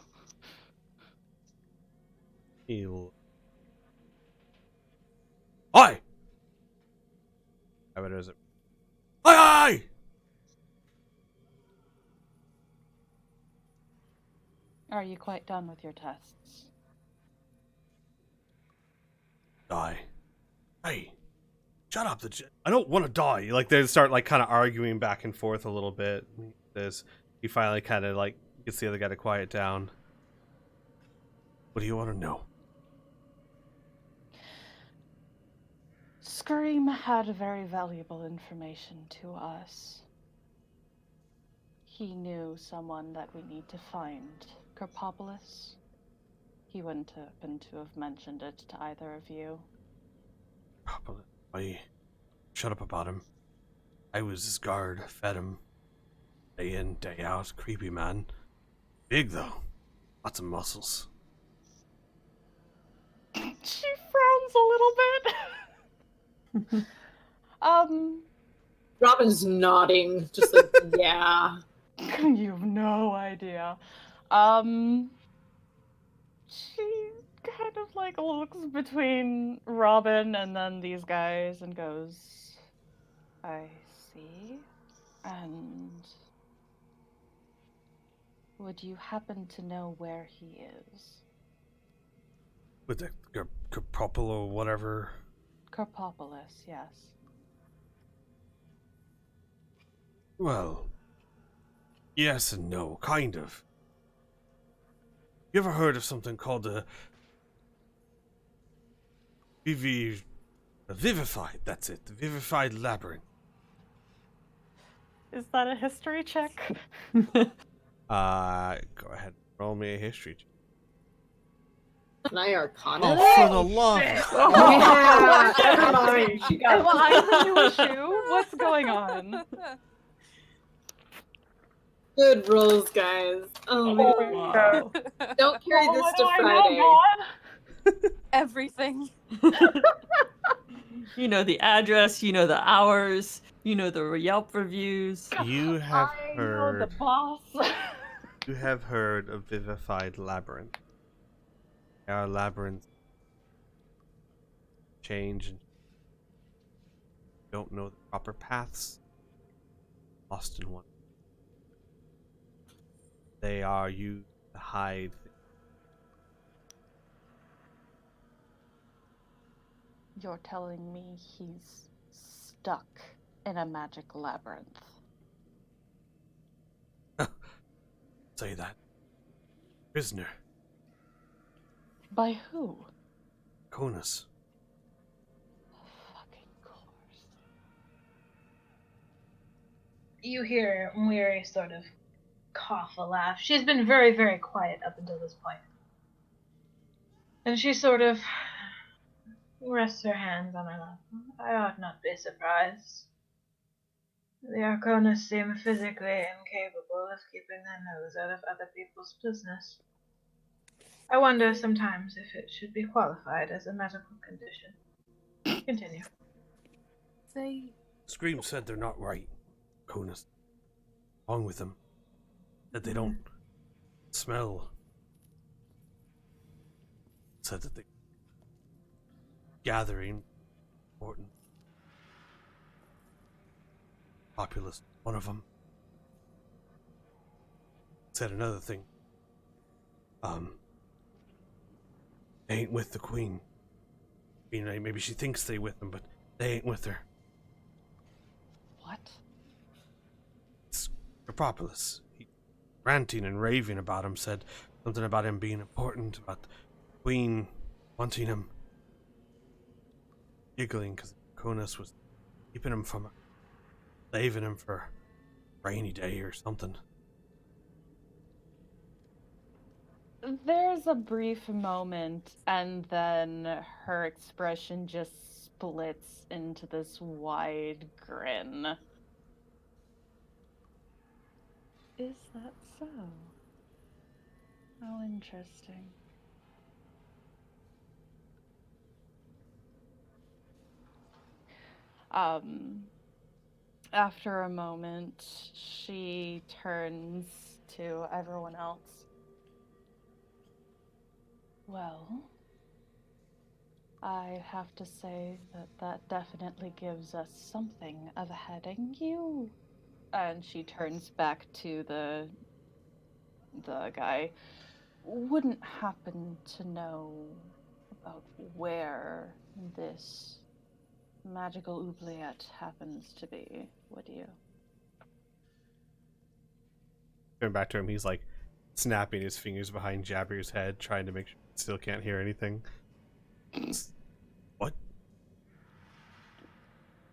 He'll. Aye! How is it? Aye, aye! Are you quite done with your tests? Die. Hey. Shut up. I don't want to die. Like, they start, like, kind of arguing back and forth a little bit. He finally kind of, like, gets the other guy to quiet down. What do you want to know? Scream had very valuable information to us. He knew someone that we need to find. Kerpopolis. He wouldn't happen to have mentioned it to either of you. I shut up about him. I was his guard, fed him. Day in, day out, creepy man. Big though. Lots of muscles. She frowns a little bit. Robin's nodding, just like, yeah. You have no idea. She kind of like looks between Robin and then these guys and goes, I see. And would you happen to know where he is? With the Kerpopolis or whatever. Kerpopolis, yes. Well, yes and no, kind of. You ever heard of something called a vivified? That's it, the vivified labyrinth. Is that a history check? Go ahead, roll me a history check. Can I Arcana? Oh, for the love! Yeah! She got Am I the new issue? What's going on? Good rolls, guys. Oh, man. Wow. Don't carry this to What do I Friday. know, God? Everything. You know the address, you know the hours, you know the Yelp reviews. You have I know the heard. boss. You have heard of vivified labyrinth. Our labyrinth change and don't know the proper paths. Lost in one. They are used to hide things. You're telling me he's stuck in a magic labyrinth. Say that. Prisoner. By who? Conus. Fucking course. You hear Weary sort of cough a laugh. She's been very, very quiet up until this point. And she sort of rests her hands on her lap. I ought not be surprised. The Arconus seem physically incapable of keeping their nose out of other people's business. I wonder sometimes if it should be qualified as a medical condition. Continue. They Scream said they're not right. Conus. Wrong with them. That they don't smell. Said that they gathering important populace. One of them said another thing. They ain't with the queen. You know, maybe she thinks they with them, but they ain't with her. What? It's Propolis. He ranting and raving about him, said something about him being important, about the queen wanting him. Giggling because Conus was keeping him from saving him for a rainy day or something. There's a brief moment, and then her expression just splits into this wide grin. Is that so? How interesting. After a moment, she turns to everyone else. Well, I have to say that definitely gives us something of a heading. You, and she turns back to the guy, wouldn't happen to know about where this magical oubliette happens to be, would you? Going back to him, he's like snapping his fingers behind Jabber's head, trying to make sure he still can't hear anything. What?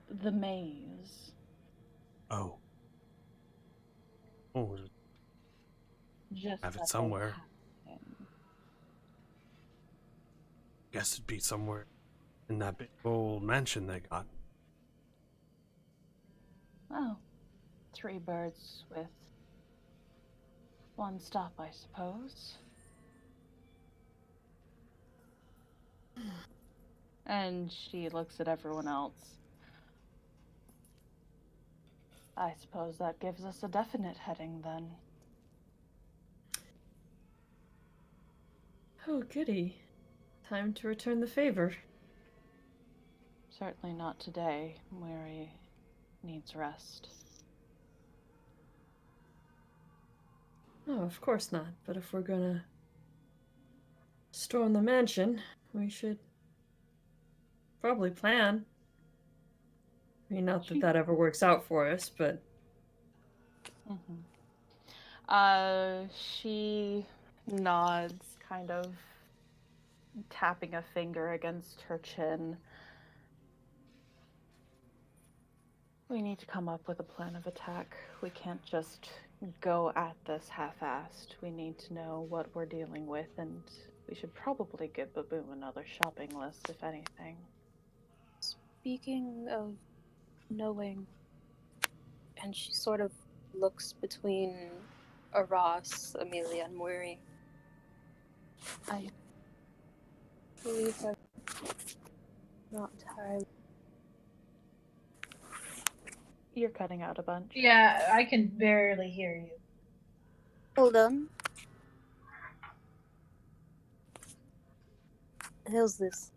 The maze. Oh. Oh, Just have it that they somewhere. have him. Guess it'd be somewhere in that big old mansion they got. Well, 3 birds with 1 stop, I suppose. And she looks at everyone else. I suppose that gives us a definite heading then. Oh, goody. Time to return the favor. Certainly not today. Weary needs rest. Oh, of course not. But if we're gonna storm the mansion, we should probably plan. I mean, not that that ever works out for us, but... She nods, kind of tapping a finger against her chin. We need to come up with a plan of attack. We can't just go at this half-assed. We need to know what we're dealing with, and we should probably give Baboom another shopping list, if anything. Speaking of knowing, and she sort of looks between Aras, Amelia, and Weary. I believe I'm not entirely. You're cutting out a bunch. Yeah, I can barely hear you. Hold on. how's this?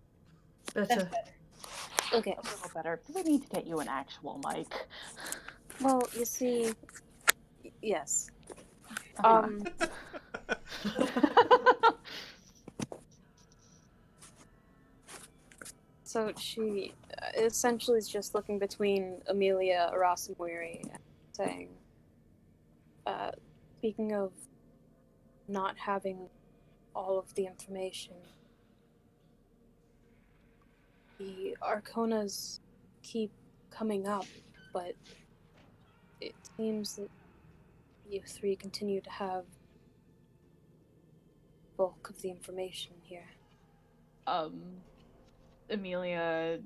Better. Okay. A little better. We need to get you an actual mic. Well, you see, yes. Uh-huh. So she essentially is just looking between Amelia, Ross, and Weary, and saying, speaking of not having all of the information, the Arconas keep coming up, but it seems that you three continue to have bulk of the information here. Amelia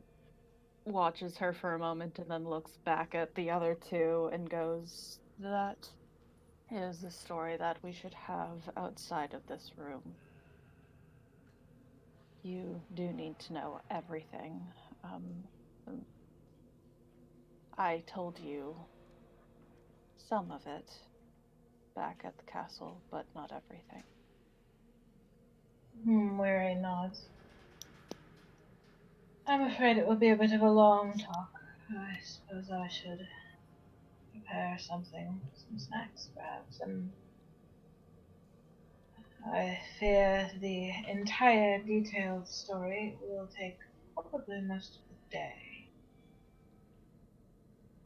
watches her for a moment and then looks back at the other two and goes, "That is a story that we should have outside of this room. You do need to know everything. I told you some of it back at the castle, but not everything." Weary nods. I'm afraid it will be a bit of a long talk. I suppose I should prepare something, some snacks perhaps, and I fear the entire detailed story will take probably most of the day.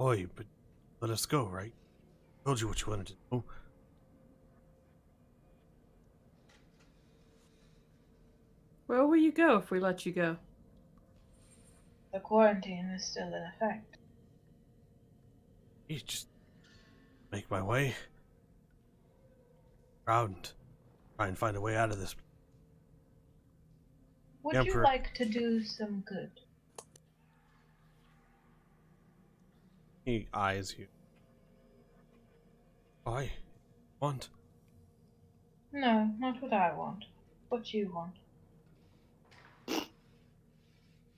Oi, but let us go, right? Told you what you wanted to know. Where will you go if we let you go? The quarantine is still in effect. You just make my way around, try and find a way out of this. Would you Emperor. like to do some good? He eyes you. Why? Want? No, not what I want. What you want.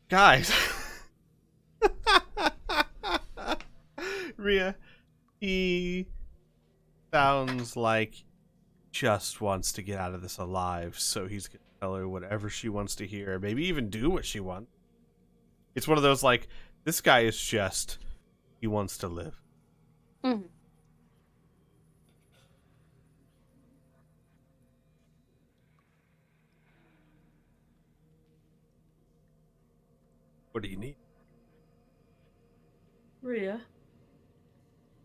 Guys! Rhea, he sounds like just wants to get out of this alive, so he's gonna tell her whatever she wants to hear, maybe even do what she wants. It's one of those, like, this guy is just, he wants to live. Mm-hmm. What do you need? Rhea,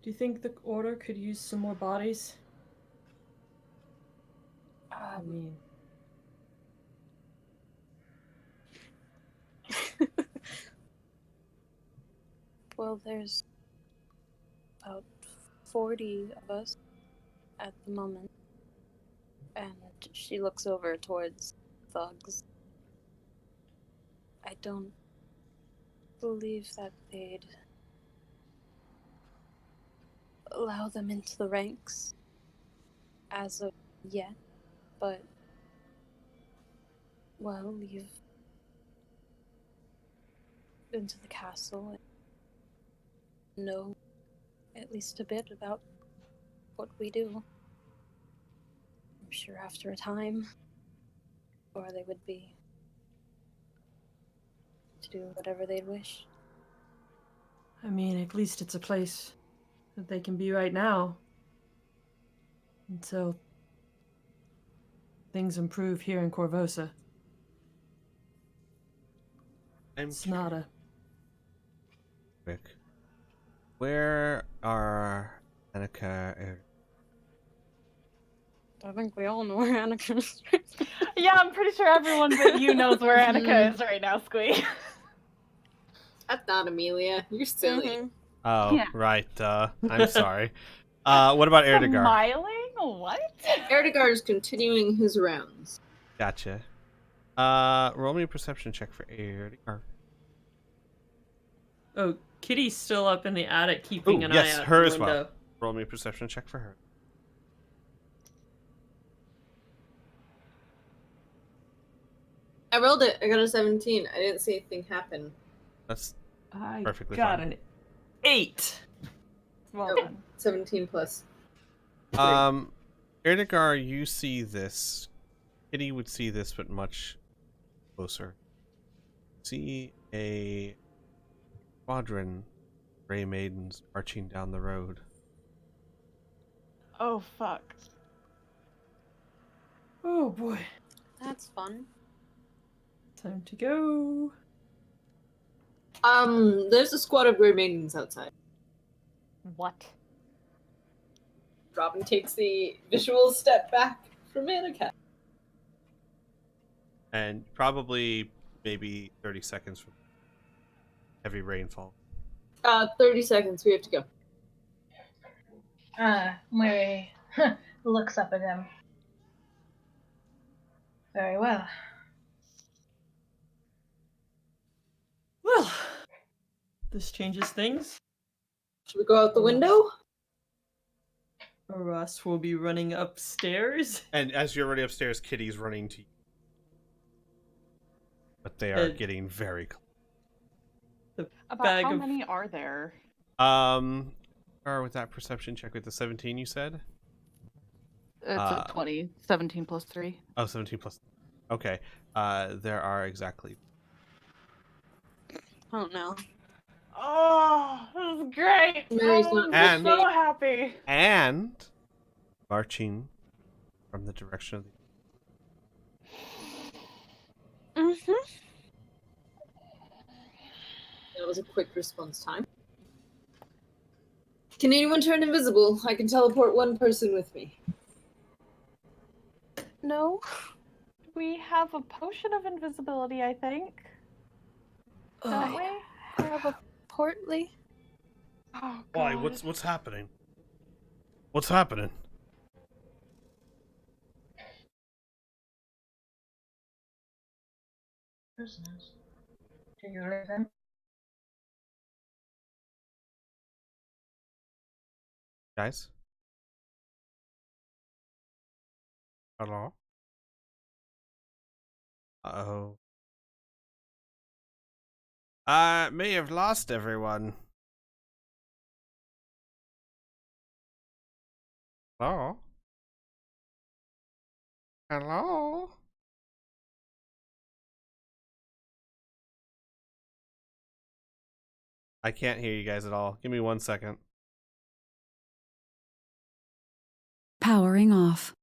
do you think the Order could use some more bodies? I mean... Well, there's about 40 of us at the moment, and she looks over towards thugs. I don't believe that they'd allow them into the ranks as of yet, but, well, you've been to the castle and know at least a bit about what we do. I'm sure after a time, or they would be to do whatever they'd wish. I mean, at least it's a place that they can be right now. Until things improve here in Corvosa. It's not a... Rick. Where are Annika? I think we all know where Annika is. Yeah, I'm pretty sure everyone but you knows where Annika is right now, Squee. That's not Amelia. You're silly. Mm-hmm. Oh, Yeah. right. I'm sorry. What about Erdegar? Smiling? What? Erdegar is continuing his rounds. Gotcha. Roll me a perception check for Erdegar. Oh, Kitty's still up in the attic keeping an eye yes, out her the as well. window. Roll me a perception check for her. I rolled it. I got a 17. I didn't see anything happen. That's I perfectly got fine. an 8. Well Oh, done. 17 plus. Erdegar, you see this. Kitty would see this, but much closer, see a squadron of Grey Maidens marching down the road. Oh, fuck. Oh boy. That's fun. Time to go. There's a squad of Grey Maidens outside. What? Robin takes the visual step back from Annika. And probably maybe 30 seconds from heavy rainfall. 30 seconds, we have to go. Mary looks up at him. Very well. Well, this changes things. Should we go out the window? Ross will be running upstairs. And as you're running upstairs, Kitty's running to you. But they are getting very close. About Bag how of- many are there? Or with that perception check with the 17 you said? It's a 20. 17 plus 3. Oh, 17 plus. Okay. There are exactly. Oh no. Oh, this is great! Mary's Oh, not I'm And- so happy! And marching from the direction of the. Mm-hmm. That was a quick response time. Can anyone turn invisible? I can teleport one person with me. No. We have a potion of invisibility, I think. Don't we? I have a portly. Oh, Why? God. What's happening? What's happening? Business. Do you live in? Guys? Hello? Uh-oh. I may have lost everyone. Hello? Hello? I can't hear you guys at all. Give me 1 second. Powering off.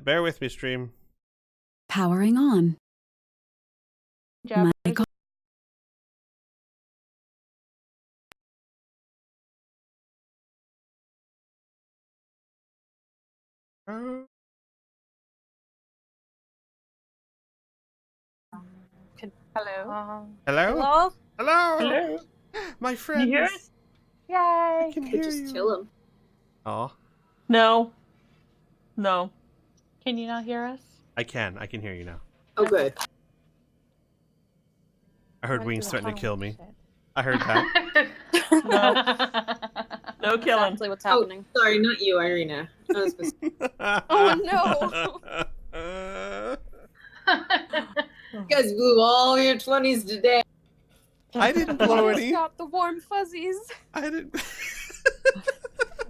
Bear with me, stream. Powering on. Jeff, Mic on. hello. Hello? Hello? Hello? Hello? My Can friends. you hear us? I Yay! can Could hear just you. kill him. Oh, No. No. Can you not hear us? I can hear you now. Oh, good. I heard Right Wings through the threatening to kill tunnel. me. I heard that. No killing. Exactly what's Oh, happening. sorry, not you, Irina. I was mis- Oh, You guys blew all your 20s today. I didn't blow Just any. got the warm fuzzies. I didn't.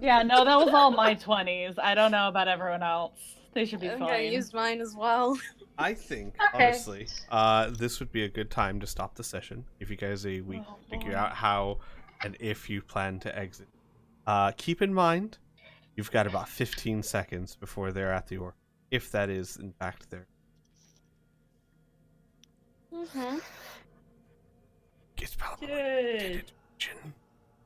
Yeah, no, that was all my 20s. I don't know about everyone else. They should be I fine. think I used mine as well. I think, Okay. honestly, this would be a good time to stop the session. If you guys a week Oh, figure boy. out how and if you plan to exit. Keep in mind, you've got about 15 seconds before they're at the orc. If that is, in fact, there. Mm-hmm. It's probably Yay.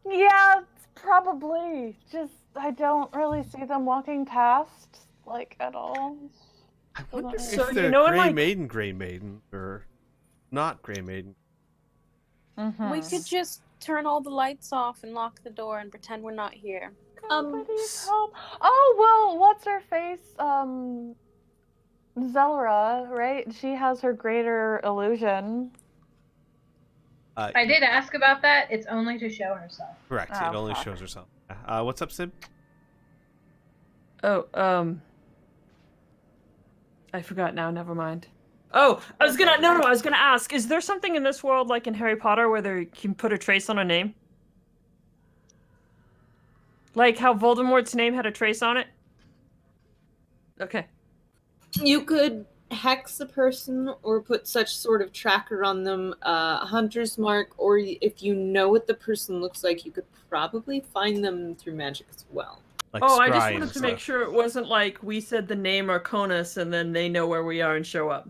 Yeah, it's probably. Just, I don't really see them walking past, like, at all. I wonder if So, they're you know, in, Grey Maiden, or not Grey Maiden. Mm-hmm. We could just turn all the lights off and lock the door and pretend we're not here. Please help. Oh, well, what's her face? Zelra, right? She has her greater illusion. I did ask about that. It's only to show herself. Correct. Oh, it only fuck. shows herself. What's up, Sid? Oh, I forgot now, never mind. Oh, I was gonna ask, is there something in this world like in Harry Potter where they can put a trace on a name? Like how Voldemort's name had a trace on it? Okay. You could hex a person or put such sort of tracker on them, hunter's mark, or if you know what the person looks like, you could probably find them through magic as well. Like I just scry wanted and to make stuff. sure it wasn't like we said the name Arconis and then they know where we are and show up.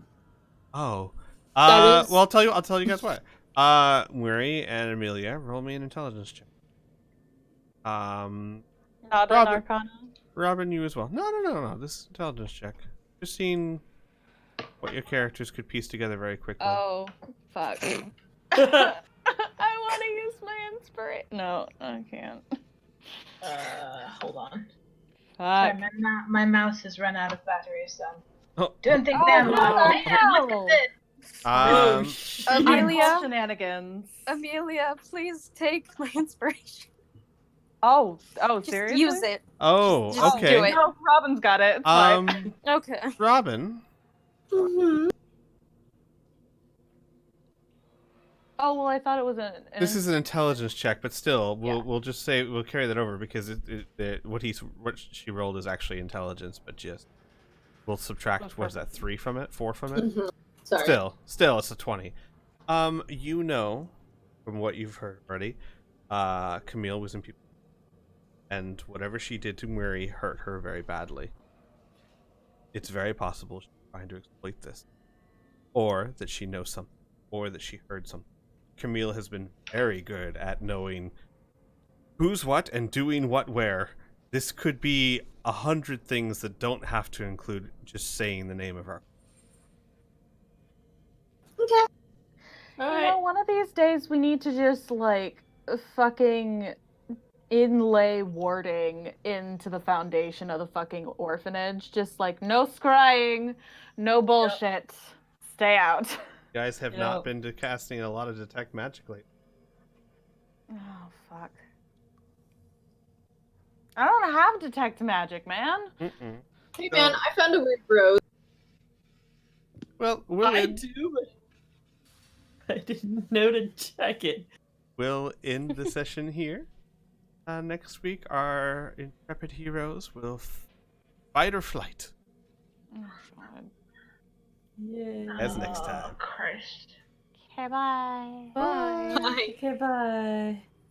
Oh. That is- Well, I'll tell you guys what. Murray and Amelia, roll me an intelligence check. Not Robin- an Arcana. Robin, you as well. No. This is intelligence check. Just seeing what your characters could piece together very quickly. Oh, fuck. I want to use my inspiration. No, I can't. Hold on. Fuck. Sorry, my mouse has run out of battery, so Oh. don't think Oh, that no. What is it? Amelia? Shenanigans. Amelia, please take my inspiration. Oh, Just seriously? use it. Oh, Just okay. do it. No, Robin's got it. It's fine. Okay. Robin. Mhm. Oh, well, I thought it was This is an intelligence check, but still, Yeah. we'll just say we'll carry that over because what she rolled is actually intelligence, but just we'll subtract what is that 3 from it, 4 from it. Mhm. Sorry. Still, it's a 20. You know, from what you've heard already, Camille was in people, and whatever she did to Murray hurt her very badly. It's very possible she's trying to exploit this, or that she knows something, or that she heard something. Camille has been very good at knowing who's what and doing what where. This could be 100 things that don't have to include just saying the name of her. Okay. You know, one of these days we need to just, like, fucking inlay warding into the foundation of the fucking orphanage. Just, like, no scrying, no bullshit. Stay out. You guys have not been casting a lot of detect magic lately. Oh, fuck. I don't have detect magic, man. Mm-mm. Hey man, I found a weird rose. Well, I do, but I didn't know to check it. we'll end the session here. Next week, our intrepid heroes will fight or flight. Oh, God. Yeah. As next time. Christ. Okay, bye. Bye. Bye. Okay, bye.